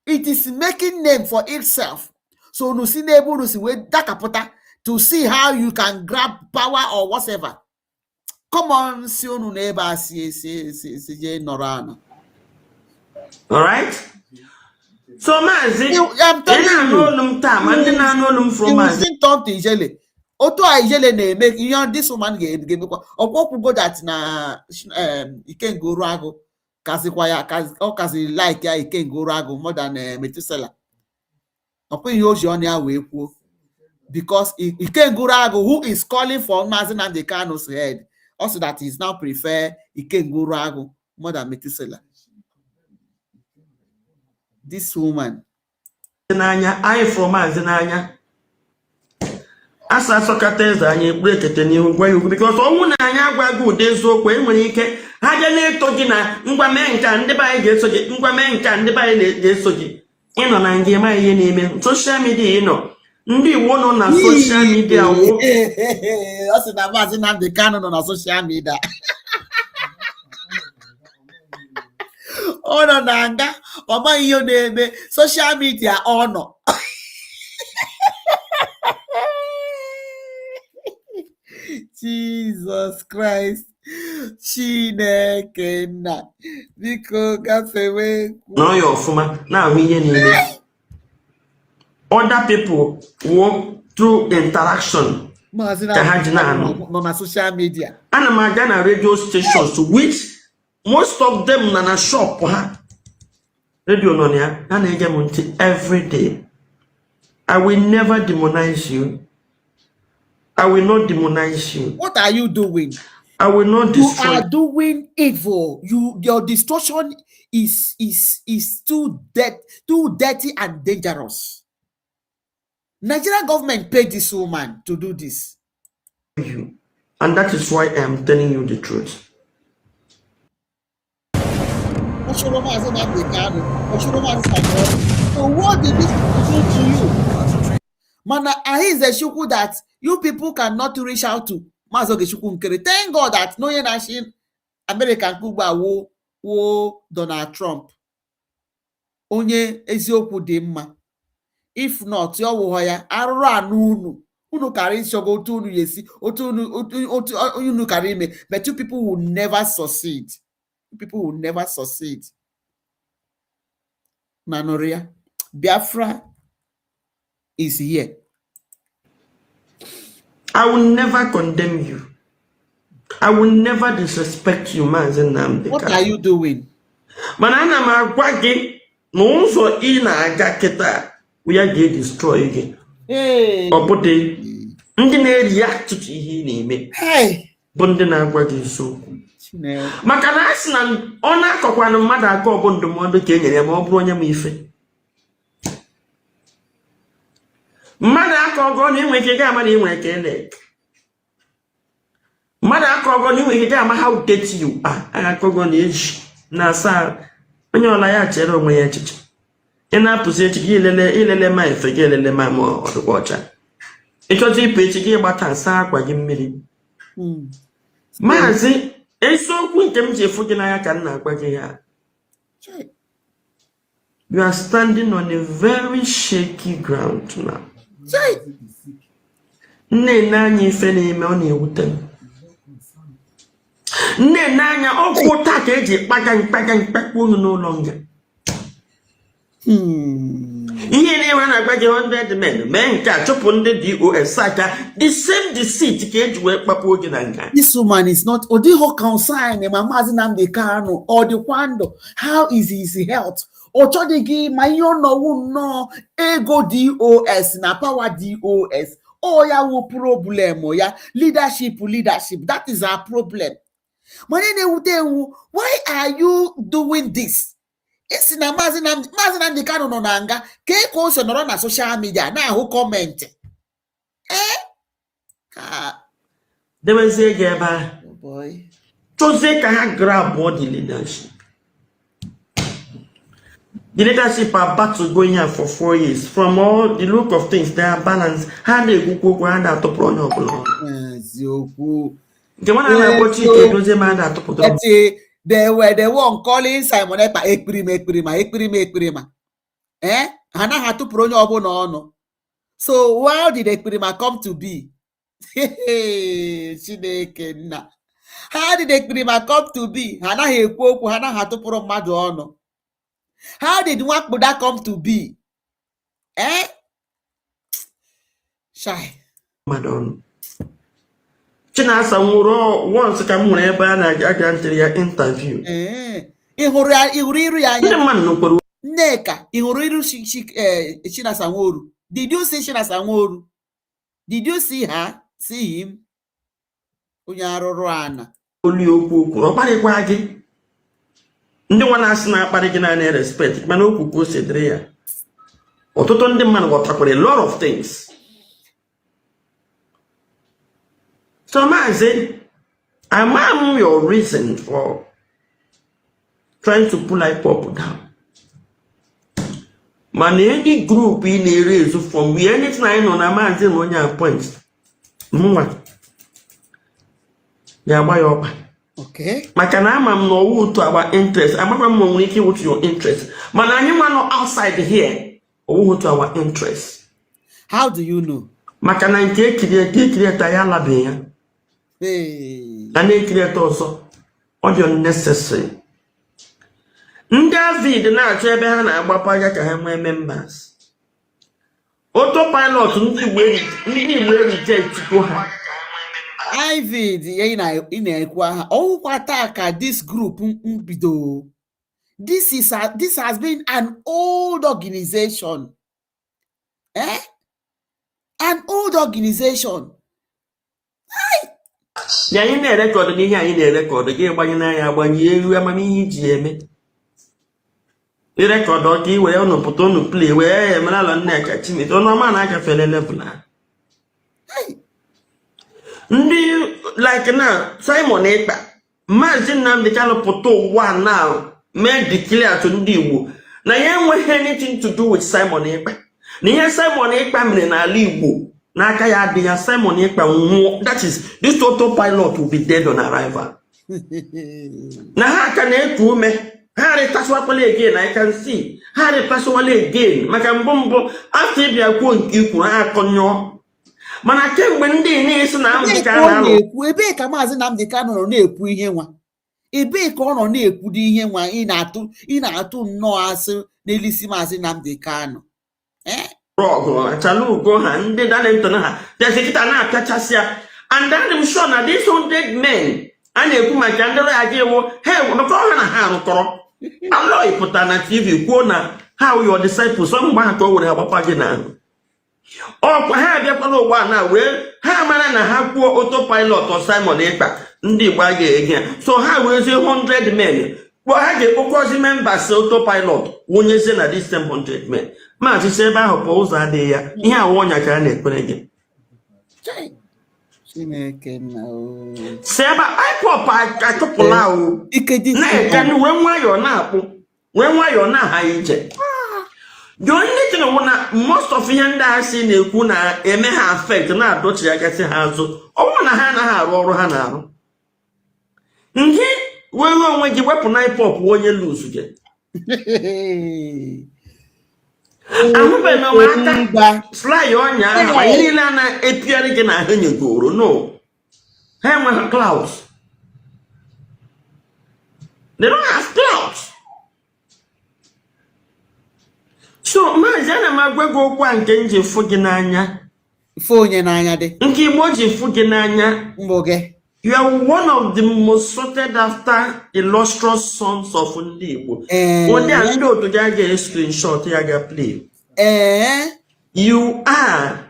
It is making name for itself. So to see how you can grab power or whatever. Come on, all right. So Mazi, I'm telling you, talk to Ijele. Oto Ijele make this woman game go that na Ikengo Rago kasi kwaya kasi like ya Ikengo Rago more than Metusela. Because Ikengo Rago, who is calling for Mazi Nnamdi Kanu's head, also that is now prefer Ikengo Rago more than Metusela. This woman. I from Azinanya. As I saw Cates, I break it and you because all Nanya good days so when we can. I didn't talk in MNK and the buy gets so MNK and the buy gets so in on and give my name social media, you know. Ndi one on a social media. That's the Amazon and the canon on a social media. Ono nanga ọma ihe na-eme social media ono. Jesus Christ. Chineke nna biko gafewe. No your fuma na ihe na-eme. Other people walk through interaction. No na social media. Ana m aga na radio stations which most of them na shop ha. Radio nonia na every day. I will never demonize you. I will not demonize you. What are you doing? I will not destroy. You are doing evil. Your destruction is too dirty and dangerous. Nigerian government paid this woman to do this. And that is why I am telling you the truth. So what did this do to you? Mana is a shuku that you people cannot reach out to. Thank God that no nation American Cuba wo Donald Trump. Onye eziokwu dị mma. If not, your warrior aranu unu carry shogo to unu yesi otu unu carry me, but you people will never succeed. People will never succeed. Manoria, Biafra is here. I will never condemn you. I will never disrespect you, man. What are you doing? Manana magwagi no so ina aga kita we are get destroy again. Hey. Obodo ndị na-react to ihe na-eme. Hey. Bụ ndị na-agwagi so. Maka na asị na ọ na-akọkwanụ mmadụ aka ọbụ ndụmọdụ ka e nyere ya ma ọ bụrụ onye ma ife. Mmadụ aka ọgọ na enwe ike ga-ama na enwe ike ele. akọgọ ni we ama how date you akọgọ na eji na sa onye ọla ya chere onwe ya echiche ị na-apụzi echiche ilele ma efe gị elele ma ọdụkwa ọcha ịchọta ịpụ echi gị gbata asa akwa gị mmiri maazị eziokwu nke m ji efu gị n'anya ka m na-agwa gị ya you are standing on a very shaky ground now. Nne n'anya ife na-eme ọ na-ewute m. Nne n'anya ọkụ ụta ka eji kpakpakpu unu n'ụlọ nga. Ihe na-ewe na-agba gị 100 men mee nke a chụpụ ndị DOS aka the same deceit ka eji wee kpapụ oge na nga. This woman is not Odiho concern ma Mazi Nnamdi Kanu or the Kwando. How is his health? Ochodigi ma ihe ọnọwụ nnọọ ego DOS na power DOS. Oh, ya wo problem ya leadership. That is our problem. Why are you doing this? It's na Mazi Nnamdi Kanu no nanga. Ke ko so noro na social media na who comment. They will say Geba. Oh boy. Jose can grab all the leadership. The leadership are about to go here for 4 years. From all the look of things, they are balanced. How they go and that to run up along. The one I watch it, those man that to they were the one calling Simon Ekpa Ekprima. Hana had to run up on. So how did Ekprima come to be? How did Ekprima come to be? Hana had to put on Madonna. How did Nwakbuda come to be? Shy. Madonna. Chinasa Muro once come ebe na aga interview. Ihuriru ya anya. Nneka, ihuriru Chinasa Nworu. Did you see Chinasa Nworu? Did you see her? See him? Unyaroro ana. Oli okwu o parikwa gị. Ndị nwa na-asị na-akparị gị na respect mana okwu ka o sedere ya. Ọtụtụ ndị mmadụ ghọtakwara a lot of things. So Maazị, am your reason for trying to pull IPOB down. Man, any group in a raise from we anything I know na Maazị na onye appoint. Mwa. Ya gba ya ọkpa. Okay. Makana am no to our interest. I'm not to your interest. Man, anyone outside here or to our interest. How do you know? Makana nke create ya labe ya. Hey. And they create also all unnecessary. David na-achọ ebe ha na-agbapa ya ka ha nwee members. Autopilot ndị Igbo reject go ha. Ivid na-ekwu aha ọwụkwa taa ka this group mbido. This has been an old organization. An old organization. Ya anyị na-erekọdụ n'ihe anyị na-erekọdụ gị gbanye n'anya agbanye eru amamihe iji eme. Irekọdụ ọka iwere ọnụ pụta ọnụ play wee emere ala Nneka Chimezie ọnụ ọma na-agafele level ha. Ndị like now Simon Ekpa Maazị Nnamdi Kanu pụta ụwa now mee declare to ndị Igbo na ya enweghị anything to do with Simon Ekpa. Na ihe Simon Ekpa mere n'ala Igbo n'aka ya adị ya Simon Ekpa nwụọ. That is, this autopilot will be dead on arrival. Na ha aka na-eku ume ha repaswapụla again. I can see ha repaswala again maka mbụ after ịbịa kwuo nke ikwu ha akọnyụọ. Mana kemgbe ndị na-esi na Nnamdi Kanu ebe ka Maazị Nnamdi Kanu nọ na-ekwu ihe nwa. Ebe ka ọ nọ na-ekwu dị ihe nwa ị na-atụ nnọọ asị n'elisi Maazị Nnamdi Kanu. Chalugo ha ndị Darlington ha desikita na-apịachasị ya. And I'm sure na these 100 men a na-ekwu maka ndị ya ga ewu ha maka ọha na ha rụkọrọ. Alọ ịpụta na TV kwuo na how your disciples mgbe ha ka o were agbapa gị na ọkwa ha abịakwala ụgbọ na wee ha mara na ha kwuo autopilot o Simon Ekpa ndị Igbo ga-ege ya. So ha werezie 100 men ha ga-ekpokọzi members autopilot wụnyezie na this same 100 men. Maazị si ebe ahụ pụọ ụzọ adịghị ya ihe awụ ọnya ka a na-ekpere gị. Seba I pop I couple out. Nneka ni when you're not when you're not high. The only thing I wanna most of you and I see the kuna may have affect na dot ya get hands. Oh, wanna hana or hana. When you weapon I pop when you lose again. I'm hoping no matter fly on ya, I lana appear again. I hear you go. No, hang with clouds. They don't have clouds. So, Mazana Magwego Kwan Genji Fuginanya. Fuginanya de. Nkimoji Fuginanya. Mboge. You are one of the most sought after illustrious sons of Ndibo. When they are no to get a screenshot, you play. You are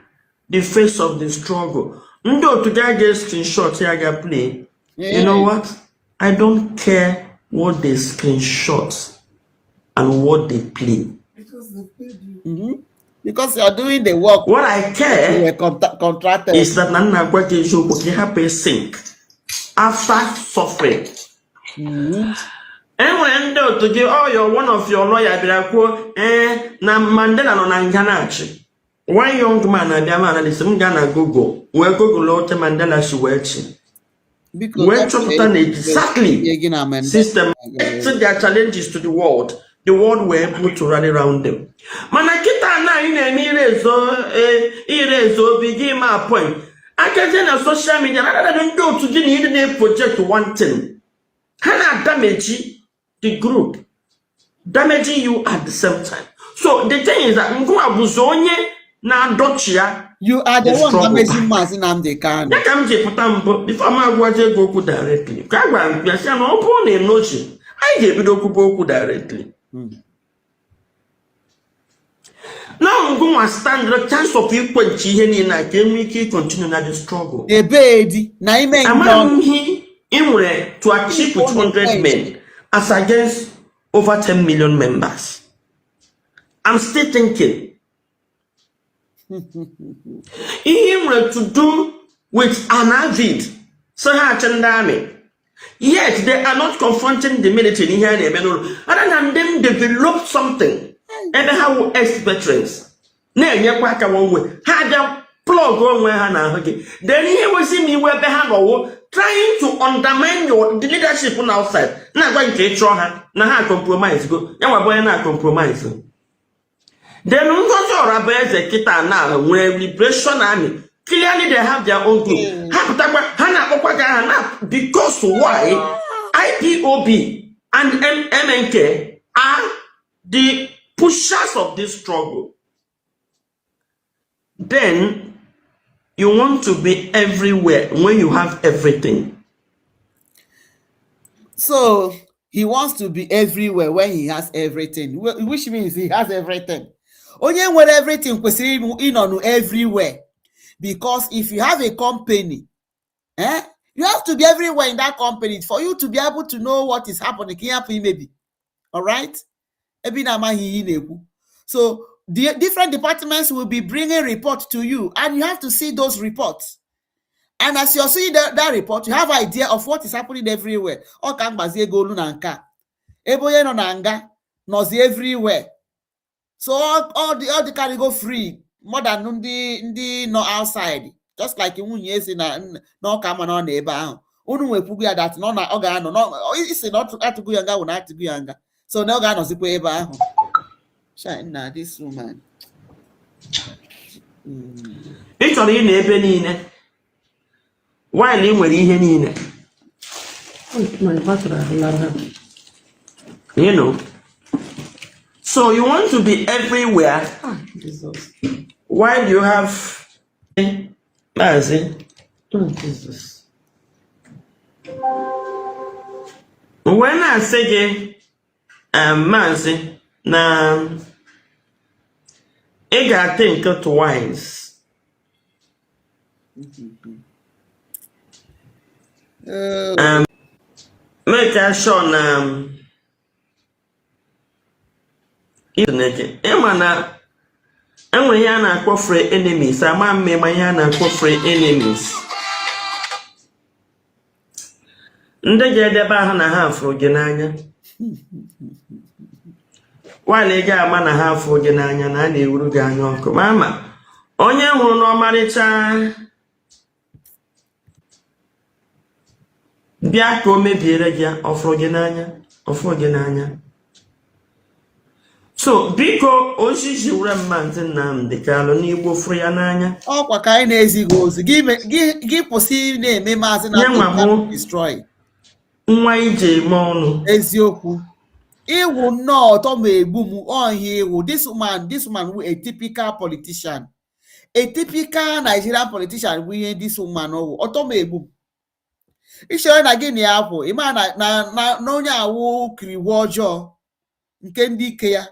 the face of the struggle. Ndo to get a screenshot, you play. You know what? I don't care what they screenshot and what they play. Because you are doing the work. What I care contracted is that Nana Gwake Joboki have a sink after suffering. And when to give you're one of your lawyer, na Mandela no Nankanachi. One young man at the man is some Ghana Google, where Google Lord Mandela she works. Because exactly system their challenges to the world were able to rally around them. Manakita na irezo begin my point. I can tell social media rather than go to the project one thing. Hana damage the group, damaging you at the same time. So the thing is that na dochia. You are the one damaging Mazi Nnamdi Kanu. That comes before my water go directly. Kagwan, we are saying open a notion. I gave it Okuboku directly. Now I'm going to stand the chance of you when Chiheni and can continue the struggle. A baby, Naime, to achieve 200 men as against over 10 million members. I'm still thinking. To do with an avid Sahachandami. Yet they are not confronting the military here in Yemen. Other than them develop something. And how ex-veterans. Nay, you quack a one way. Had a plug on where Hannah. Then he was in me where Behano trying to undermine the leadership on outside. Not going to throw her. Now compromise. Go. Now boy not compromise. Then Rabbi Kita now when liberation army. Clearly, they have their own group. Because why? IPOB and MNK are the pushers of this struggle. Then you want to be everywhere when you have everything. So he wants to be everywhere when he has everything, which means he has everything. Only when everything in on everywhere. Because if you have a company, you have to be everywhere in that company for you to be able to know what is happening. Maybe. All right? So the different departments will be bringing reports to you, and you have to see those reports. And as you're seeing that report, you have an idea of what is happening everywhere. Everywhere. So all the can go free. More than the no outside, just like in years in no come on neighbor. We put that no organ no it's not to go younger, not to be younger. So no gan was the China, this woman. It's on in a why live with in you know. So you want to be everywhere. Jesus. Why do you have Mazi? Oh, Jesus. When I say Mazi, now I got think twice. Make a show Nneka, Emana, and when Yana for enemies, a man may my Yana for enemies. ndị ga-edebe aha na ha afụrụ gị n'anya nwanyị gị ama na ha afụrụ gị n'anya na a na-ewuru gị anya ọkụ ma onye hụrụ n'ọmarịcha bịa ka o mebiere gị ọfụrụ gị n'anya so biko osisi wure Maazị Nnamdi Kanu n'Igbo fụrụ ya n'anya ọkwa ka anyị na-ezighị ozi gị kwụsị na-eme Maazị Nnamdi Kanu destroy nwa ije eme ọnụ eziokwu iwu nnọọ ọtọ ma egbu m ọhịa iwu this woman wụ a typical politician, a typical Nigerian politician bụ ihe this woman wụ ọtọ ma egbu m ichere na gị na ya kwụ ịma na onye awụ kiriwu ọjọọ nke ndị ike ya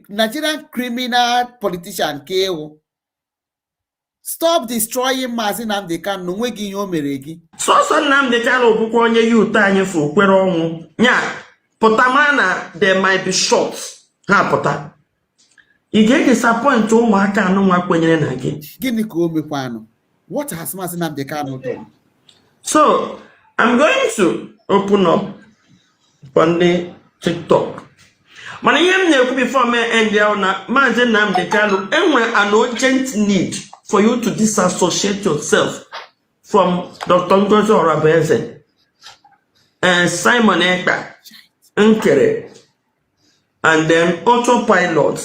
Nigerian criminal politician ka ewu. Stop destroying Maazị Nnamdi Kanu, nweghị ihe o mere gị. Sọsọ Nnamdi Kanu bụkwa onye ya ụtọ anyị fụ kwere ọnwụ nya pụta ma na there might be shots ha pụta ị ga-disappoint ụmụaka anụnwa kwenyere na gị. Gịnị ka o mekwanụ? What has Maazị Nnamdi Kanu done? So I'm going to open up on the TikTok. Mana ihe m na-ekwu before me end ya na Maazị Nnamdi Kanu enwe an urgent need for you to disassociate yourself from Dr. Ngozi Orabueze and Simon Ekpa Nkere and then Autopilot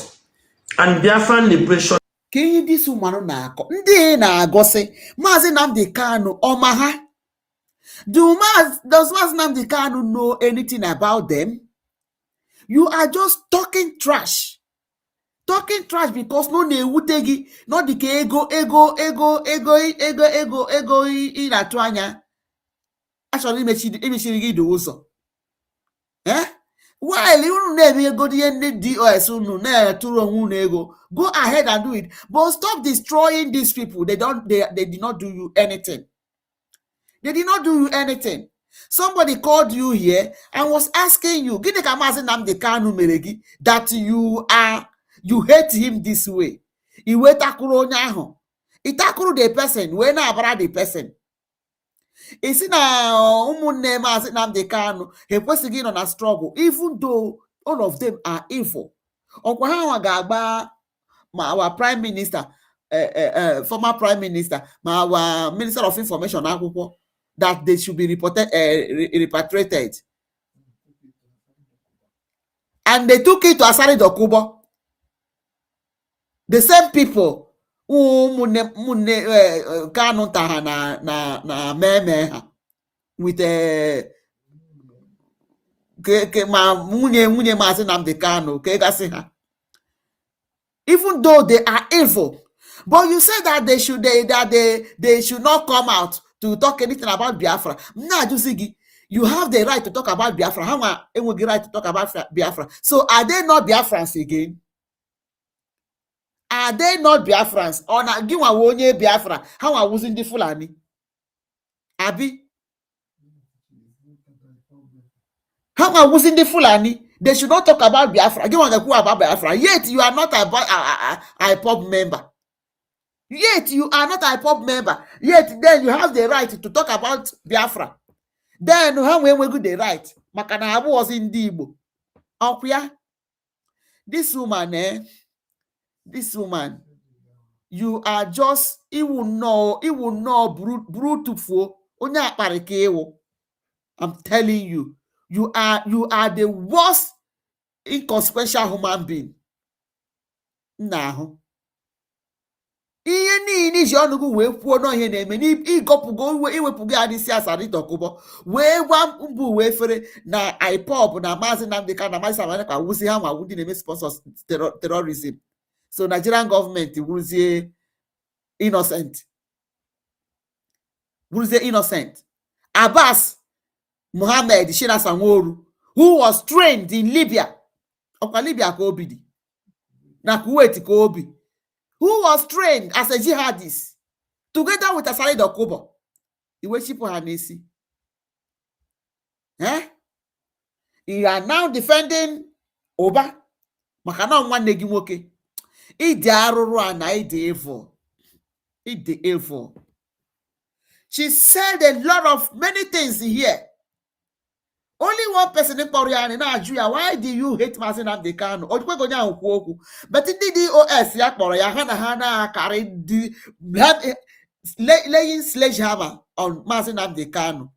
and Biafran Liberation. Ka ihe dis woman na-akọ ndị na-agọsị Maazị Nnamdi Kanu ọma ha. Does Maazị Nnamdi Kanu know anything about them? You are just talking trash. Talking trash because no na-ewute gị no dịka ego ị na-atụ anya achọrọ imechiri gị dị ụzọ. While unu na-eme ego ihe ndị DOS unu na-atụrụ onwe unu ego, go ahead and do it, but stop destroying these people. They did not do you anything. They did not do you anything. Somebody called you here and was asking you, gịnị ka Maazị Nnamdi Kanu mere gị that you hate him this way? Iwe takuru onye ahụ. Itakuru the person, we na-abara the person. Isi na ụmụnne Maazị Nnamdi Kanu ekwesịghị ịnọ na struggle, even though all of them are evil. Ọkwa ha nwa ga-agba ma our prime minister, former prime minister, ma our minister of information akwụkwọ that they should be repatriated. And they took it to Asari Dokubo. The same people who Kanu taha na meme ha with munye Maazị Nnamdi Kanu ke gasi ha. Even though they are evil, but you said that they should not come out to talk anything about Biafra. You have the right to talk about Biafra. How am I right to talk about Biafra? So are they not Biafrans again? Are they not Biafrans? Or na giwa wonye Biafra? How are using the Fulani? Abi? How are using the Fulani? They should not talk about Biafra. Giwa about Biafra. Yet you are not a IPOB member. Yet you are not a IPOB member. Yet then you have the right to talk about Biafra. Then how we go the right? Makana Abu was in Dibo. Okuya. This woman, you are just it will know brute for onya parikewo. I'm telling you, you are the worst inconsequential human being. Now. Ihe niile iji ọnụgụ wee kwuo no ihe na-eme n'ịgọpụgo iwepụgo ya n'isi Asari Dokubo wee gwa mbụ wee fere na IPOB na Maazị Nnamdi Kanu na Maazị Simon Ekpa wuzi ha nwa ndị na-eme sponsors terrorism. So Nigerian government wuzie innocent. Abbas Mohammed Shina Sanwo-Olu, who was trained in Libya. Ọkwa Libya ka obi dị. Na Kuwait ka obi. Who was trained as a jihadist together with Asari Dokubo. Iweshipu Hanesi. You are now defending Oba. Makana nwanne gị nwoke. Ịdị arụrụ a na ịdị evil. She said a lot of many things here Only one person in Korea na Nigeria. Why do you hate Mazi Nnamdi Kanu? Ojukwe gonya okwu. But in the DOS ya kpọrọ ya hana carry the laying sledgehammer on Mazi Nnamdi Kanu.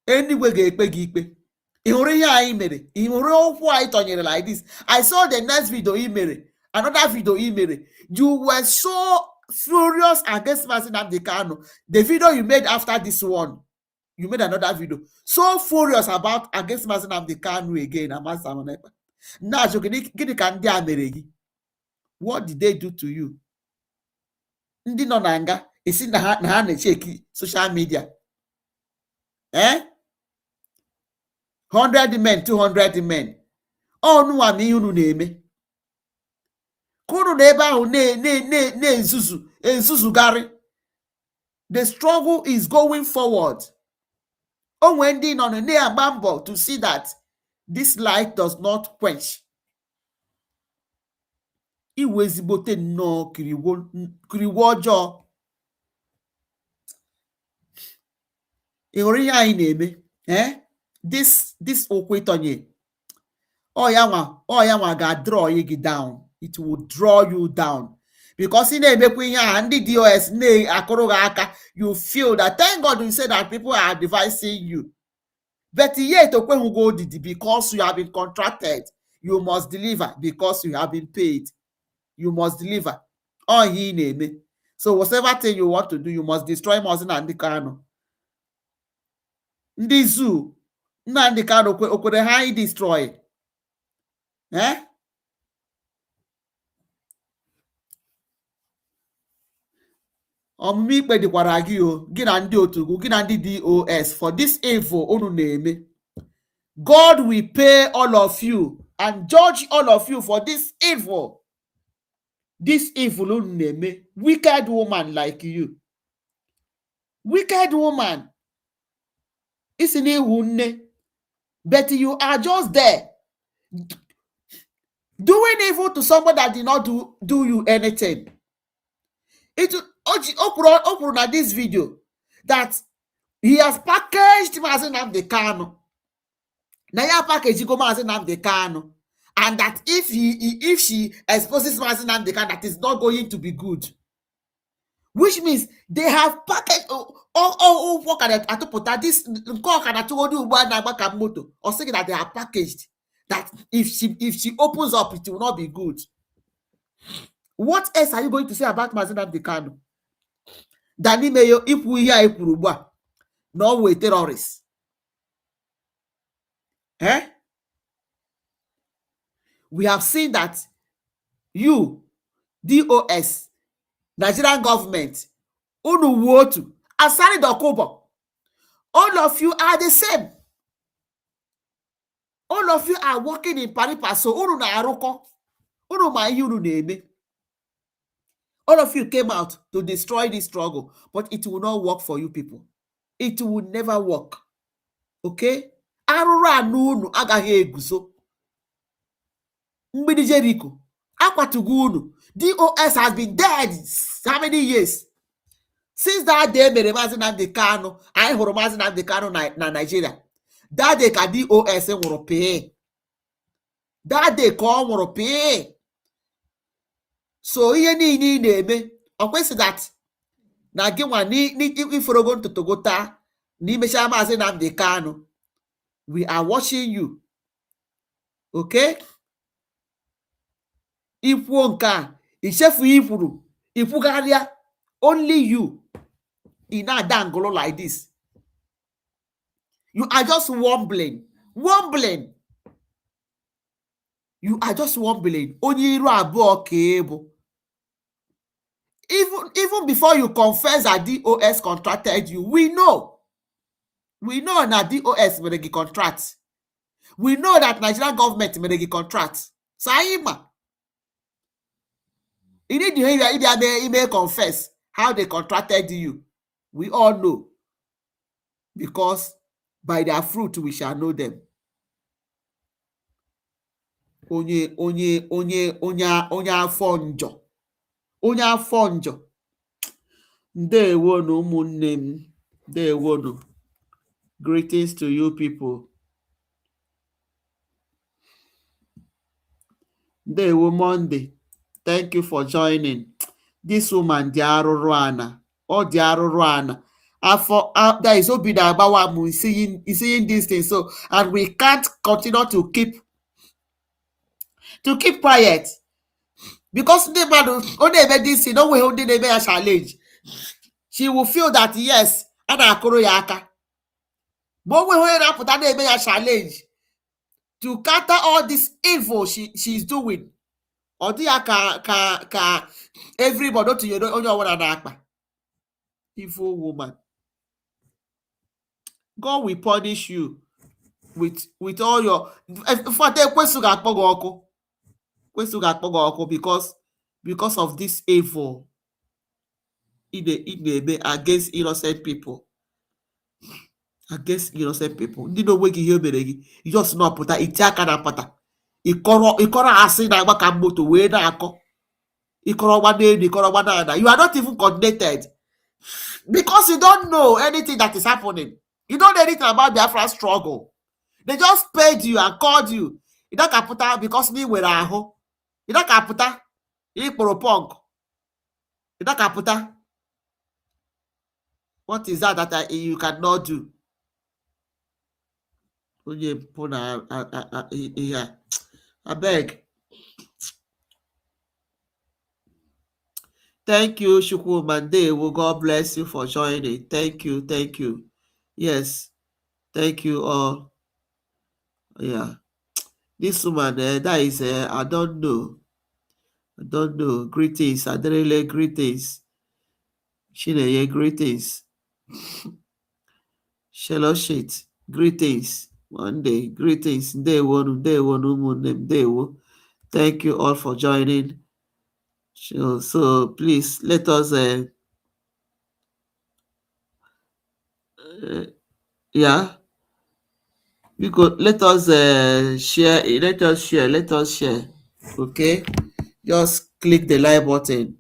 Anyway ga-ekpe gị ikpe. Ị hụrụ ihe anyị mere? Ị hụrụ okwu anyị tọnyere like this? I saw the next video ị mere. Another video ị mere. You were so furious against Mazi Nnamdi Kanu. The video you made after this one, you made another video. So furious against Mazi Nnamdi Kanu again. Now, gịnị ka ndị a mere gị? What did they do to you? Ndị nọ na nga esi na ha na-echeki social media. 100 men, 200 men. Ọnụ ama ihe unu na-eme. Kunu na ebe ahụ na-ezuzugharị. The struggle is going forward. Onwe ndị nọ na-agba mbọ to see that this light does not quench. Iwe ezigbote nnọọ kiriwo ọjọọ. Ị hụrụ ihe anyị na-eme? This okwetonye. Ọ ya nwa ga-draw you down. It will draw you down. Because in na-emekwa ihe a ndị DOS na-akụrụ gị aka, you feel that thank God you say that people are advising you. But yet okwehugo odidi because you have been contracted. You must deliver because you have been paid. You must deliver. All he na-eme. So whatever thing you want to do, you must destroy Mazi Nnamdi Kanu. Ndị zoo Nnamdi Kanu okwere ha i destroy. Ọmụmụ ikpe dịkwara gị o, gị na ndị otu gị na ndị DOS for this evil unu na-eme. God will pay all of you and judge all of you for this evil. This evil unu na-eme. Wicked woman like you. Wicked woman. Isi n'ihu nne. But you are just there doing evil to someone that did not do you anything. Okwuru na this video that he has packaged Mazi Nnamdi Kanu. Na ya package go Mazi Nnamdi Kanu, and that if she exposes Mazi Nnamdi Kanu, that is not going to be good. Which means they have packaged what can I put that this moto or saying that they are packaged that if she opens up it will not be good. What else are you going to say about Mazi Nnamdi Kanu? Dani meyo ipu ihe ikwuru ugbu a no we terrorists. We have seen that you DOS Nigerian government unu wotu Asari Dokubo, all of you are the same. All of you are working in pari-paso. Unu na arụkọ. Unu ma ihe unu na-eme. All of you came out to destroy this struggle, but it will not work for you people. It will never work. Okay? Arụrụ anụ unu agaghị eguzo. Mgbidi Jericho, akwatugo unu. DOS has been dead how many years? Since that day, mere Mazi Nnamdi Kanu, anyị hụrụ Mazi Nnamdi Kanu na Nigeria. That day ka DOS nwụrụ pee. That day ka ọ nwụrụ pee. So ihe niile ị na-eme, ọ kwesị that na gị nwa n'iforogo ntutu taa n'imecha Mazi Nnamdi Kanu. We are watching you. Okay? Ikwuo nke a, ichefu ikwuru, ikwugharịa, only you. In a dangle like this. You are just wobbling. Wobbling. You are just wobbling. Onye iru abụọ ka ebo. Even before you confess that DOS contracted you, we know. We know that DOS mere gị contract. We know that Nigerian government mere gị contract. Saima. You need to hear if they confess how they contracted you. We all know. Because by their fruit we shall know them. Onye afọ njọ. Onye afọ njọ. Ndewonu ụmụnne m. Ndewonu. Greetings to you people. Ndewo Monday. Thank you for joining. This woman, Diaruruana. Oh, Diaruruana. There is Obida Abawamu saying these things. So, and we can't continue to keep quiet. Because this, you know, we a challenge. She will feel that yes, and Akoroyaka. But we will put a challenge to counter all this evil she's doing. Or ka everybody to you on your one evil woman. God will punish you with all your because of this evil against innocent people. Against innocent people. Ndị na-onweghị ihe o mere gị, you just know pụta iti aka na pata. Ịkọrọ asị na agba ka moto wee na-akọ. Ịkọrọ gba n'elu, ịkọrọ gba n'ala. You are not even coordinated because you don't know anything that is happening. You don't know anything about Biafra struggle. They just paid you and called you. You don't kaputa because ni were ahụ. You don't kaputa. You kporo punk. You don't kaputa. What is that you cannot do? I beg. Thank you, Shukwu Mande. Well, God bless you for joining. Thank you. Yes. Thank you all. Yeah. This woman, that is, I don't know. Greetings. Adelele, greetings. Chineye, greetings. Sheloshit, greetings. Monday, greetings. Ndewo. Thank you all for joining. So please let us let us share. Okay, just click the like button.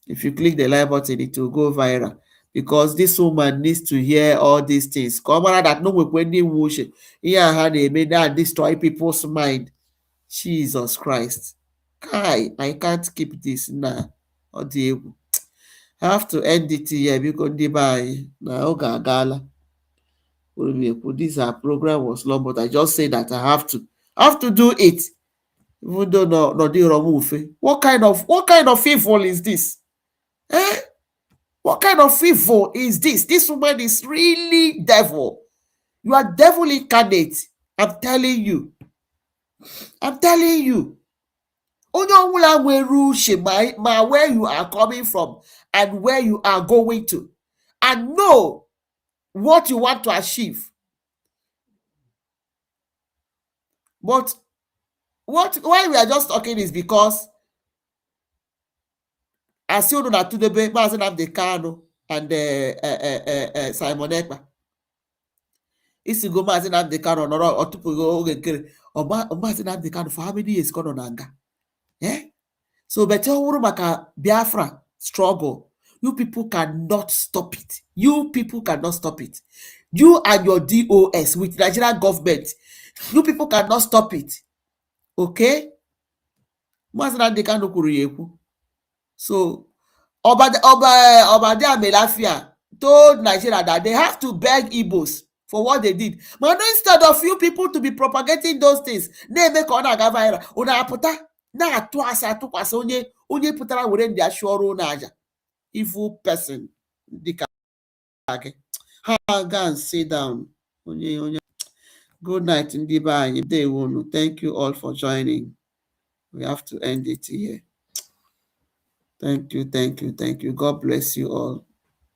If you click the like button, it will go viral because this woman needs to hear all these things. Come on, that no when they wish here how they made that destroy people's mind. Jesus Christ. Kai, I can't keep this now. I have to end it here because now gala. This program was long, but I just say that I have to do it. Even though no what kind of evil is this? What kind of evil is this? This woman is really devil. You are devil incarnate. I'm telling you. Where you are coming from and where you are going to, and know what you want to achieve. But why we are just talking is because as you know that today Mazen Nneka and Simon Ekpa. Isi go Mazen Nneka or to go Mazen Nneka for how many years gone on anga? So better maka Biafra struggle. You people cannot stop it. You and your DOS with Nigerian government. You people cannot stop it. Okay? So Obadiah Melafia told Nigeria that they have to beg Igbos for what they did. But instead of you people to be propagating those things, they make viral. Onye putara were ndị ashụọrụ n'aja. Evil person. Ha go and sit down. Good night, ndị be anyị. Thank you all for joining. We have to end it here. Thank you. God bless you all.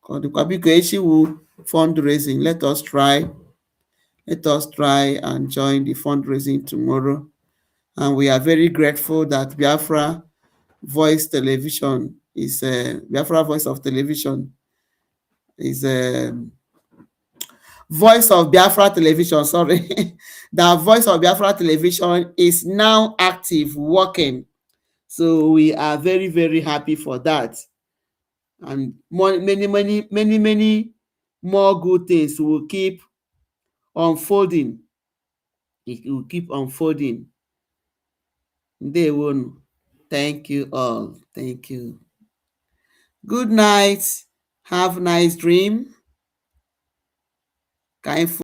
Fundraising. Let us try and join the fundraising tomorrow. And we are very grateful that Biafra Voice Television is Biafra Voice of Television is Voice of Biafra Television. Sorry, the Voice of Biafra Television is now active, working. So we are very, very happy for that. And many more good things will keep unfolding. It will keep unfolding. They won't. Thank you all. Thank you. Good night. Have a nice dream.